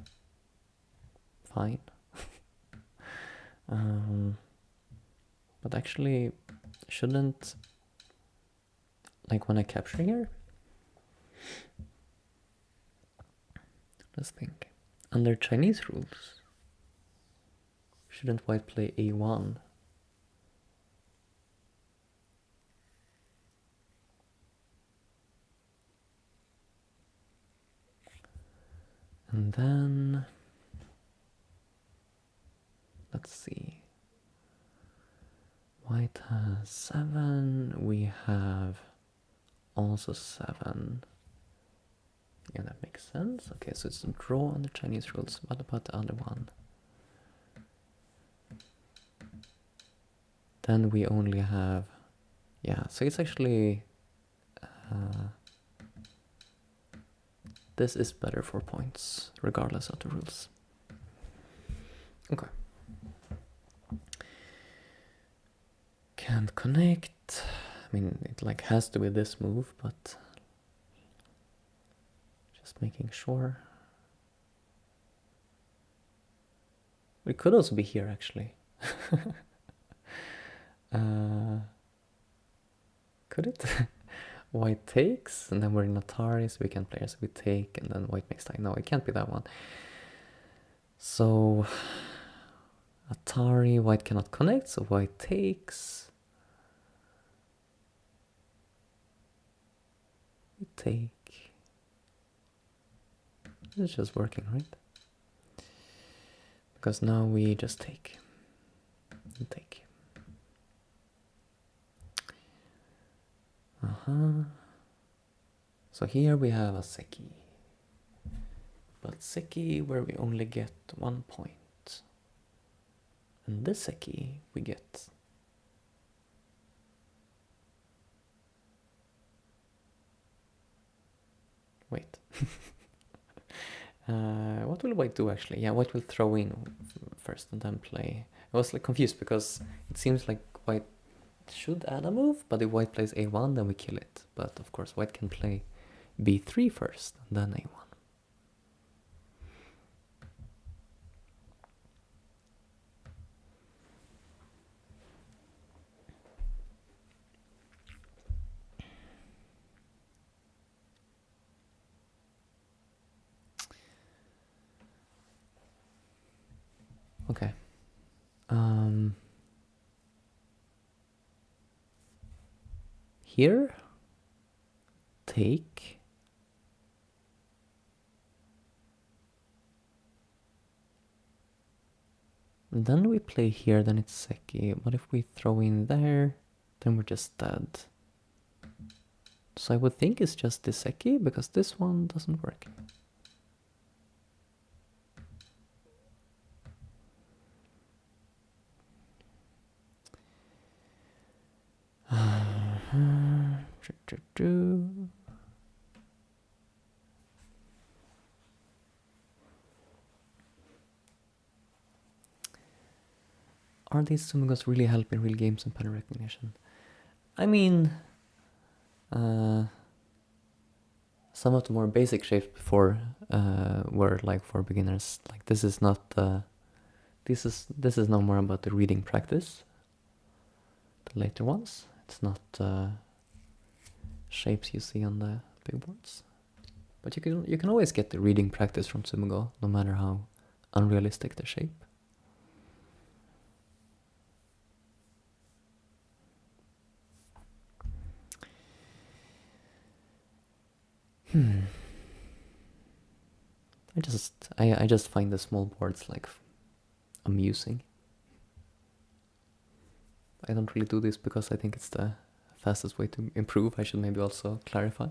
Fine. But actually, shouldn't, like when I capture here, let's think. Under Chinese rules, shouldn't white play a1? And then, let's see. White has 7, we have also 7. Yeah, that makes sense. Okay, so it's a draw under Chinese rules. What about the other one? Then we only have, yeah, so it's actually, this is better for points, regardless of the rules. Okay. Can't connect. I mean, it like has to be this move, but Just making sure. We could also be here, actually. Could it? White takes, and then we're in Atari, so we can play as we take, and then white makes tie. No, it can't be that one. So, Atari, white cannot connect, so white takes. We take. It's just working, right? Because now we just take. We take. So here we have a seki. But seki where we only get 1 point. And this seki we get. Wait. What will white do actually? Yeah, white will throw in first and then play. I was like confused because it seems like white should add a move, but if white plays a1 then we kill it. But of course white can play b3 first and then a1. Okay. Here, take. And then we play here, then it's seki. But if we throw in there, then we're just dead. So I would think it's just the seki, because this one doesn't work. Are these sumigos really help in real games and pattern recognition? I mean, some of the more basic shapes before were like for beginners. Like this is not this is no more about the reading practice. The later ones, it's not shapes you see on the big boards. But you can always get the reading practice from Sumigo, no matter how unrealistic the shape. I just find the small boards like amusing. I don't really do this because I think it's the fastest way to improve. I should maybe also clarify.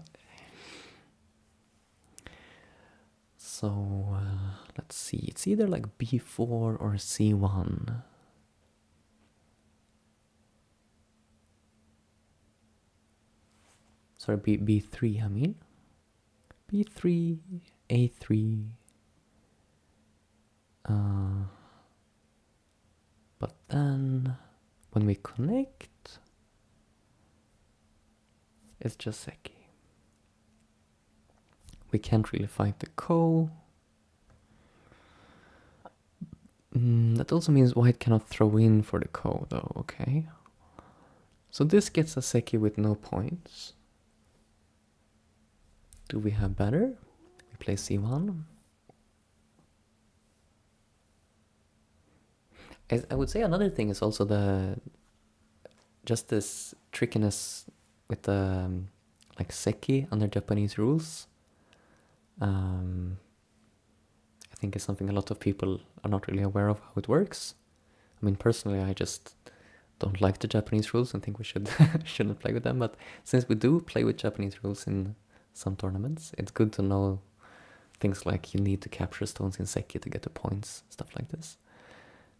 So let's see. It's either like b4 or c1. Sorry, b3. I mean b3, a3. But then when we connect, it's just seki. We can't really fight the ko. That also means white cannot throw in for the ko though, okay? So this gets a seki with no points. Do we have better? We play c1. I would say another thing is also just this trickiness with the like seki under Japanese rules. I think is something a lot of people are not really aware of how it works. I mean, personally, I just don't like the Japanese rules and think we shouldn't play with them. But since we do play with Japanese rules in some tournaments, it's good to know things like you need to capture stones in seki to get the points, stuff like this.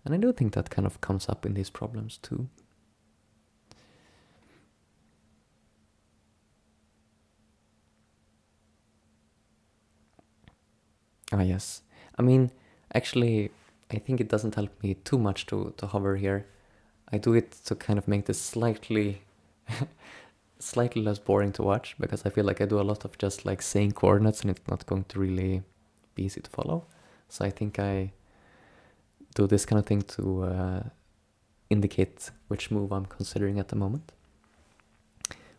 And I do think that kind of comes up in these problems too. Ah, yes. I mean, actually, I think it doesn't help me too much to hover here. I do it to kind of make this slightly slightly less boring to watch because I feel like I do a lot of just like saying coordinates and it's not going to really be easy to follow. So I think I do this kind of thing to indicate which move I'm considering at the moment.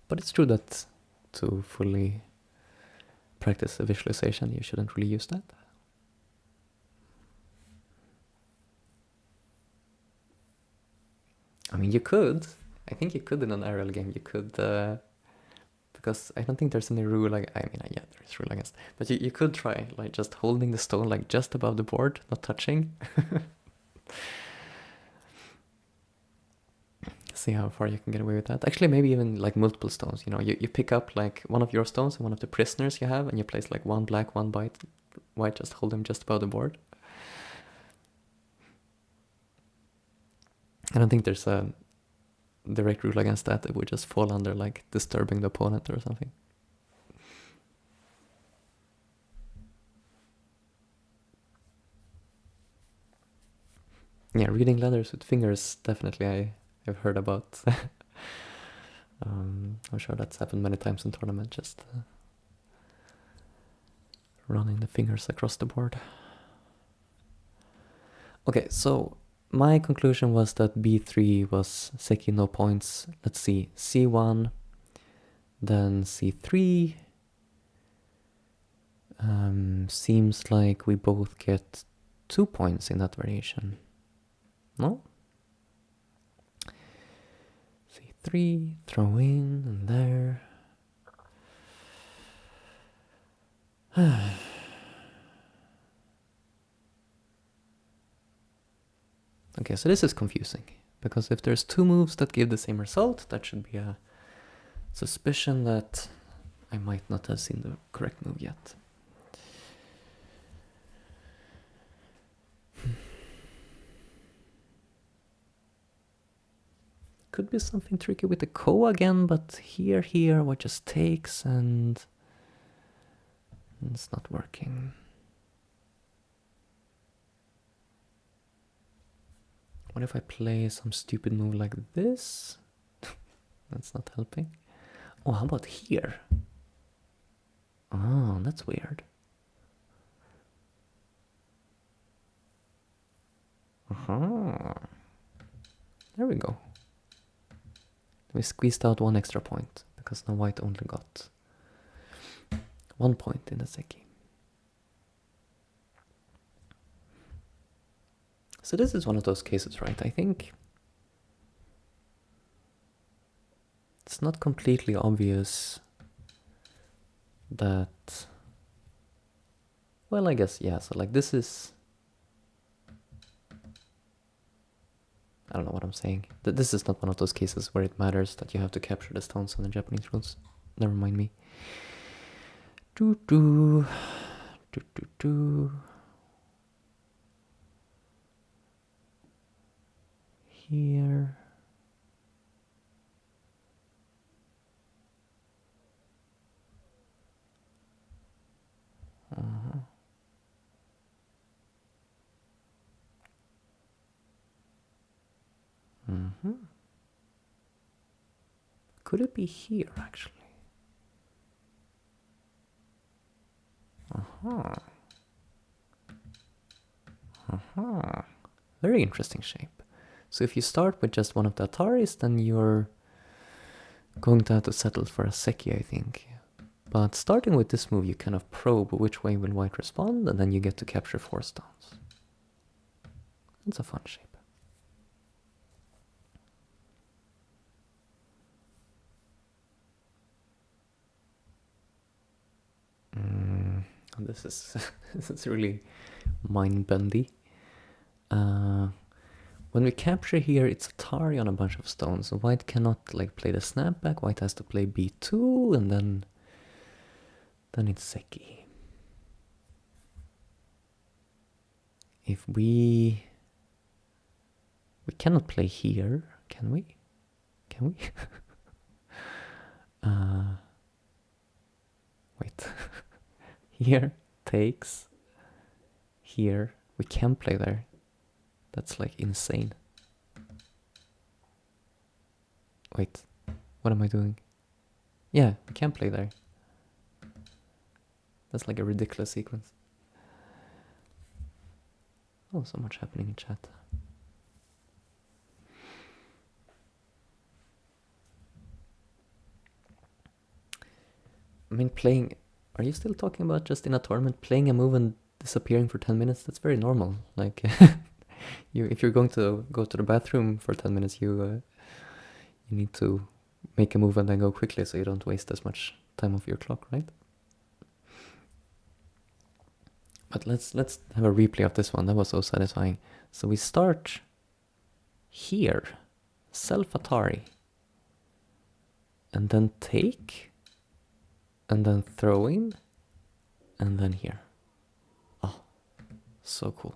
But it's true that to fully practice a visualization, you shouldn't really use that. I mean, you could. I think you could in an aerial game. You could, because I don't think there's any rule. Like, I mean, yeah, there is rule against. But you could try like just holding the stone like just above the board, not touching. See how far you can get away with that. Actually, maybe even like multiple stones. You know, you pick up like one of your stones and one of the prisoners you have, and you place like one black, one white. Just hold them just above the board. I don't think there's a direct rule against that. It would just fall under like disturbing the opponent or something. Yeah, reading letters with fingers, definitely I've heard about. I'm sure that's happened many times in tournament, just running the fingers across the board. Okay, so my conclusion was that b3 was Seki no points. Let's see, c1, then c3. Seems like we both get 2 points in that variation. No? c3, throw in and there. Okay, so this is confusing, because if there's 2 moves that give the same result, that should be a suspicion that I might not have seen the correct move yet. Could be something tricky with the ko again, but here, what just takes and it's not working. What if I play some stupid move like this? That's not helping. Oh, how about here? Oh, that's weird. There we go. We squeezed out 1 extra point, because now white only got 1 point in the Seki. So this is one of those cases, right? I think it's not completely obvious that, well, I guess, yeah, so like this is, I don't know what I'm saying. This is not one of those cases where it matters that you have to capture the stones on the Japanese rules. Never mind me. Here. Could it be here, actually? Very interesting shape. So if you start with just one of the Ataris, then you're going to have to settle for a Seki, I think. But starting with this move, you kind of probe which way will white respond, and then you get to capture 4 stones. That's a fun shape. This is this is really mind-bendy. When we capture here, it's Atari on a bunch of stones, so white cannot like play the snapback. White has to play b2, and then it's Seki. If we cannot play here, can we? Can we? Wait. Here takes. Here we can play there. That's like insane. Wait, what am I doing? Yeah, we can't play there. That's like a ridiculous sequence. Oh, so much happening in chat. I mean, playing... Are you still talking about just in a tournament, playing a move and disappearing for 10 minutes? That's very normal. Like, if you're going to go to the bathroom for 10 minutes, you need to make a move and then go quickly so you don't waste as much time of your clock, right? But let's have a replay of this one. That was so satisfying. So we start here, self Atari, and then take, and then throw in, and then here. Oh, so cool.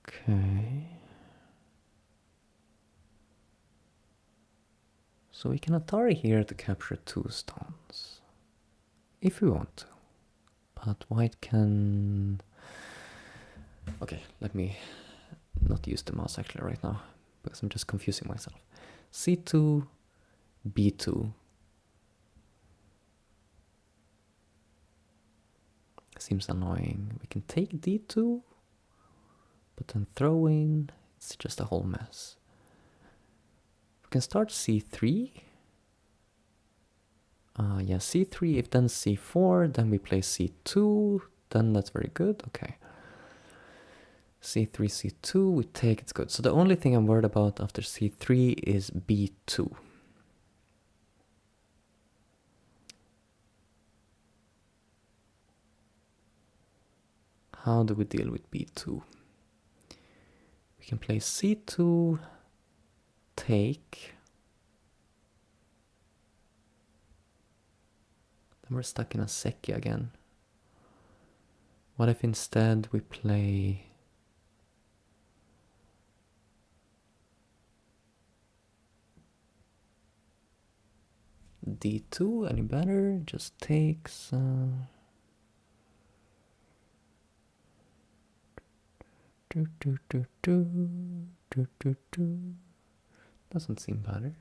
Okay. So we can Atari here to capture 2 stones. If we want to. But white can... Okay, let me not use the mouse actually right now, because I'm just confusing myself. C2, B2. Seems annoying. We can take D2, but then throw in, it's just a whole mess. We can start C3. Yeah, C3, if then C4, then we play C2, then that's very good, okay. C3, C2, we take, it's good. So the only thing I'm worried about after C3 is B2. How do we deal with B2? We can play C2, take. Then we're stuck in a Seki again. What if instead we play... D2, any better? Just takes... Doesn't seem better.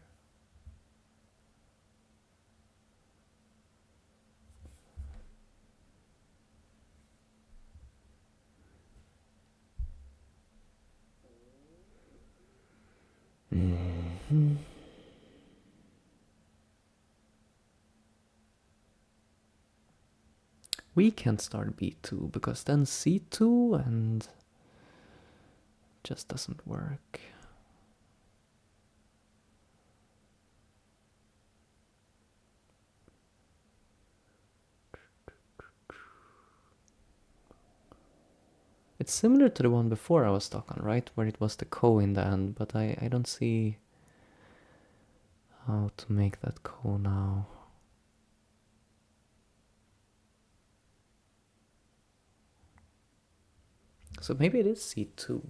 We can't start B2 because then C2 and just doesn't work. It's similar to the one before I was stuck on, right? Where it was the ko in the end, but I don't see how to make that ko now. So maybe it is C2.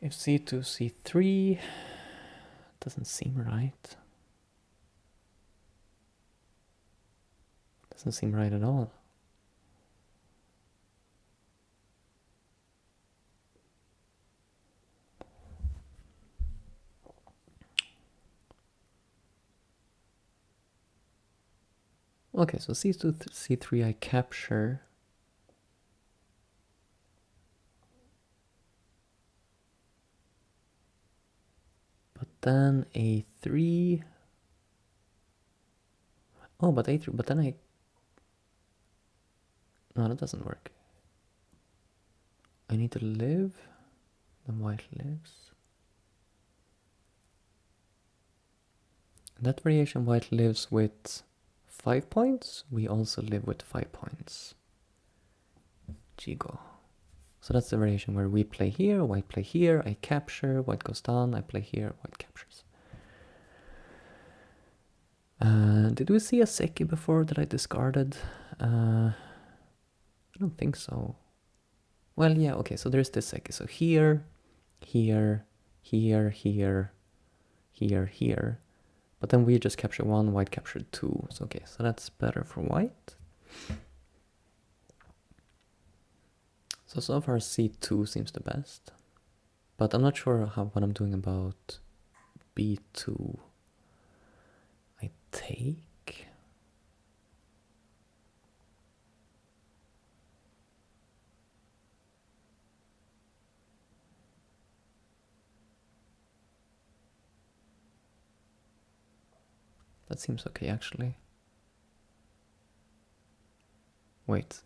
If C2, C3 doesn't seem right. Doesn't seem right at all. Okay, so C2, C3 I capture. But then A3. Oh, but A3, but then I... No, that doesn't work. I need to live. Then white lives. That variation white lives with 5 points. We also live with 5 points. Jigo. So that's the variation where we play here, white play here, I capture, white goes down, I play here, white captures. Did we see a Seki before that I discarded? I don't think so. Well, yeah, okay, so there's this Seki. So here, here, here, here, here, here. But then we just captured 1, white captured 2. So okay, so that's better for white. So far c2 seems the best. But I'm not sure what I'm doing about b2. I take. That seems okay, actually. Wait.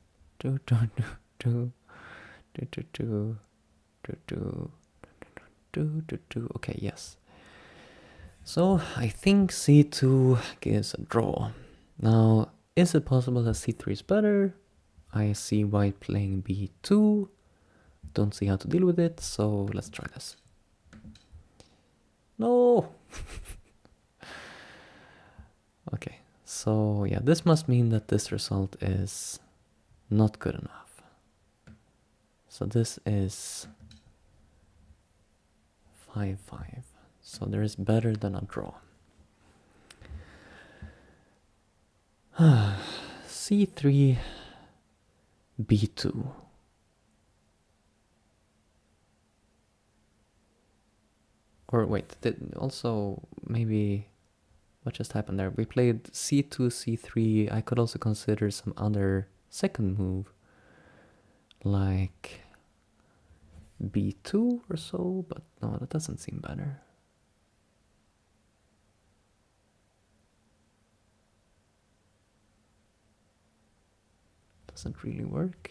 Okay, yes. So I think c2 gives a draw. Now, is it possible that c3 is better? I see white playing b2. Don't see how to deal with it, so let's try this. No! Okay, so yeah, this must mean that this result is not good enough. So this is 5-5. So there is better than a draw. c3, b2. Or wait, also maybe what just happened there? We played c2, c3. I could also consider some other second move, like b2 or so, but no, that doesn't seem better. Doesn't really work.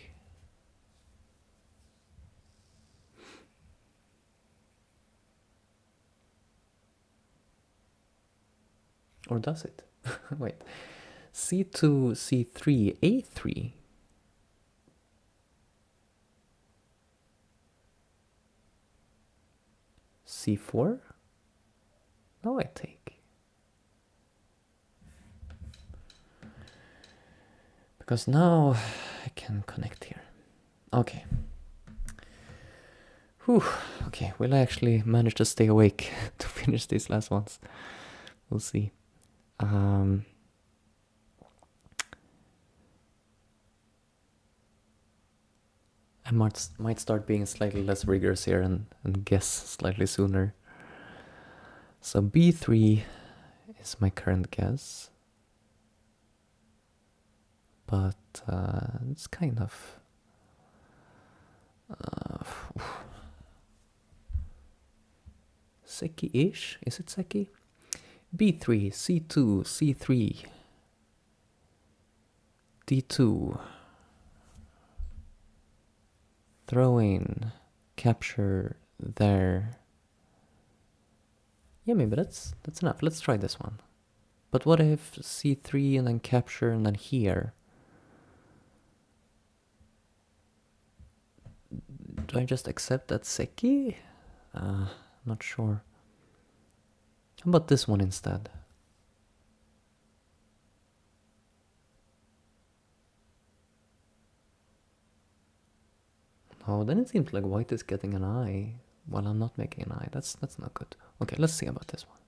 Or does it? Wait. c2, c3, a3. c4? No, I take. Because now I can connect here. Okay. Whew. Okay, will I actually manage to stay awake to finish these last ones? We'll see. I might start being slightly less rigorous here and guess slightly sooner. So b3 is my current guess. But it's kind of... Seki-ish? Is it Seki? b3, c2, c3, d2, throw in, capture there. Yeah, maybe that's enough. Let's try this one. But what if c3 and then capture and then here? Do I just accept that Seki? Not sure. How about this one instead? Oh, then it seems like white is getting an eye while I'm not making an eye. That's not good. Okay, let's see about this one.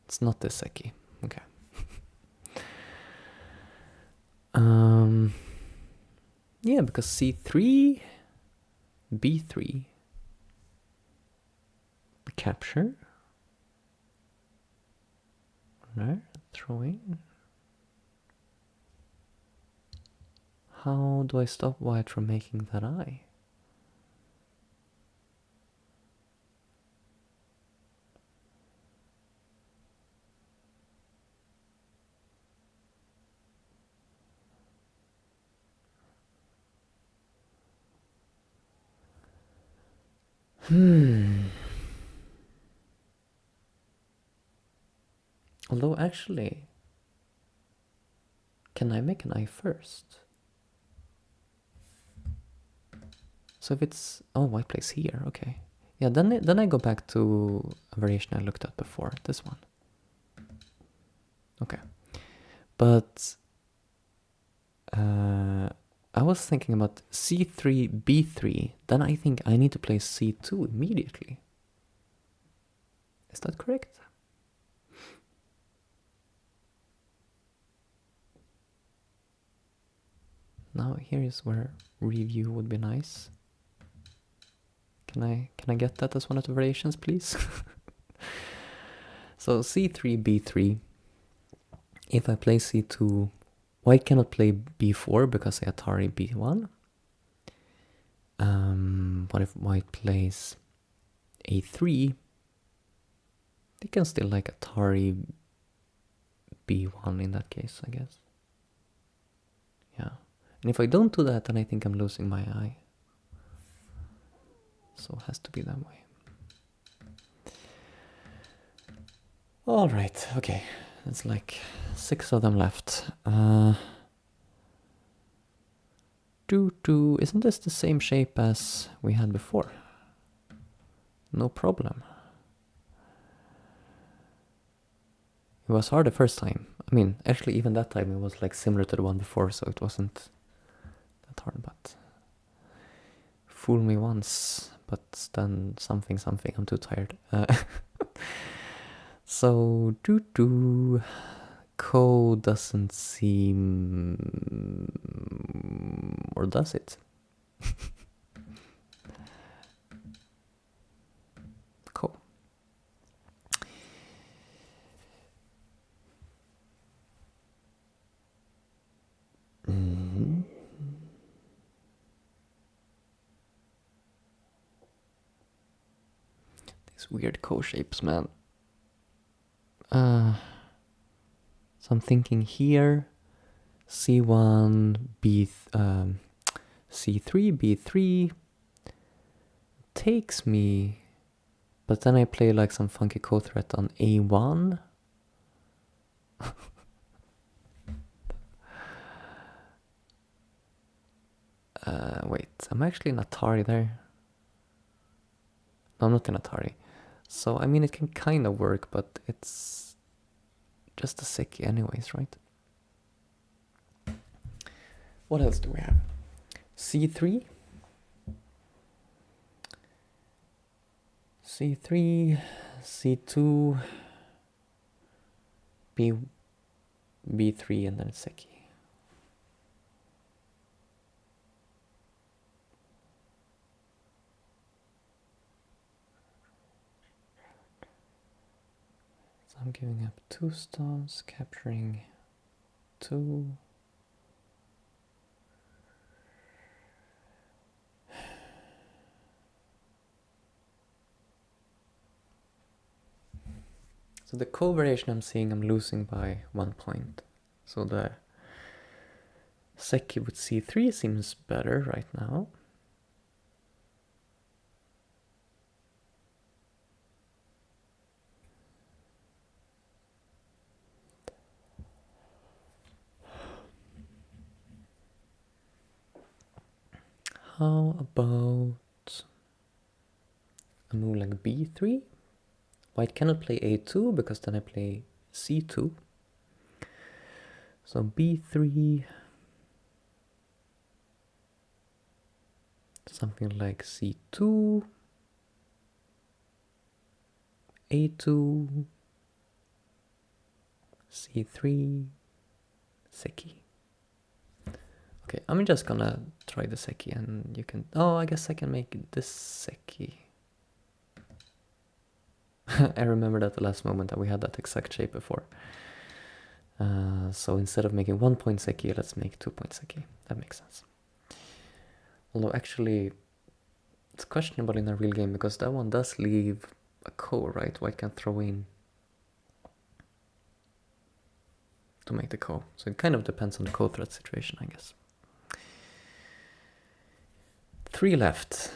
It's not this Seki. Okay. Yeah, because c3, b3, capture. Right, throwing. How do I stop white from making that eye? Although actually, can I make an eye first? So if it's... Oh, white plays here, okay. Yeah, then I go back to a variation I looked at before, this one. Okay. But I was thinking about c3, b3, then I think I need to play c2 immediately. Is that correct? Now here is where review would be nice. Can I get that as one of the variations, please? So c3, b3. If I play c2, white cannot play b4 because I Atari b1. What if white plays a3? They can still like Atari b1 in that case, I guess. Yeah. And if I don't do that, then I think I'm losing my eye. So it has to be that way. All right, okay. There's like 6 of them left. Isn't this the same shape as we had before? No problem. It was hard the first time. I mean, actually even that time it was like similar to the one before, so it wasn't that hard, but fool me once, but then something, I'm too tired. So, Ko doesn't seem... or does it? Ko. These weird Ko shapes, man. So I'm thinking here, C1, C3, B3 takes me, but then I play like some funky Ko threat on A1. Wait, I'm actually in Atari there. No, I'm not in Atari. So, I mean, it can kind of work, but it's just a sickie anyways, right? What else do we have? C3. C3, C2, B3, and then sickie. I'm giving up 2 stones, capturing 2. So the Ko variation I'm seeing, I'm losing by 1 point. So the sickie with C3 seems better right now. How about a move like B3? White cannot play A2 because then I play C2. So B3, something like C2, A2, C3, sickie. Okay, I'm just gonna try the sickie and you can... Oh, I guess I can make this sickie. I remember that the last moment that we had that exact shape before. So instead of making 1 point sickie, let's make 2 point sickie. That makes sense. Although actually, it's questionable in a real game because that one does leave a Ko, right? White can throw in to make the Ko. So it kind of depends on the Ko threat situation, I guess. 3 left.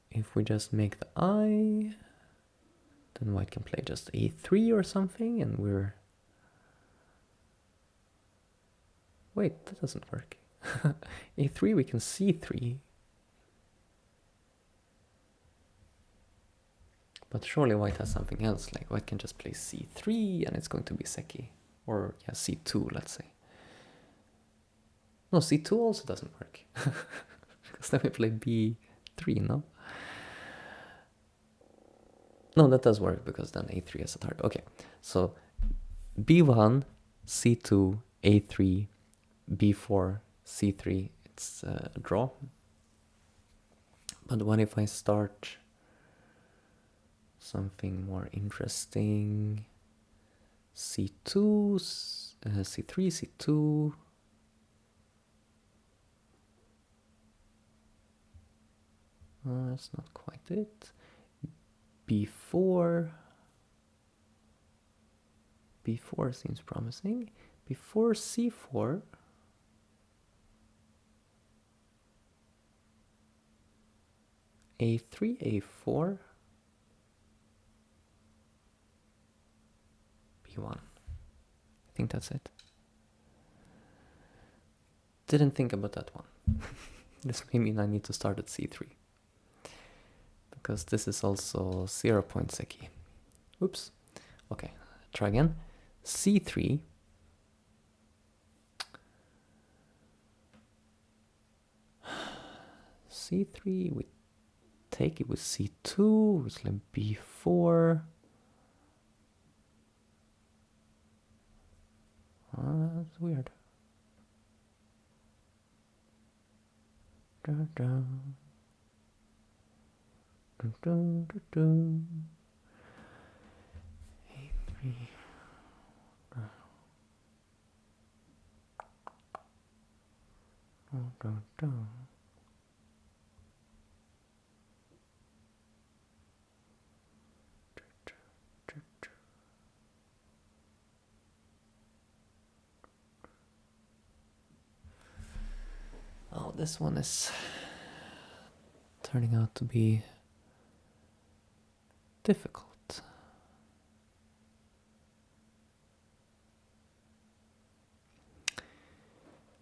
If we just make the eye, then white can play just A3 or something, and we're... Wait, that doesn't work. A3, we can C3. But surely white has something else, like white can just play C3 and it's going to be sickie. Or, yeah, C2, let's say. No, C2 also doesn't work. Because then we play B3, no? No, that does work because then A3 is a target. Okay, so b1, c2, a3, b4, c3. It's a draw. But what if I start something more interesting? c2, c3, c2. That's not quite it. b4. b4 seems promising. b4, c4. a3, a4. b1. I think that's it. Didn't think about that one. This may mean I need to start at c3. Because this is also 0 point Seki. Oops. Okay, try again. c3. c3, we take it with c2, which is like b4. That's weird. Dun, dun. Dun, dun, dun, dun. A3. Dun, dun, dun. Oh, this one is turning out to be difficult.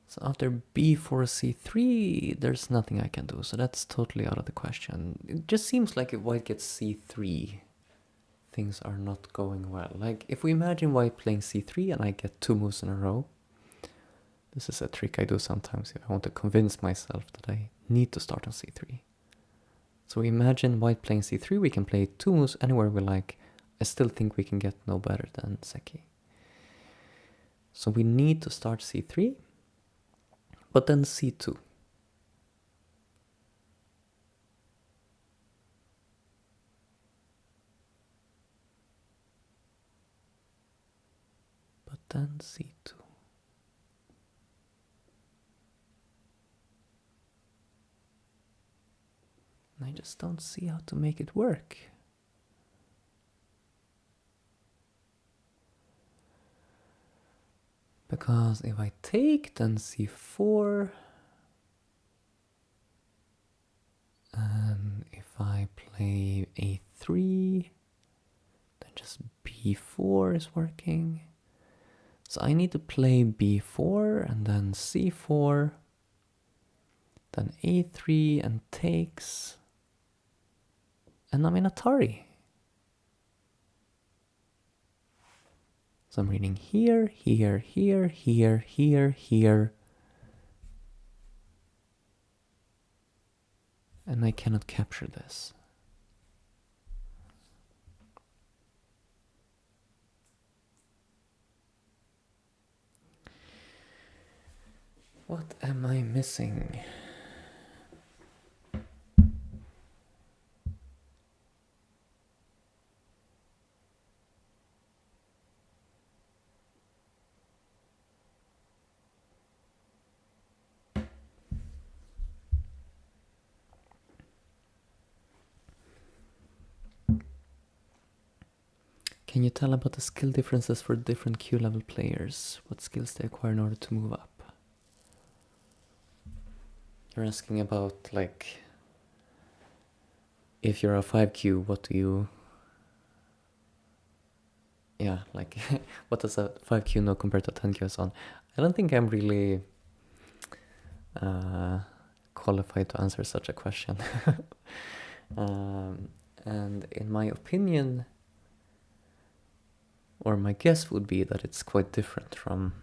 So after b4, c3, there's nothing I can do, so that's totally out of the question. It just seems like if white gets c3, things are not going well. Like, if we imagine white playing c3 and I get 2 moves in a row, this is a trick I do sometimes if I want to convince myself that I need to start on c3. So we imagine white playing c3, we can play 2 moves anywhere we like. I still think we can get no better than Seki. So we need to start c3, but then c2. But then c2. I just don't see how to make it work. Because if I take, then c4. And if I play a3, then just b4 is working. So I need to play b4 and then c4, then a3 and takes. And I'm in Atari. So I'm reading here, here, here, here, here, here. And I cannot capture this. What am I missing? Can you tell about the skill differences for different Q level players? What skills they acquire in order to move up? You're asking about, like, if you're a 5Q, what do you... Yeah, like, what does a 5Q know compared to a 10Q is on? I don't think I'm really qualified to answer such a question. And in my opinion, or my guess would be that it's quite different from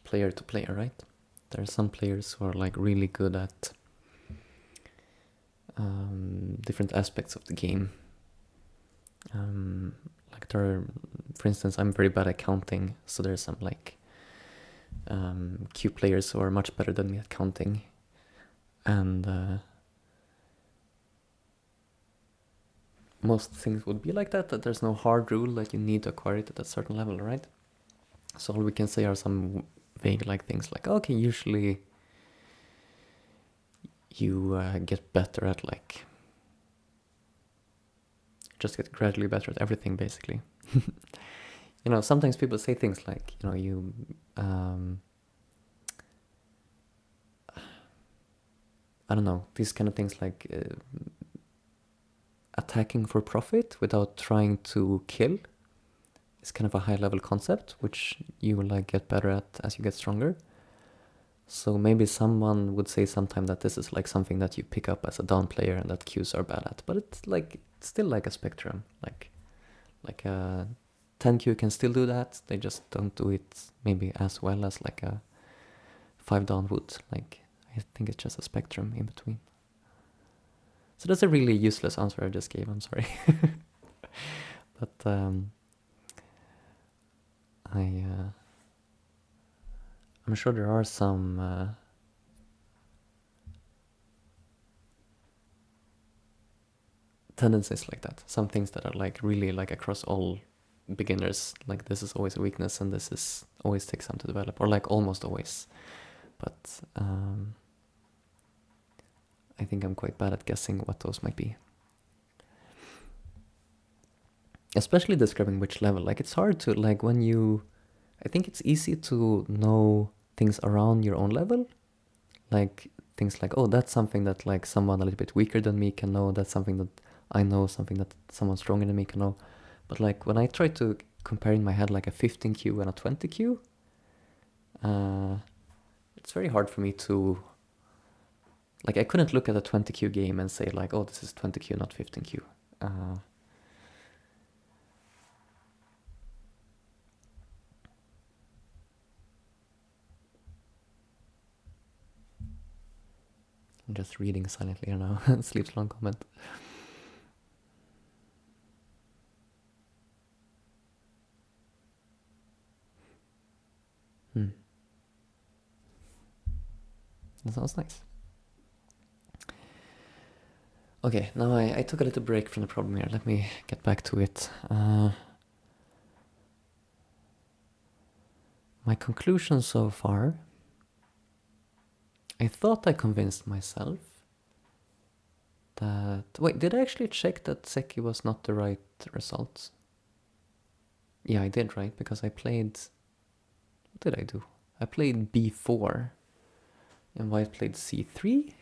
player to player, right? There are some players who are like really good at different aspects of the game. Like there are for instance, I'm very bad at counting, so there's some like Q players who are much better than me at counting, and most things would be like that there's no hard rule that you need to acquire it at a certain level, right? So all we can say are some vague like things like, okay, usually you get better at like, just get gradually better at everything basically. You know, sometimes people say things like, you know, you I don't know, these kind of things like attacking for profit without trying to kill is kind of a high level concept, which you will like get better at as you get stronger. So maybe someone would say sometime that this is like something that you pick up as a down player and that Qs are bad at, but it's like still like a spectrum. Like a 10Q can still do that, they just don't do it maybe as well as like a 5 down would. Like I think it's just a spectrum in between. So that's a really useless answer I just gave, I'm sorry. But I'm sure there are some tendencies like that. Some things that are like really like across all beginners, like this is always a weakness and this is always takes time to develop, or like almost always. But I think I'm quite bad at guessing what those might be. Especially describing which level. Like it's hard to, like when you, I think it's easy to know things around your own level. Like things like, oh, that's something that like someone a little bit weaker than me can know. That's something that I know, something that someone stronger than me can know. But like when I try to compare in my head like a 15Q and a 20Q, it's very hard for me to, like I couldn't look at a 20Q game and say like, oh, this is 20Q, not 15Q. I'm just reading silently here now. Sleeps long comment. That sounds nice. Okay, now I took a little break from the problem here. Let me get back to it. My conclusion so far, I thought I convinced myself that... Wait, did I actually check that Seki was not the right result? Yeah, I did, right? Because I played... What did I do? I played b4, and white played c3,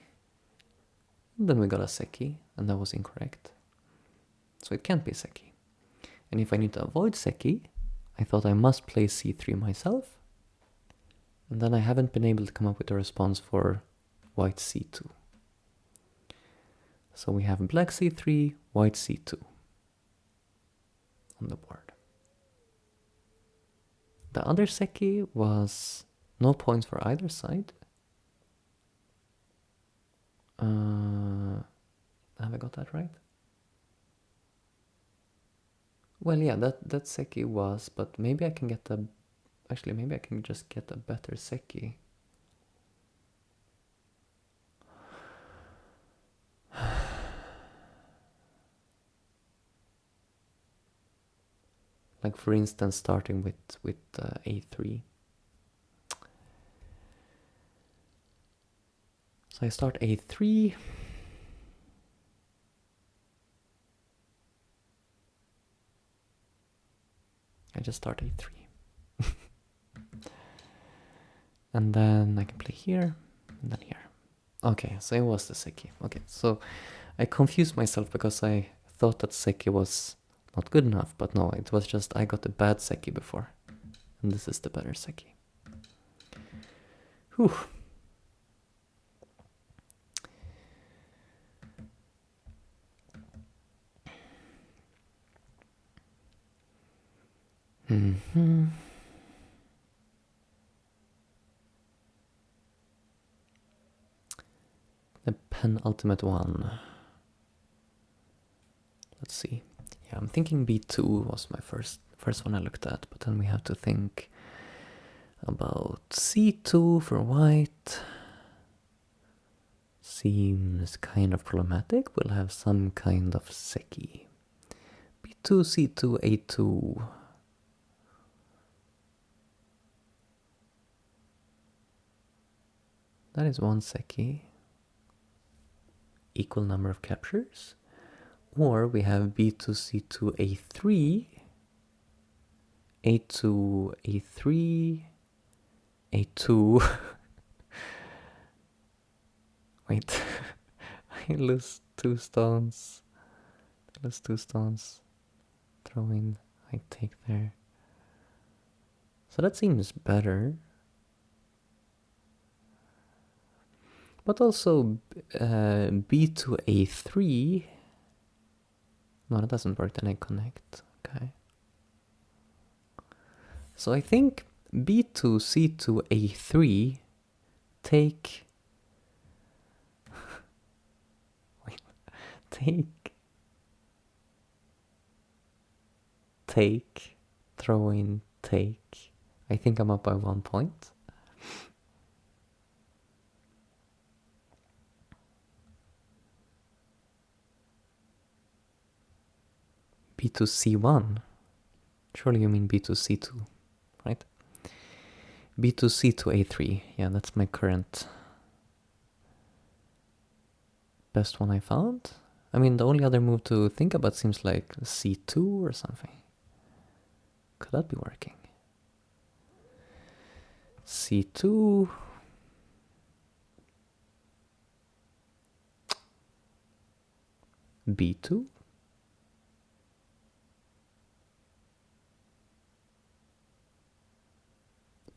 and then we got a Seki, and that was incorrect. So it can't be Seki. And if I need to avoid Seki, I thought I must play c3 myself, and then I haven't been able to come up with a response for white c2. So we have black c3, white c2 on the board. The other Seki was no points for either side. Have I got that right? Well, yeah, that Seki was, but maybe I can get a... Actually, maybe I can just get a better Seki. Like for instance, starting with a3. So I start a3. I just start a3. And then I can play here, and then here. Okay, so it was the Seki. Okay, so I confused myself because I thought that Seki was not good enough, but no, it was just I got the bad Seki before. And this is the better Seki. Whew. Mm-hmm. The penultimate one. Let's see. Yeah, I'm thinking b2 was my first first one I looked at, but then we have to think about c2 for white. Seems kind of problematic. We'll have some kind of seki. b2, c2, a2. That is one seki. Equal number of captures. Or we have b2, c2, a3. a2, a3. a2. Wait. I lose 2 stones. Lose 2 stones. Throw in. I take there. So that seems better. But also b to a3. No, that doesn't work. Then I connect. Okay. So I think b2, c2, a3 take. Wait. Take. Throw in. Take. I think I'm up by 1 point. b2, c1. Surely you mean b2, c2, right? b2, c2, a3. Yeah, that's my current best one I found. I mean, the only other move to think about seems like c2 or something. Could that be working? c2. b2.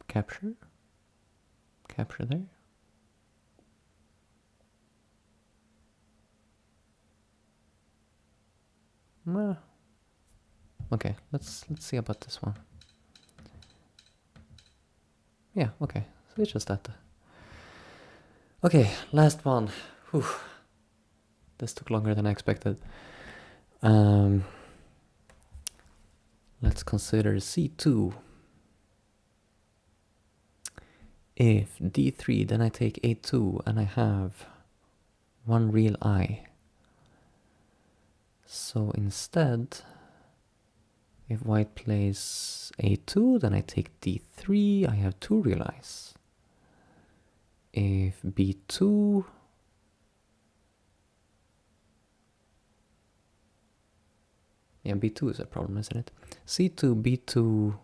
Capture. Capture there. Okay, let's see about this one. Yeah, okay. So it's just that. Okay, last one. Whew. This took longer than I expected. Let's consider c2. If d3, then I take a2, and I have one real eye. So instead, if white plays a2, then I take d3, I have 2 real eyes. If b2, yeah, b2 is a problem, isn't it? c2, b2,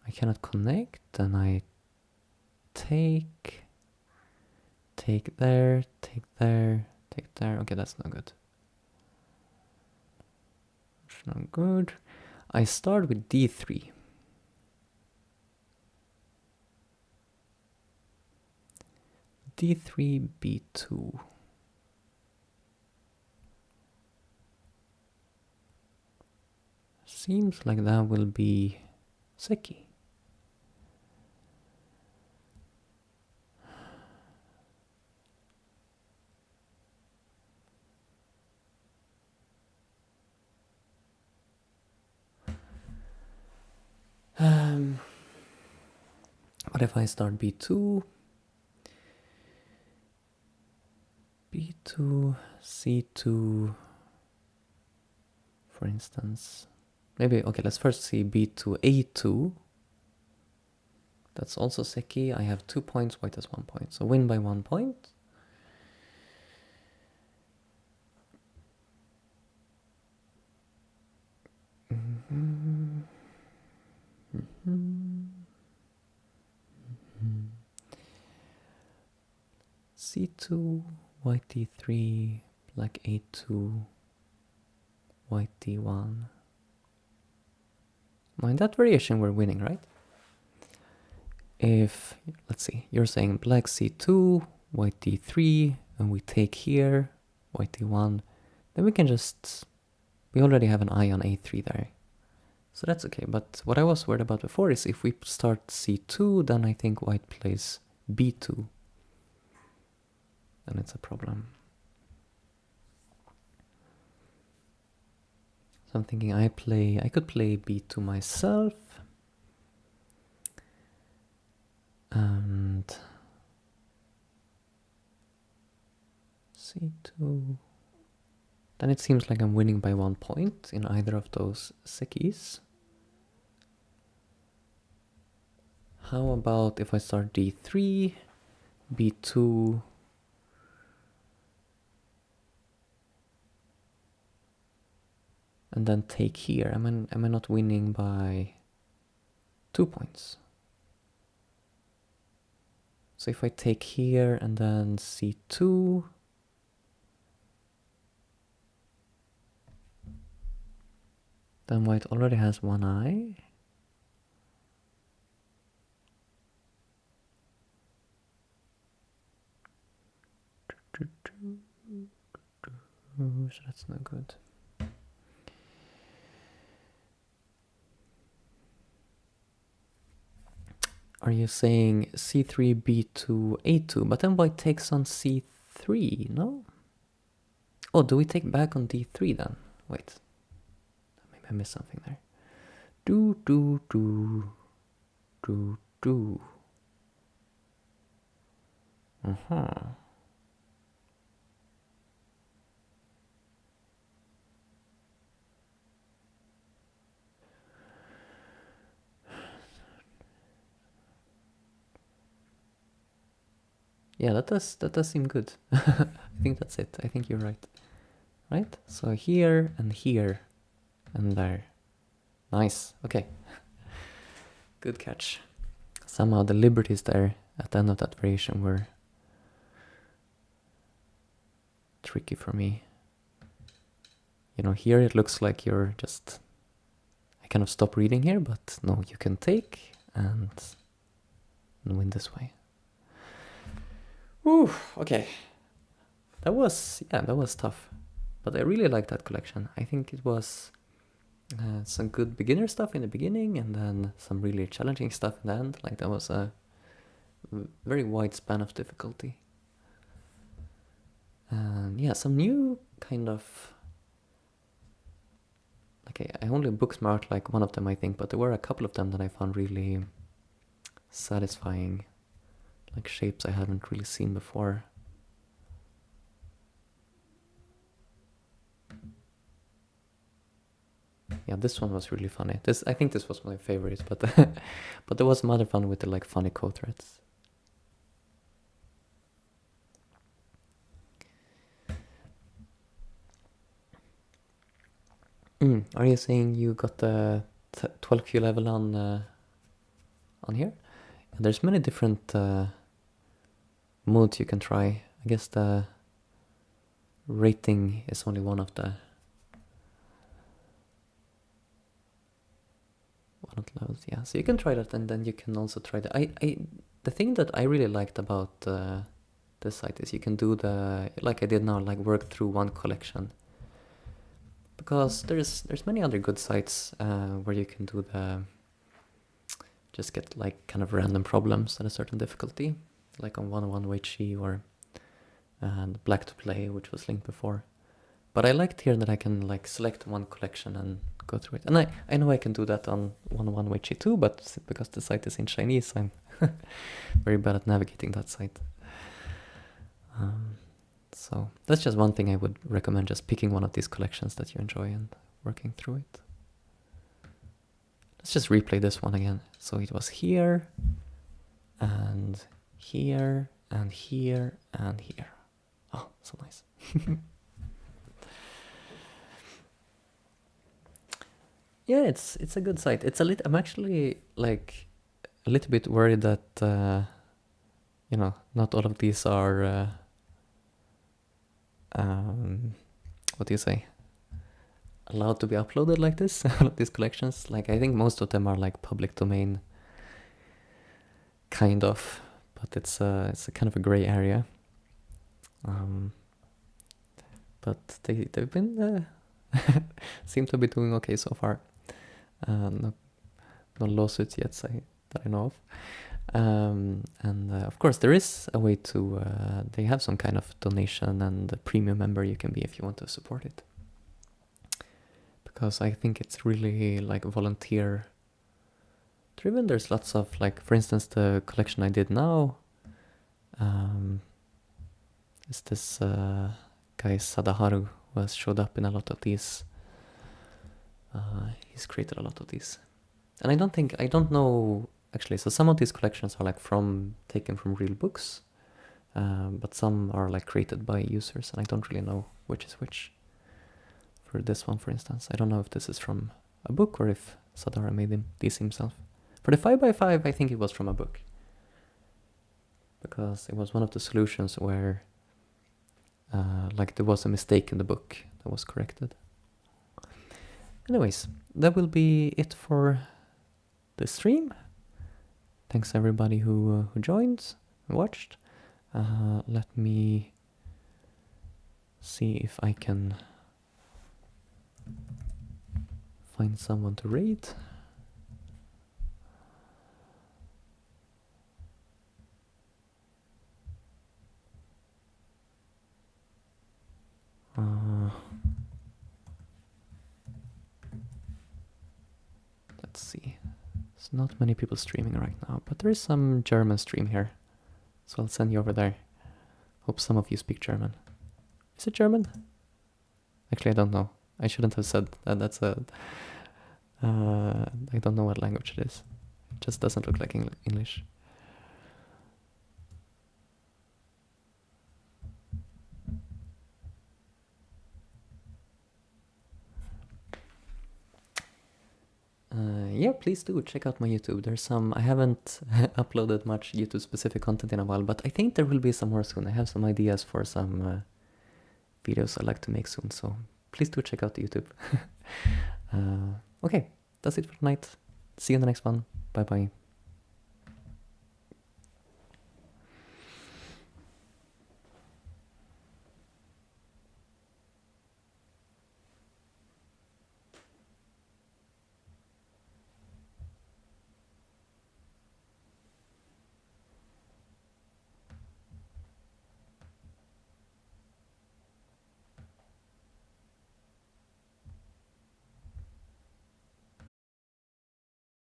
I cannot connect, and I take there, take there, take there. Okay, that's not good. That's not good. I start with d3. d3, b2. Seems like that will be seki. What if I start b2? b2, c2, for instance. Maybe, okay, let's first see b2, a2. That's also seki. I have 2 points, white has 1 point. So win by 1 point. c2, white d3, black a2, white d1. Now in that variation we're winning, right? If, let's see, you're saying black c2, white d3, and we take here, white d1, then we can just, we already have an eye on a3 there. So that's okay, but what I was worried about before is if we start c2, then I think white plays b2. Then it's a problem. So So I'm thinking I could play b2 myself. And c2. Then it seems like I'm winning by 1 point in either of those sekis. How about if I start d3, b2, and then take here? Am I not winning by 2 points? So if I take here and then c2, then white already has one eye. So that's not good. Are you saying c3, b2, a2? But then white takes on c3, no? Oh, do we take back on d3 then? Wait. Maybe I missed something there. Do. Yeah, that does seem good. I think that's it. I think you're right. Right? So here and there. Nice. Okay. Good catch. Somehow the liberties there at the end of that variation were tricky for me. You know, here it looks like you're just... I kind of stop reading here, but no, you can take and win this way. Ooh, okay. That was tough. But I really liked that collection. I think it was some good beginner stuff in the beginning and then some really challenging stuff in the end. Like that was a very wide span of difficulty. And yeah, some new kind of... Like I only bookmarked like one of them, I think, but there were a couple of them that I found really satisfying. Like shapes I haven't really seen before. Yeah, this one was really funny. I think this was my favorite, but but there was some other fun with the like funny code threads. Are you saying you got the 12Q level on here? And there's many different modes you can try. I guess the rating is only one of the levels. Yeah, so you can try that, and then you can also try the thing that I really liked about this site is you can do like I did now, like work through one collection. Because there's many other good sites where you can do just get like kind of random problems at a certain difficulty, like on 101 Weiqi or Black to Play, which was linked before. But I liked here that I can like select one collection and go through it. And I know I can do that on 101 Weiqi too, but because the site is in Chinese, I'm very bad at navigating that site. So that's just one thing I would recommend, just picking one of these collections that you enjoy and working through it. Let's just replay this one again. So it was here, and here, and here, and here. Oh, so nice. Yeah, it's a good site. I'm actually like a little bit worried that you know, not all of these are what do you say? Allowed to be uploaded like this. All of these collections. Like I think most of them are like public domain, kind of, but it's a kind of a gray area. But they've been seem to be doing okay so far. No lawsuits yet that I know of. And of course there is a way to, they have some kind of donation and a premium member you can be if you want to support it. because I think it's really like volunteer driven. There's lots of like, for instance, the collection I did now is this guy Sadaharu, who has showed up in a lot of these. He's created a lot of these, and I don't know actually. So some of these collections are like taken from real books, but some are like created by users, and I don't really know which is which. For this one, for instance, I don't know if this is from a book or if Sadara made these himself. For the 5x5, I think it was from a book, because it was one of the solutions where like there was a mistake in the book that was corrected. Anyways, that will be it for the stream. Thanks everybody who joined and watched. Let me see if I can find someone to raid. Let's see. There's not many people streaming right now, but there is some German stream here, so I'll send you over there. Hope some of you speak German. Is it German? Actually, I don't know. I shouldn't have said that. That's a... I don't know what language it is. It just doesn't look like English. Yeah, please do check out my YouTube. There's some... I haven't uploaded much YouTube-specific content in a while, but I think there will be some more soon. I have some ideas for some videos I'd like to make soon, so please do check out the YouTube. Okay, that's it for tonight. See you in the next one. Bye-bye.